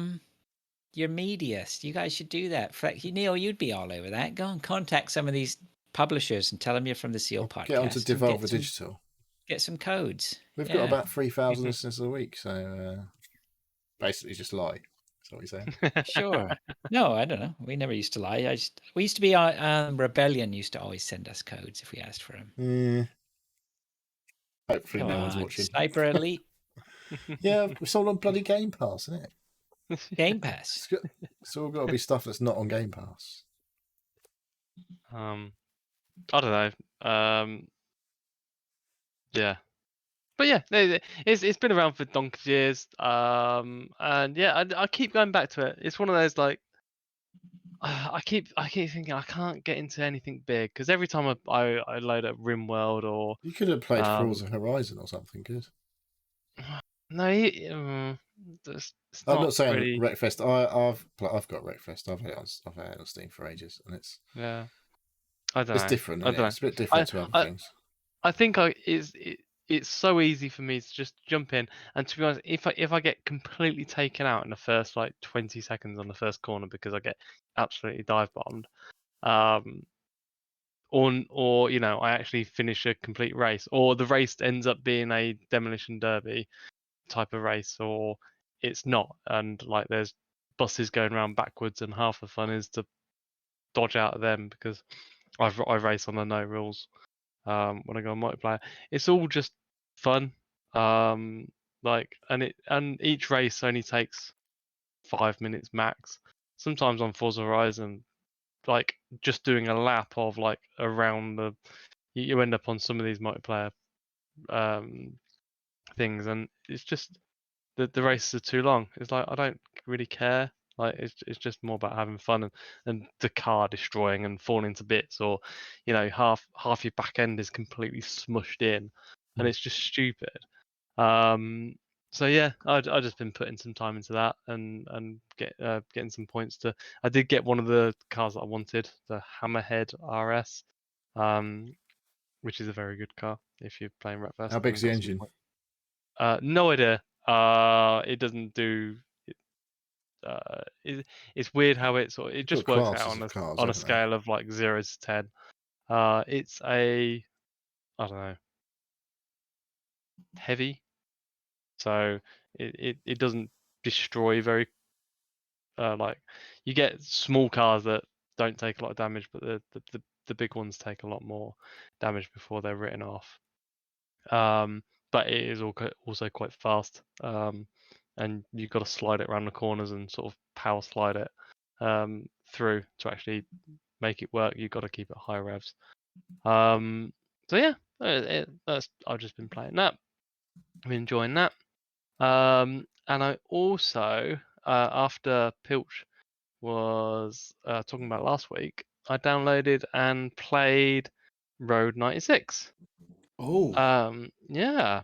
media? You guys should do that. Neil, you'd be all over that. Go and contact some of these publishers and tell them you're from the Seal I'll podcast. get onto and Devolver Digital. Get some codes. We've got Yeah. about 3,000 listeners a week, so basically just lie. That's what you're saying. Sure. No, I don't know. We never used to lie. We used to be on Rebellion. Used to always send us codes if we asked for them. Hopefully Come no one's on, watching. Sniper Elite Yeah, it's all on bloody Game Pass, isn't it? Game Pass. It's all got to be stuff that's not on Game Pass. I don't know. Yeah. But yeah, it's been around for donkey's years. And yeah, I keep going back to it. It's one of those like I keep thinking I can't get into anything big because every time I load up RimWorld or You could have played Forza Horizon or something good. no, it's I'm not saying really, Wreckfest. I've got Wreckfest. I've had it on Steam for ages, and it's yeah. I don't it's know. different. I don't know. It's a bit different to other things. I think it's so easy for me to just jump in, and to be honest, if I get completely taken out in the first like 20 seconds on the first corner because I get absolutely dive bombed, or you know I actually finish a complete race, or the race ends up being a demolition derby type of race, or it's not, and like there's buses going around backwards, and half the fun is to dodge out of them because I race on the no rules. When I go on multiplayer, it's all just fun. Like and each race only takes 5 minutes max. Sometimes on Forza Horizon, like just doing a lap of like around you end up on some of these multiplayer things, and it's just the races are too long. It's like I don't really care. Like it's just more about having fun and the car destroying and falling to bits, or you know half your back end is completely smushed in, and it's just stupid. So yeah, I just been putting some time into that and getting some points to. I did get one of the cars that I wanted, the Hammerhead RS, which is a very good car if you're playing Wreckfest. How big's the engine? No idea. It doesn't do. It's weird how it just got works out classes of cars, on a haven't they? scale of like 0 to 10. It's I don't know, heavy, so it doesn't destroy very. Like you get small cars that don't take a lot of damage, but the big ones take a lot more damage before they're written off. But it is also quite fast. And you've got to slide it around the corners and sort of power slide it through to actually make it work. You've got to keep it high revs. So yeah, I've just been playing that. I'm enjoying that. And I also, after Pilch was talking about last week, I downloaded and played Road 96. Oh, Yeah.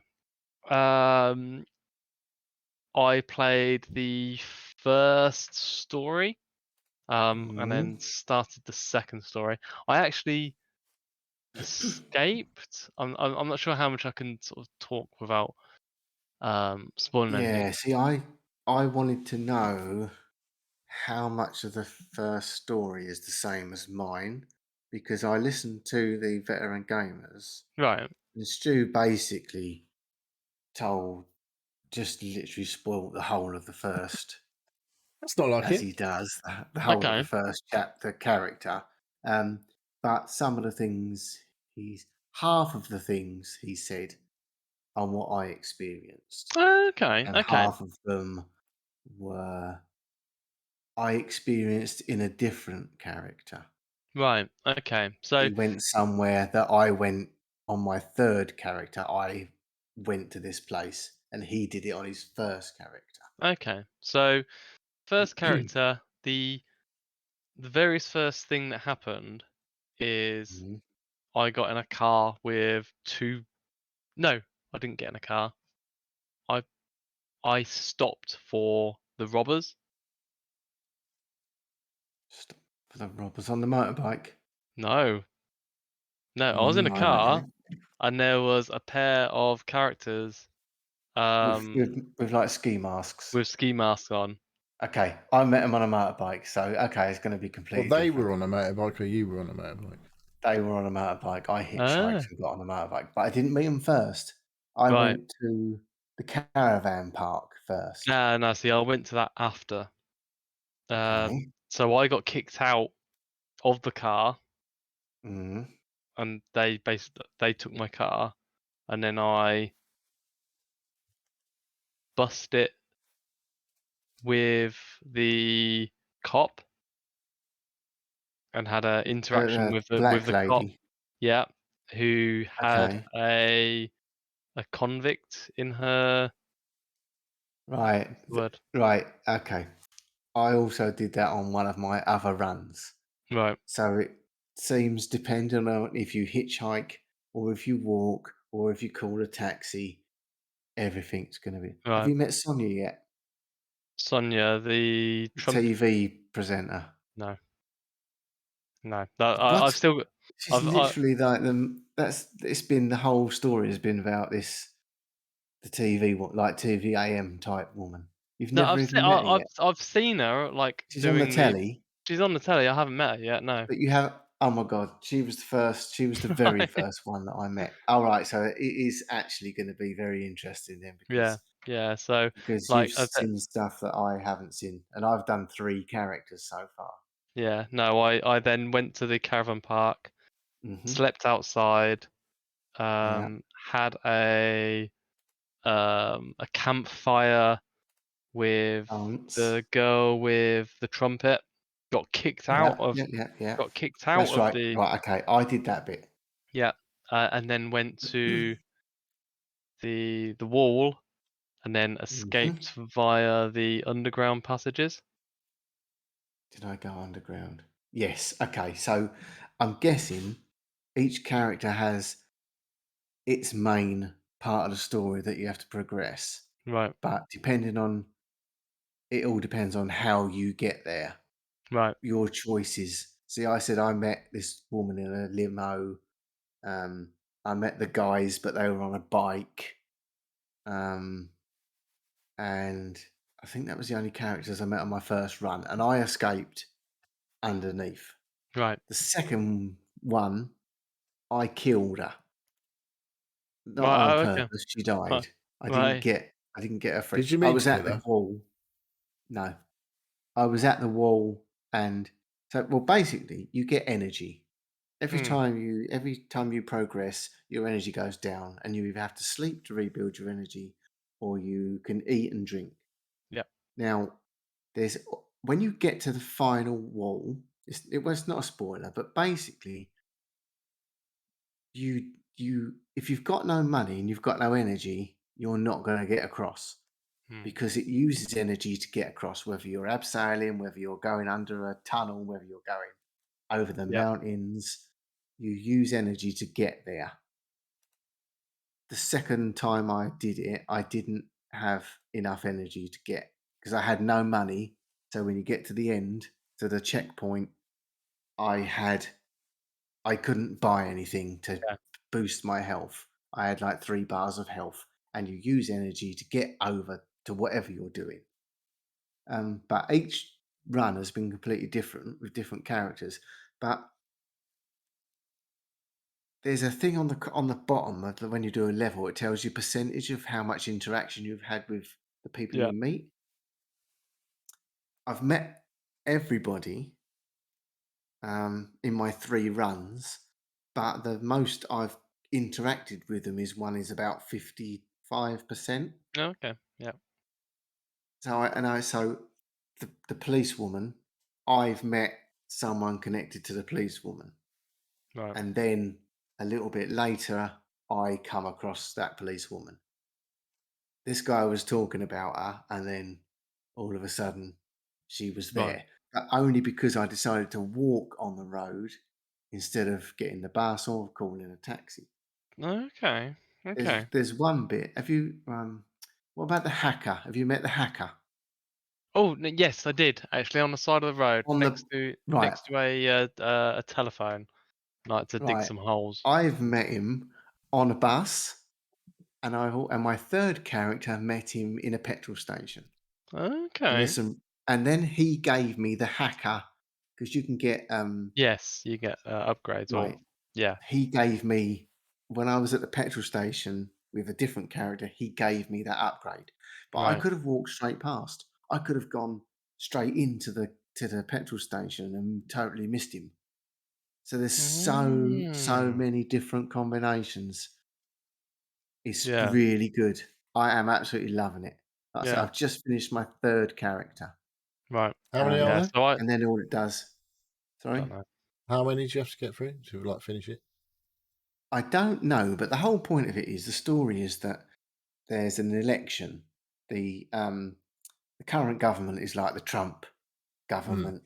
I played the first story, and Mm-hmm. then started the second story. I actually escaped. I'm not sure how much I can sort of talk without spoiling anything. Yeah, see, I wanted to know how much of the first story is the same as mine because I listened to the veteran gamers Right. and Stu basically told, just literally spoiled the whole of the first, That's not like as it. he does, the whole of the Okay. first chapter character. But some of the things half of the things he said are what I experienced, Okay. and Okay. half of them were I experienced in a different character. Right. Okay. So He went somewhere that I went on my third character. I went to this place, and he did it on his first character. okay. So first character, the very first thing that happened is Mhm. I got in a car with two. No, I didn't get in a car. I I stopped for the robbers. Stop for the robbers on the motorbike. No, no, I was in a Okay. car and there was a pair of characters With, um with with like ski masks. with ski masks on. Okay, I met him on a motorbike, so okay, it's going to be Well, completely they different. were on a motorbike, or you were on a motorbike. They were on a motorbike. I hitchhiked Ah, and got on a motorbike, but I didn't meet them first. I right. went to the caravan park first. No, see, I went to that after. Okay. So I got kicked out of the car Mm. and they took my car and then I bust it with the cop and had an interaction The with black the cop. lady. Yeah, who had Okay. a convict in her Right. word. Right. Okay. I also did that on one of my other runs. Right. So it seems depending on if you hitchhike or if you walk or if you call a taxi, everything's going to be. Have Right. you met Sonia yet? Sonia, the The Trump. TV presenter. No, no. What? I've still got. She's I literally like them. It's been the whole story has been about this, the TV, like TV AM type woman. You've no. never even met her yet. I've seen her like She's on the doing the. telly. She's on the telly. I haven't met her yet. No. But you have, oh my God, she was the first, she was the very Right. first one that I met. All right, so it is actually going to be very interesting then Yeah. Yeah. So you've like seen stuff that I haven't seen, and I've done 3 characters so far. yeah. No. I then went to the caravan park, Hmm. slept outside, Yeah. had a campfire with Dance. the girl with the trumpet. Got kicked out Yeah, of yeah, yeah, yeah. got kicked out That's of right. the Right, okay. I did that bit. yeah, and then went to the wall and then Hmm. escaped via the underground passages. Did I go underground? Yes. Okay, so I'm guessing each character has its main part of the story that you have to progress. Right, But depending on it all depends on how you get there, right, your choices. See, I said I met this woman in a limo. I met the guys, but they were on a bike. Um, and I think that was the only characters I met on my first run. And I escaped underneath. right. The second one, I killed her. Not Right, on oh, okay. purpose. She died. Right, right, I didn't get her free. Did you I mean was to at kill the her? wall. No, I was at the wall, and so well. Basically, you get energy mm, every time you progress. Your energy goes down, and you either have to sleep to rebuild your energy, or you can eat and drink. yeah, Now, there's when you get to the final wall. It's not a spoiler, but basically, you if you've got no money and you've got no energy, you're not going to get across mm, because it uses energy to get across, whether you're abseiling, whether you're going under a tunnel, whether you're going over the yeah, mountains, you use energy to get there. The second time I did it, I didn't have enough energy to get because I had no money. So when you get to the end, to the checkpoint, I couldn't buy anything to Yeah. boost my health. I had like 3 bars of health, and you use energy to get over to whatever you're doing. But each run has been completely different with different characters. But there's a thing on the bottom of when you do a level. It tells you percentage of how much interaction you've had with the people Yeah. you meet. I've met everybody in my 3 runs, but the most I've interacted with them is about 55%. Oh, okay. Yeah. So the policewoman, I've met someone connected to the policewoman, Right. and then a little bit later, I come across that policewoman. This guy was talking about her, and then all of a sudden, she was Right. there. But only because I decided to walk on the road instead of getting the bus or calling a taxi. Okay. Okay. There's one bit. Have you what about the hacker? Have you met the hacker? Oh, yes, I did actually on the side of the road On the right, next to a telephone, like to dig right. some holes. I've met him on a bus, and my third character met him in a petrol station. And there's Okay. some, and then he gave me the hacker because you can get Yes, you get upgrades right. or yeah. He gave me when I was at the petrol station with a different character. He gave me that upgrade, but I Right. could have walked straight past. I could have gone straight into the petrol station and totally missed him. So there's so Mm. many different combinations. It's Yeah. really good. I am absolutely loving it. Like I said, Yeah. I've just finished my third character, Right. How many are Yeah. there? So I and then all it does. Sorry, don't know. How many do you have to get through to like finish it? I don't know, but the whole point of it is the story is that there's an election. The current government is like the Trump government,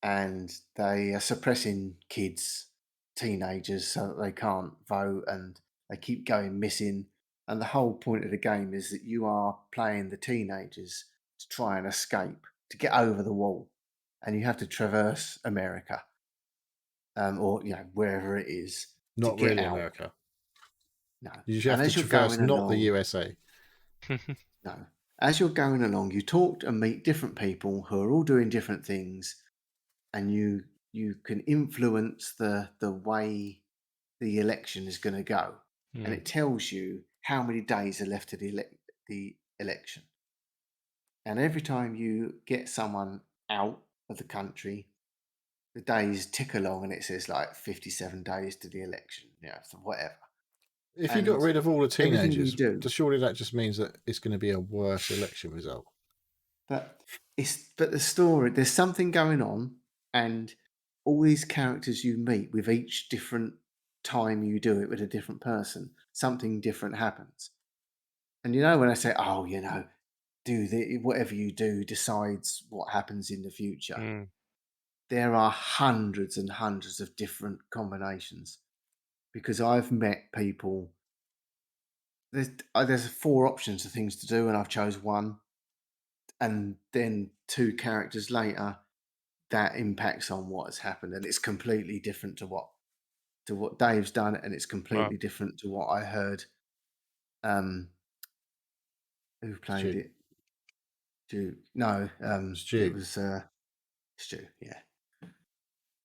and they are suppressing kids, teenagers, so that they can't vote, and they keep going missing. And the whole point of the game is that you are playing the teenagers to try and escape, to get over the wall, and you have to traverse America, or wherever it is to Not get really out. America. No, You have and to as you're traverse, going not the along, USA. no, as you're going along, you talk and meet different people who are all doing different things, and you can influence the way the election is going to go, and Mm. it tells you how many days are left to the election. And every time you get someone out of the country, the days tick along, and it says like 57 days to the election, so whatever. If you got And rid of all the everything you teenagers, do, surely that just means that it's going to be a worse election result. but the story, there's something going on, and all these characters you meet with each different time you do it with a different person, something different happens. And when I say, oh, whatever you do decides what happens in the future, Mm. there are hundreds and hundreds of different combinations, because I've met people. There's 4 options of things to do, and I've chose one, and then 2 characters later, that impacts on what has happened, and it's completely different to what Dave's done, and it's Right. completely different to what I heard. Um, who played Stu. it? No, it Stu. was Stu. Yeah,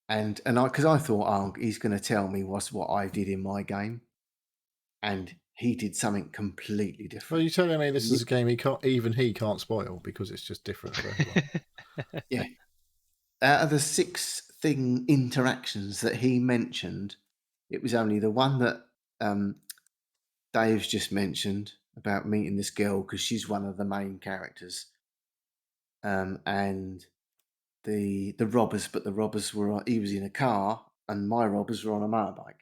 and because I thought, oh, he's going to tell me what I did in my game, and he did something completely Well, different. you're telling me this He- is a game he can't spoil because it's just different for everyone. yeah, out of the 6 interactions that he mentioned, it was only the one that Dave's just mentioned about meeting this girl because she's one of the main characters, and the robbers. But the robbers he was in a car, and my robbers were on a motorbike,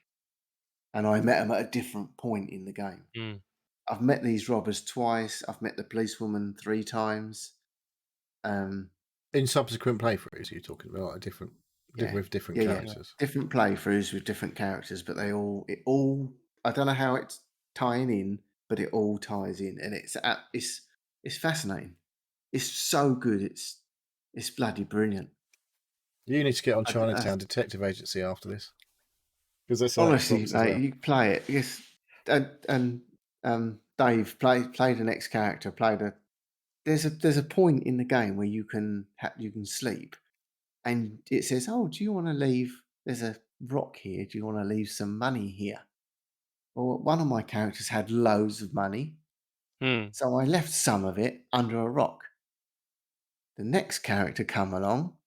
and I met them at a different point in the game. Mm. I've met these robbers twice. I've met the policewoman 3 times. In subsequent playthroughs, you're talking about Yeah, with different yeah. characters. Different playthroughs with different characters, but it all. I don't know how it's tying in, but it all ties in, and it's fascinating. It's so good. It's bloody brilliant. You need to get on I- Chinatown Detective Agency after this. Because that's on Honestly, Xbox as mate, well. you play it. Yes, and Dave played an ex character. There's a point in the game where you can sleep, and it says, "Oh, do you want to leave? There's a rock here. Do you want to leave some money here?" Well, one of my characters had loads of money, so I left some of it under a rock. The next character come along,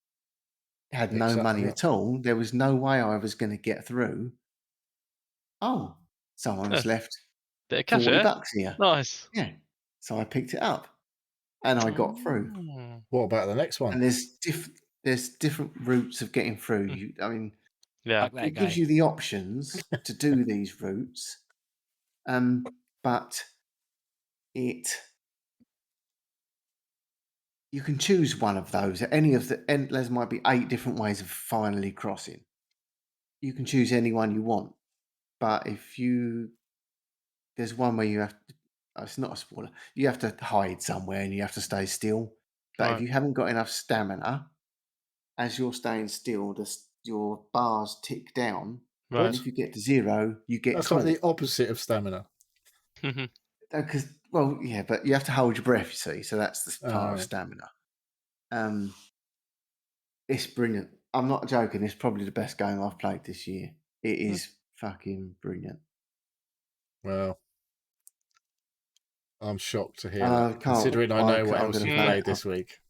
had Picks no up the money rock. at all. There was no way I was going to get through. Oh, someone's left Bit of cash, 40 eh? bucks here. Nice. Yeah. So I picked it up and I got through. Oh. What about the next one? And there's different routes of getting through. I mean, Yeah. Fuck that it gives guy. you the options to do these routes, but you can choose one of those. Any of the there might be 8 different ways of finally crossing. You can choose any one you want, but there's one where you have to. It's not a spoiler. You have to hide somewhere and you have to stay still. But if Right. you haven't got enough stamina, as you're staying still, your bars tick down. Right. And if you get to 0, you get That's caught. like the opposite of stamina. Because yeah, but you have to hold your breath. You see, so that's the part of right. stamina. It's brilliant. I'm not joking. It's probably the best game I've played this year. It is fucking brilliant. Well, I'm shocked to hear I that, considering I know what I'm else gonna you play played it. this week.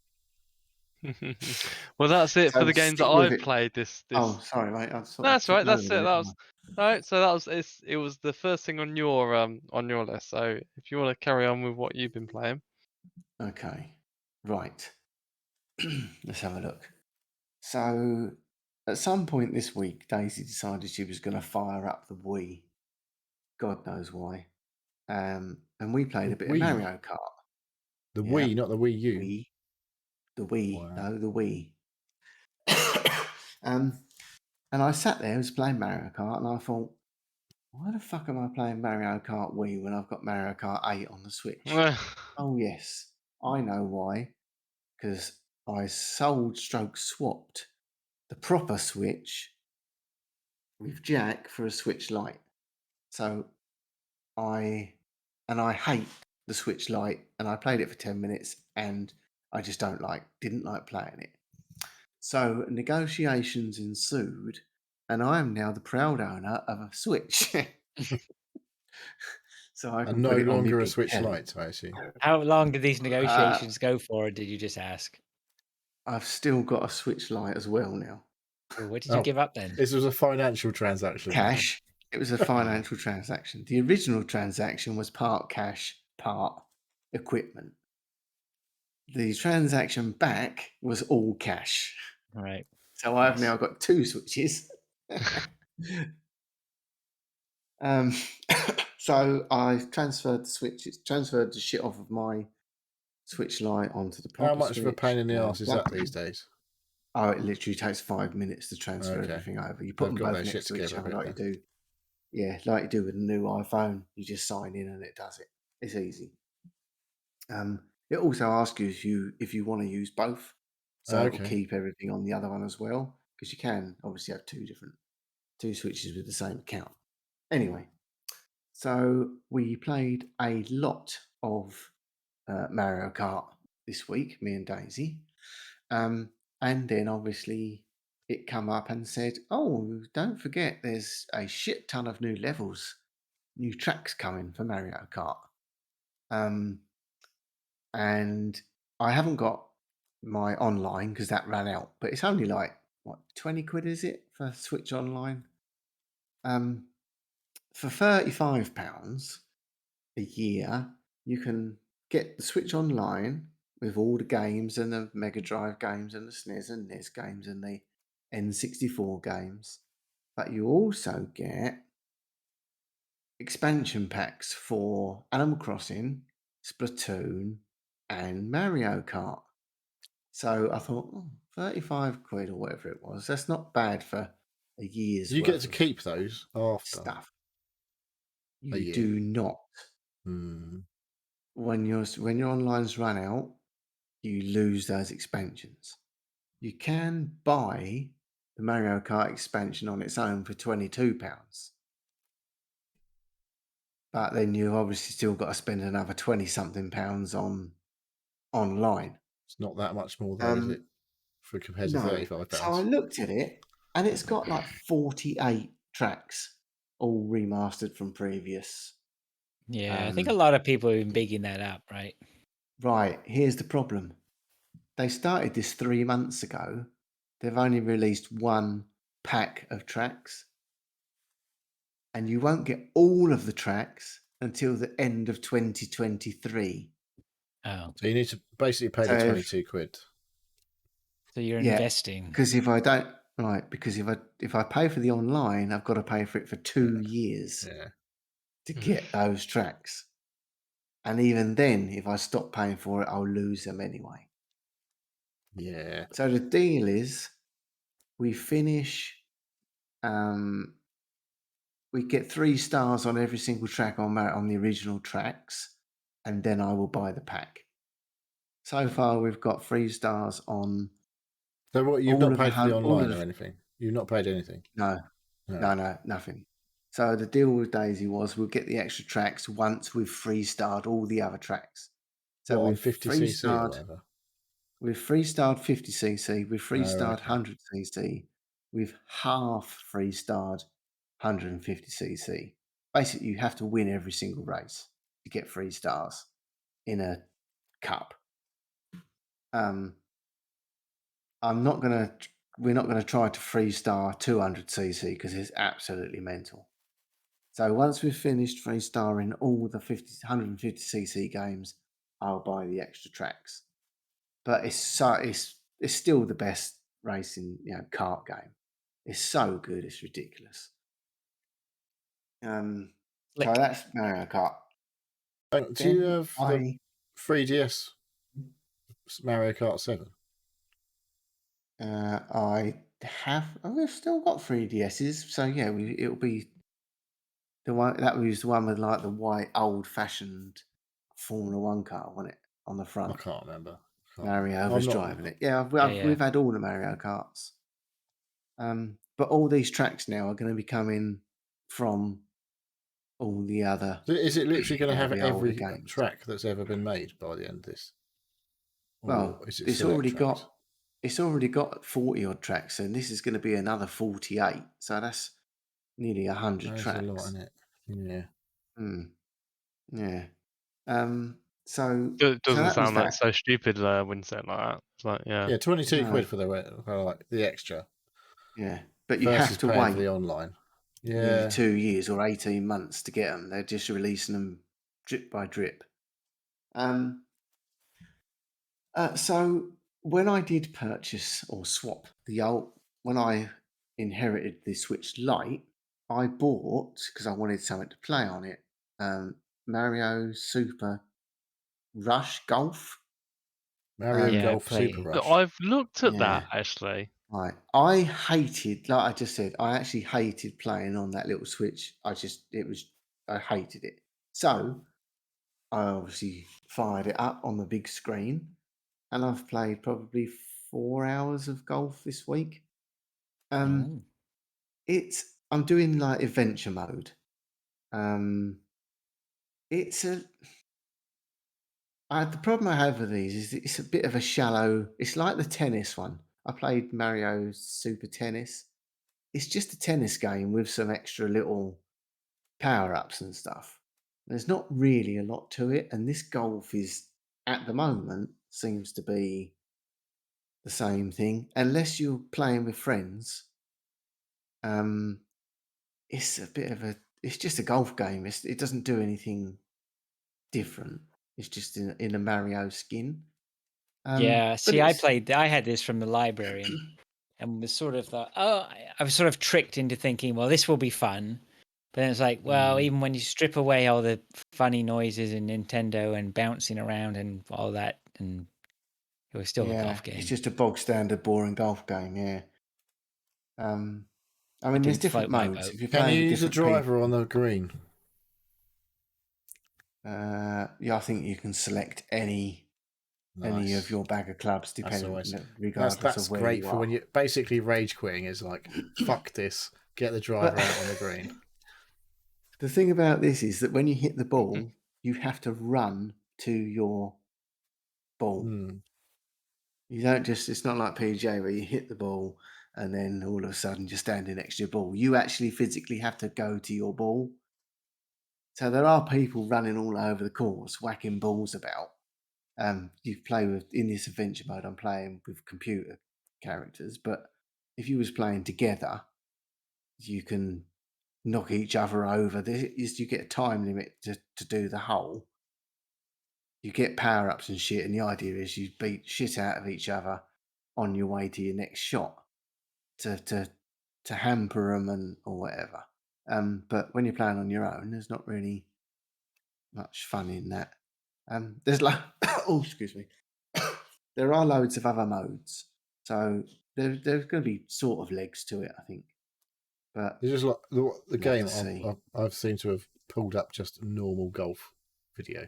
Well, that's it for So the games that stick with I've it. played this. Oh, sorry, mate. I sort of That's took right. That's over it. there, That didn't was right. So that was it. Was the first thing on your list. So if you want to carry on with what you've been playing, I? Okay, right. Let's have a look. So, at some point this week, Daisy decided she was going to fire up the Wii. God knows why. And we played a bit of Wii? Mario Kart. The Yeah. Wii, not the Wii U. Wii. The Wii. Wow. No, the Wii. And I sat there, I was playing Mario Kart, and I thought, why the fuck am I playing Mario Kart Wii when I've got Mario Kart 8 on the Switch? Oh, yes. I know why. Because I swapped the proper Switch with Jack for a Switch Lite. So I hate the Switch Lite, and I played it for 10 minutes and I just didn't like playing it. So negotiations ensued, and I am now the proud owner of a Switch. So I can And no put it on my longer a big Switch telly. Lite, I assume. How long did these negotiations go for, or did you just ask? I've still got a Switch Lite as well now. Well, what did you give up then? This was a financial transaction. Cash. It was a financial transaction. The original transaction was part cash, part equipment. The transaction back was all cash. Right. So I've now got 2 Switches. So I transferred the shit off of my Switch Lite onto the proper How much Switch. of a pain in the and arse is that these days? Oh, it literally takes 5 minutes to transfer Okay. everything over. You put They've them got both their next shit to each together a other bit like you do. Yeah, like you do with a new iPhone. You just sign in and it does it. It's easy. It also asks you if you want to use both, so it will Okay. keep everything on the other one as well, because you can obviously have 2 Switches with the same account. Anyway, so we played a lot of Mario Kart this week, me and Daisy, and then obviously it come up and said, "Oh, don't forget, there's a shit ton of new levels, new tracks coming for Mario Kart." And I haven't got my online because that ran out, but it's only like what, 20 quid is it for Switch Online? For £35 a year, you can get the Switch Online with all the games and the Mega Drive games and the SNES and NES games and the N64 games, but you also get expansion packs for Animal Crossing, Splatoon, and Mario Kart. So I thought, 35 quid or whatever it was. That's not bad for a year's Do you worth get to of keep those after stuff. a You year? do not. Hmm. When your online's run out, you lose those expansions. You can buy the Mario Kart expansion on its own for £22. But then you've obviously still got to spend another 20-something pounds on online. It's not that much more, though, is it? For compared to No. £35. So I looked at it, and it's got like 48 tracks, all remastered from previous. Yeah, I think a lot of people have been bigging that up, right? Right, here's the problem. They started this 3 months ago. They've only released one pack of tracks, and you won't get all of the tracks until the end of 2023. Oh, So you need to basically pay the 22 quid. so you're investing. Because if I don't, right, because if I pay for the online, I've got to pay for it for 2 years to get those tracks. And even then, if I stop paying for it, I'll lose them anyway. Yeah. So the deal is, we finish. We get 3 stars on every single track on the original tracks, and then I will buy the pack. So far, we've got 3 stars on. So what? You've all not of the paid for the hun- all online of or the- anything? You've not paid anything? No, nothing. So the deal with Daisy was we'll get the extra tracks once we've 3-starred all the other tracks. So What, on we've 50cc or whatever? We've 3-starred 50cc, we've 3-starred okay. 100cc, we've half 3-starred 150cc. Basically, you have to win every single race to get 3 stars in a cup. We're not gonna try to 3-star 200cc because it's absolutely mental. So once we've finished 3-starring all the 150cc games, I'll buy the extra tracks. But it's still the best racing kart game. It's so good, it's ridiculous. So that's Mario Kart. Do you have the 3DS Mario Kart 7? I have. We've still got 3DSs, so yeah, it'll be the one that was the one with like the white old-fashioned Formula One car, wasn't it, on the front? I can't remember. Mario was driving it. Yeah, we've had all the Mario Karts. But all these tracks now are going to be coming from all the other. Is it literally going to have every games. track that's ever been made by the end of this? Well, it's already got 40 odd tracks, and this is going to be another 48. So that's nearly 100 tracks. That's a lot, isn't it? Yeah. So it doesn't sound like so stupid when said like that. It's like, yeah, 22 quid for the extra. Yeah, but you have to wait for the online. nearly 2 years or 18 months to get them. They're just releasing them drip by drip. So when I did purchase or swap when I inherited the Switch Lite, I bought, because I wanted something to play on it, Mario Super Rush Golf. Mario Golf Super Rush. I've looked at that actually. Right. I hated, like I just said, I actually hated playing on that little Switch. I hated it. So I obviously fired it up on the big screen, and I've played probably 4 hours of golf this week. I'm doing like adventure mode. The problem I have with these is it's a bit of a shallow. It's like the tennis one. I played Mario Super Tennis. It's just a tennis game with some extra little power-ups and stuff. There's not really a lot to it, and this golf is, at the moment, seems to be the same thing. Unless you're playing with friends, it's just a golf game. It doesn't do anything different. It's just in a Mario skin. See, I had this from the library and was sort of thought, I was sort of tricked into thinking, well, this will be fun. But then it's like, well, even when you strip away all the funny noises in Nintendo and bouncing around and all that, and it was still a golf game. It's just a bog standard, boring golf game. Yeah. I mean, there's different modes. If you're Can playing you with use a different driver on the green? I think you can select any any of Nice. your bag of clubs, That's always regardless that's of where great you for are. when you basically rage quitting is like fuck this, get the driver out on the green. The thing about this is that when you hit the ball, you have to run to your ball. You don't just, it's not like PGA where you hit the ball and then all of a sudden you're standing next to your ball. You actually physically have to go to your ball. So there are people running all over the course, whacking balls about. You play with, in this adventure mode, I'm playing with computer characters, but if you was playing together, you can knock each other over. You get a time limit to do the hole. You get power-ups and shit, and the idea is you beat shit out of each other on your way to your next shot to hamper them or whatever. But when you're playing on your own, there's not really much fun in that. There's like, oh, excuse me. There are loads of other modes, so there's going to be sort of legs to it, I think. But It's just like the game see. I've seemed to have pulled up just a normal golf video.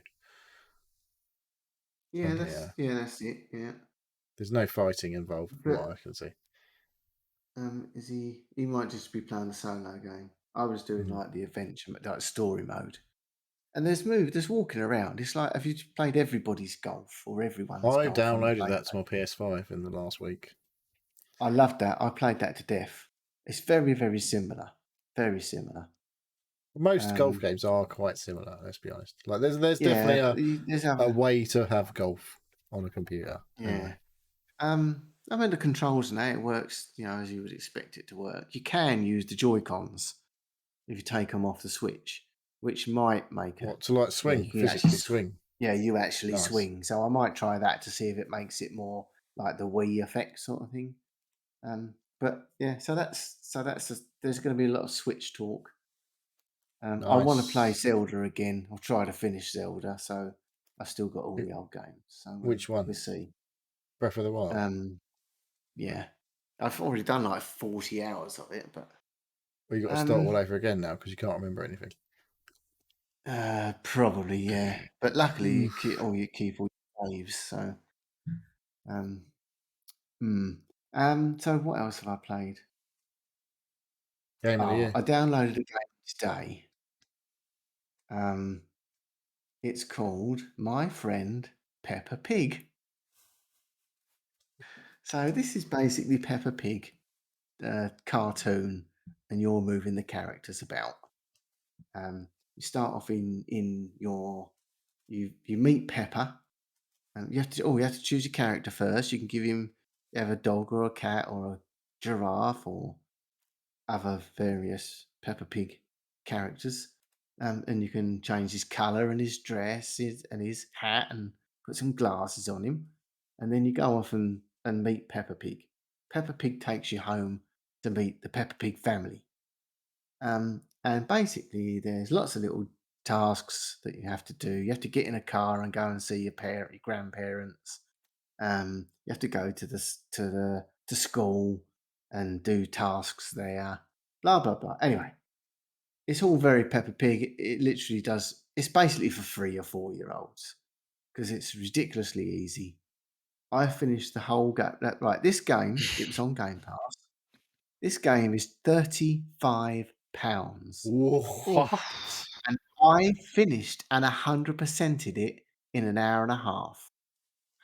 Yeah, that's it. Yeah. There's no fighting involved from what I can see. Is he? He might just be playing a solo game. I was doing like the adventure, like story mode. And there's walking around. It's like, have you played everybody's golf or everyone's golf? I downloaded that to my PS5 in the last week. I loved that. I played that to death. It's very, very similar. Very similar. Most golf games are quite similar. Let's be honest. Like there's definitely a way to have golf on a computer. Yeah. Anyway. I mean the controls and how it works, as you would expect it to work. You can use the Joy-Cons if you take them off the Switch, which might make it. What, to like swing, physically swing? Yeah, you actually swing. So I might try that to see if it makes it more like the Wii effect sort of thing. But yeah, so there's going to be a lot of Switch talk. I want to play Zelda again. I'll try to finish Zelda, so I've still got all the old games. So which one? We'll see. Breath of the Wild. Yeah, I've already done like 40 hours of it, but well, you got to start all over again now because you can't remember anything. Probably, yeah. But luckily, you keep all your saves. So, so what else have I played? Game of the year. I downloaded a game today. It's called My Friend Peppa Pig. So this is basically Peppa Pig cartoon, and you're moving the characters about. You start off in your you meet Peppa, and you have to choose your character first. You can give him have a dog or a cat or a giraffe or other various Peppa Pig characters, and you can change his colour and his dress and his hat and put some glasses on him, and then you go off and meet Peppa Pig. Peppa Pig takes you home to meet the Peppa Pig family. And basically, there's lots of little tasks that you have to do. You have to get in a car and go and see your grandparents. You have to go to school and do tasks there. Blah blah blah. Anyway, it's all very Peppa Pig. It literally does. It's basically for 3 or 4-year-olds because it's ridiculously easy. I finished the whole game. Right, this game. It was on Game Pass. This game is £35. What? And I finished and 100%ed it in an hour and a half.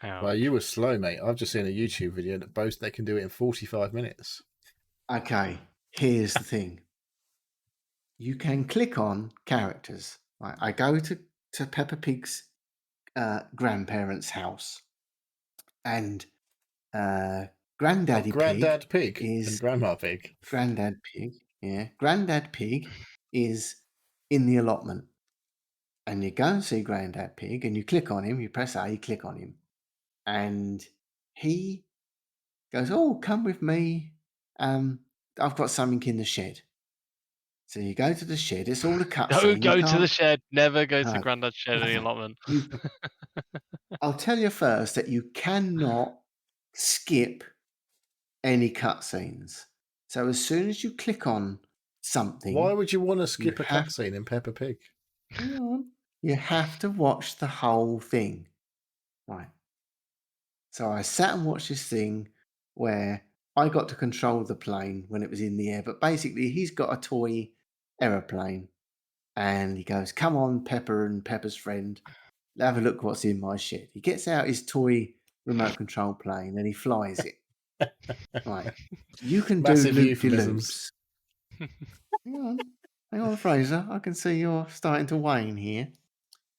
Well, you were slow, mate. I've just seen a YouTube video that boasts they can do it in 45 minutes. Okay, here's the thing. You can click on characters. Right, I go to Peppa Pig's grandparents' house, and Granddad Pig is and Grandma Pig. Granddad Pig. Yeah, Granddad Pig is in the allotment. And you go and see Granddad Pig, and you click on him. You press A, you click on him, and he goes, "Oh, come with me. I've got something in the shed." So you go to the shed. It's all a cutscene. Don't go to the shed. Never go to No, Grandad's shed in the allotment. I'll tell you first that you cannot skip any cutscenes. So as soon as you click on something, why would you want to skip a cutscene in Peppa Pig? Hang on. You have to watch the whole thing. Right. So I sat and watched this thing where I got to control the plane when it was in the air. But basically, he's got a toy aeroplane. And he goes, "Come on, Pepper and Pepper's friend. Have a look what's in my shed." He gets out his toy remote control plane and he flies it. Right. You can do Massive euphemisms. loops. Hang on, Fraser. I can see you're starting to wane here.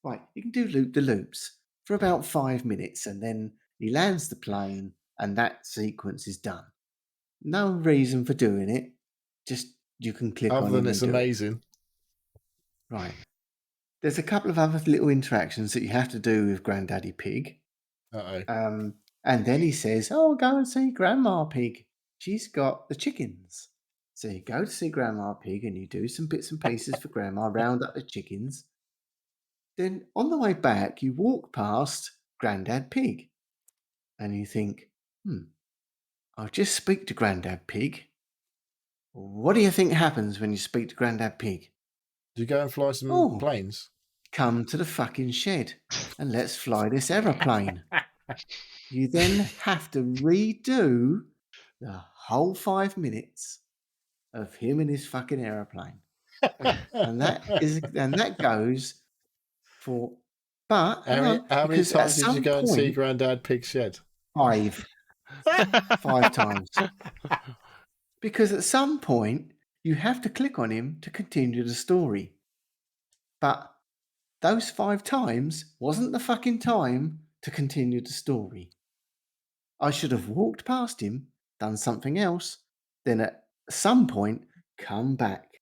Right. You can do loop-the-loops for about 5 minutes and then he lands the plane and that sequence is done. No reason for doing it. Just you can click Other on than him it's and do it. amazing. Right. There's a couple of other little interactions that you have to do with Granddaddy Pig. Uh-oh. And then he says, "Oh, go and see Grandma Pig. She's got the chickens." So you go to see Grandma Pig and you do some bits and pieces for Grandma, round up the chickens. Then on the way back, you walk past Grandad Pig and you think, I'll just speak to Grandad Pig. What do you think happens when you speak to Grandad Pig? Do you go and fly some planes? Come to the fucking shed and let's fly this aeroplane. You then have to redo the whole 5 minutes of him in his fucking aeroplane. and that goes for but How many times did you go and see Grandad Pig's shed? 5 times. Because at some point you have to click on him to continue the story. But those 5 times wasn't the fucking time to continue the story. I should have walked past him, done something else, then at some point come back.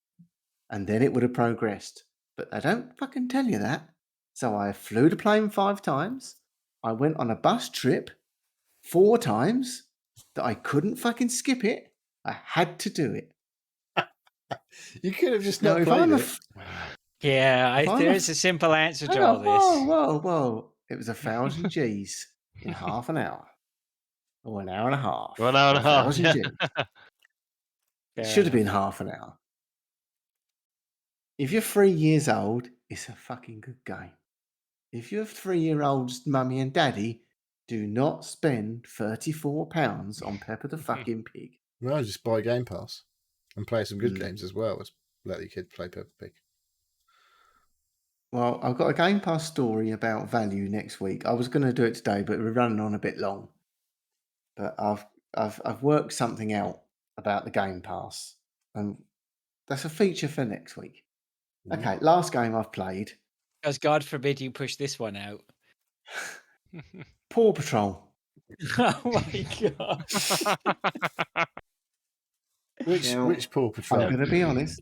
And then it would have progressed. But they don't fucking tell you that. So I flew the plane 5 times. I went on a bus trip 4 times that I couldn't fucking skip it. I had to do it. You could have just not played it. There is a simple answer to all this. Whoa. It was 1,000 G's in half an hour. Or an hour and a half. Or an hour and a half. 1,000 G's. It should have been half an hour. If you're 3 years old, it's a fucking good game. If you're 3-year-old's mummy and daddy, do not spend £34 on Pepper the fucking Pig. No, just buy Game Pass and play some good games as well as let your kid play Peppa Pig. Well, I've got a Game Pass story about value next week. I was going to do it today, but we're running on a bit long. But I've worked something out about the Game Pass, and that's a feature for next week. Okay, last game I've played. Because God forbid you push this one out. Paw Patrol. Oh my God. Which Paw Patrol? I'm going to be honest.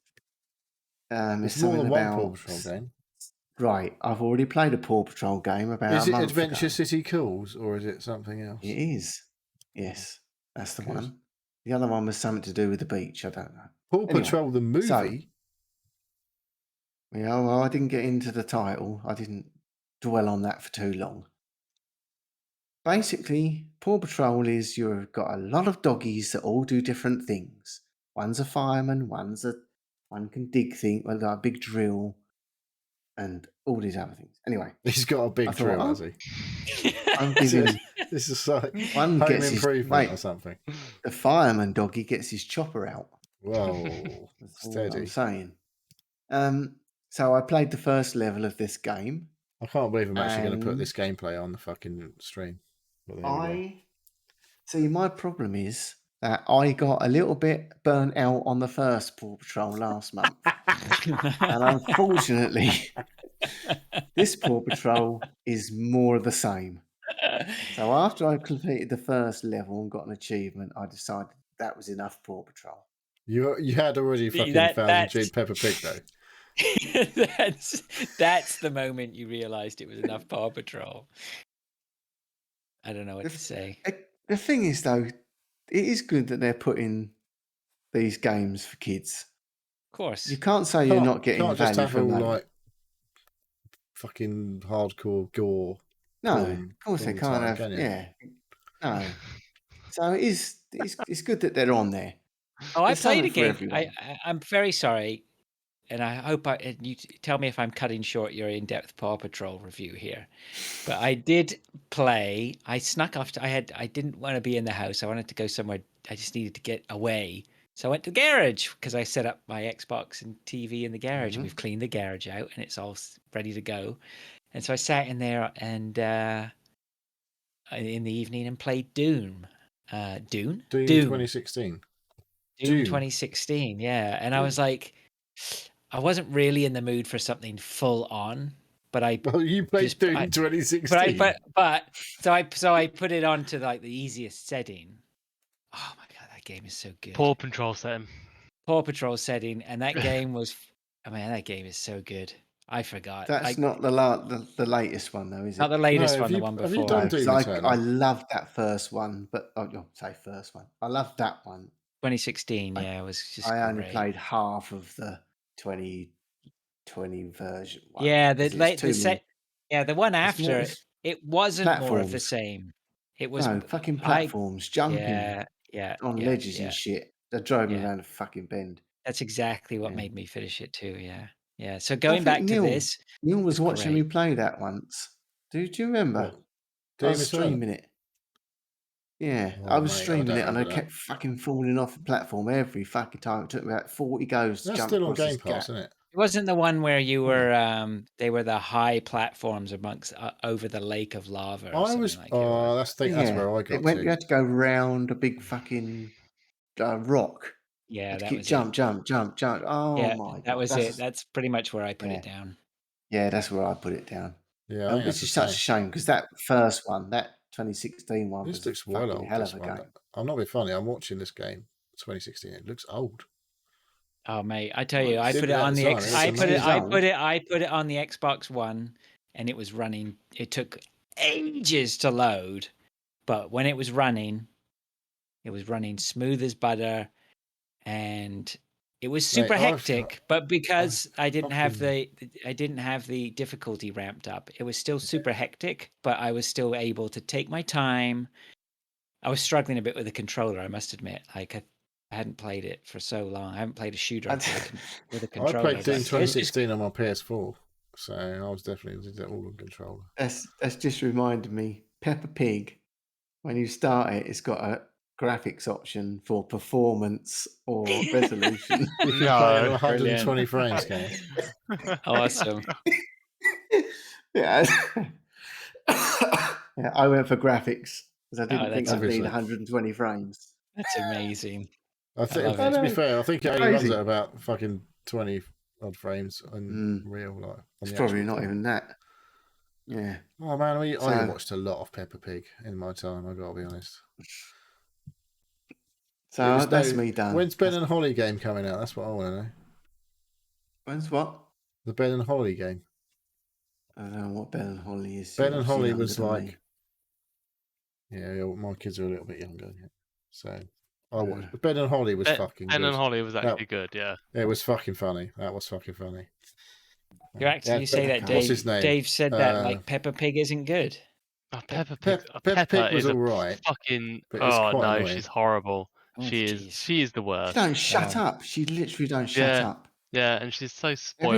It's more than one Paw Patrol game. Right, I've already played a Paw Patrol game about Is a it month Adventure ago. City Calls or is it something else? It is. Yes, that's the one. The other one was something to do with the beach. I don't know. Paw Patrol the movie? So, yeah, well, I didn't get into the title. I didn't dwell on that for too long. Basically, Paw Patrol is you've got a lot of doggies that all do different things. One's a fireman, one can dig things, like a big drill, and all these other things. Anyway, he's got a big drill, has he? I'm giving. This is like one Home gets Improvement or something. The fireman doggy gets his chopper out. Whoa, That's all steady. I'm saying. So I played the first level of this game. I can't believe I'm actually going to put this gameplay on the fucking stream. See, my problem is that I got a little bit burnt out on the first Paw Patrol last month. And unfortunately, this Paw Patrol is more of the same. So after I completed the first level and got an achievement, I decided that was enough Paw Patrol. You had already fucking 1,000 G'd Peppa Pig though. that's the moment you realised it was enough Paw Patrol. I don't know what to say. The thing is, though, it is good that they're putting these games for kids. Of course. You can't say you're not getting value just have for all money. like fucking hardcore gore. No, of course they can't have. Can you? Yeah, no. So it's good that they're on there. Oh, I played a game. I'm very sorry. and I hope and you tell me if I'm cutting short your in-depth Paw Patrol review here. But I did play. I snuck off. I didn't want to be in the house. I wanted to go somewhere. I just needed to get away. So I went to the garage because I set up my Xbox and TV in the garage, and we've cleaned the garage out, and it's all ready to go. And so I sat in there and in the evening and played Doom. Doom 2016. Doom 2016, yeah. And I was like, I wasn't really in the mood for something full on, but I Well, you played Doom 2016. so I put it on to like the easiest setting. Oh my god, that game is so good. Paw Patrol setting. Paw Patrol setting, and that game was, I mean, that game is so good. I forgot. That's not the latest one though, is it? Not the latest No, one, the one have you before. done Doom Eternal? I loved that first one, but I'll say first one. I loved that one. 2016, yeah, it was just I only great. played half of the 2020 version. One, Yeah, the one after it wasn't more of the platforms. same. It was fucking platforms, jumping on ledges and shit. They drove me around the fucking bend. That's exactly what made me finish it too. Yeah. So going back to this, Neil was watching me play that once. Do you remember? I was streaming it. Yeah, I was streaming it, and I kept fucking falling off the platform every fucking time. It took me about 40 goes to jump across this gap. That's still on Game Pass, isn't it? It wasn't the one where you were. They were the high platforms amongst over the lake of lava. Or something like that's where I got to. You had to go round a big fucking rock. Yeah, that was jump. Oh yeah, my god, that was it. That's pretty much where I put it down. Yeah, that's where I put it down. Yeah, which is such a shame because that first one, that 2016 one, this was looks well old. hell of a game. I'm not being funny. I'm watching this game, 2016. It looks old. Oh mate, I tell you, I put it on the I put it on the Xbox One, and it was running. It took ages to load, but when it was running smooth as butter, and it was super hectic. But because I didn't have the difficulty ramped up, it was still super hectic. But I was still able to take my time. I was struggling a bit with the controller, I must admit. Like I hadn't played it for so long. I haven't played a shooter with a controller. I played Doom 2016 on my PS4, so I was definitely all on controller. That's just reminded me. Peppa Pig, when you start it, it's got a graphics option for performance or resolution. You can play at 120 frames, can you? Awesome. Yeah, I went for graphics because I didn't think I'd need 120 frames. That's amazing. I think, to be fair, I think it only runs at about fucking 20 odd frames in real life. It's probably not even that. Yeah. Oh man, I watched a lot of Peppa Pig in my time. I gotta be honest. So that's me done. When's Ben and Holly game coming out? That's what I want to know. When's what? The Ben and Holly game. I don't know what Ben and Holly is. Ben and Holly was like, yeah, my kids are a little bit younger, so I watched. But Ben and Holly was fucking good. Ben and Holly was actually good, yeah. It was fucking funny. That was fucking funny. You say that, Dave. What's his name? Dave said that like Peppa Pig isn't good. Oh, Peppa Pig was all right. Fucking no, she's horrible. She is the worst. She don't shut up. She literally don't shut up. Yeah, and she's so spoiled.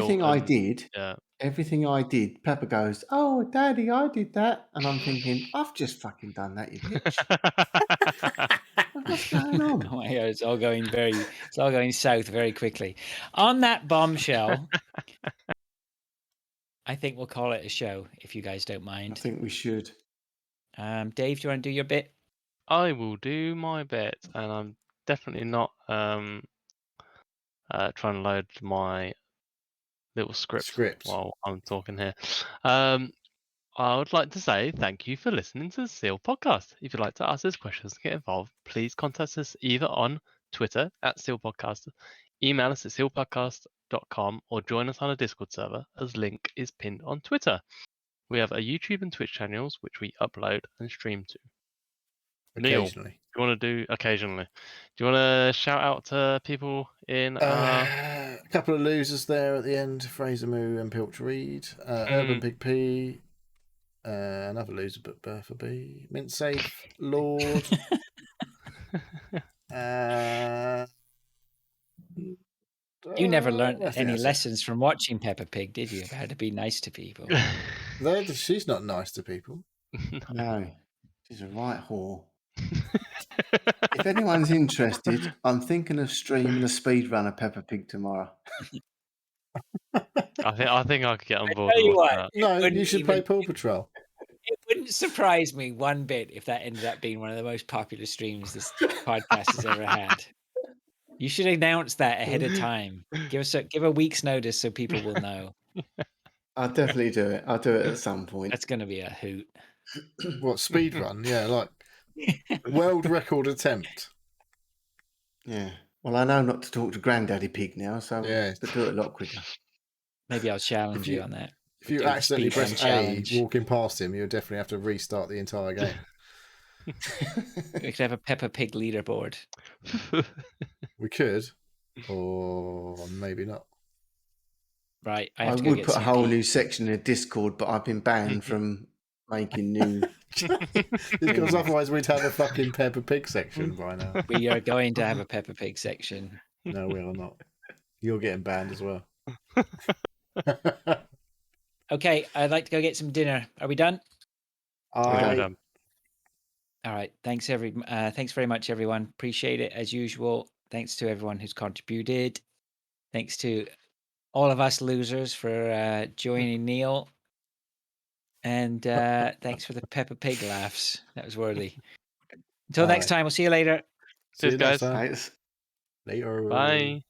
Everything I did, Peppa goes, "Oh, Daddy, I did that," and I'm thinking, "I've just fucking done that, you bitch." What's going on? Oh my God, it's all going south very quickly. On that bombshell, I think we'll call it a show if you guys don't mind. I think we should. Dave, do you want to do your bit? I will do my bit, and I'm definitely not trying to load my little script while I'm talking here. I would like to say thank you for listening to the Seal Podcast. If you'd like to ask us questions and get involved, please contact us either on Twitter @SealPodcast, email us at sealpodcast.com, or join us on a Discord server, as link is pinned on Twitter. We have a YouTube and Twitch channels which we upload and stream to. Occasionally. Neil, do you want to do occasionally? Do you want to shout out to people in a couple of losers there at the end? Fraser Moo and Pilch Reed, Urban Pig P, another loser but Bertha B, Mint Safe, Lord, You never learned I think any that's it. lessons from watching Peppa Pig, did you? About how to be nice to people. She's not nice to people. No, she's a right whore. If anyone's interested, I'm thinking of streaming a speedrun of Peppa Pig tomorrow. I think I could get on board tell with you watching what, that. No, you wouldn't should play Paw Patrol. It wouldn't surprise me one bit if that ended up being one of the most popular streams this podcast has ever had. You should announce that ahead of time. Give a week's notice so people will know. I'll definitely do it. I'll do it at some point. That's going to be a hoot. What, speedrun? Yeah, like world record attempt. Yeah. Well, I know not to talk to Granddaddy Pig now, so Yeah. we'll do it a lot quicker. Maybe I'll challenge you on that. If you Do the accidentally speedrun press challenge. A walking past him, you'll definitely have to restart the entire game. We could have a Peppa Pig leaderboard. We could, or maybe not. Right, I I have to go would get put a some whole pee. new section in Discord, but I've been banned from making new. Because otherwise we'd have a fucking Peppa Pig section by now. We are going to have a Peppa Pig section. No, we are not. You're getting banned as well. Okay, I'd like to go get some dinner. Are we done? I All right. Thanks very much, everyone. Appreciate it as usual. Thanks to everyone who's contributed. Thanks to all of us losers for joining Neil. And thanks for the Peppa Pig laughs. That was worthy. Until next time, we'll see you later. See you Cheers, next guys. time. Thanks. Later. Bye.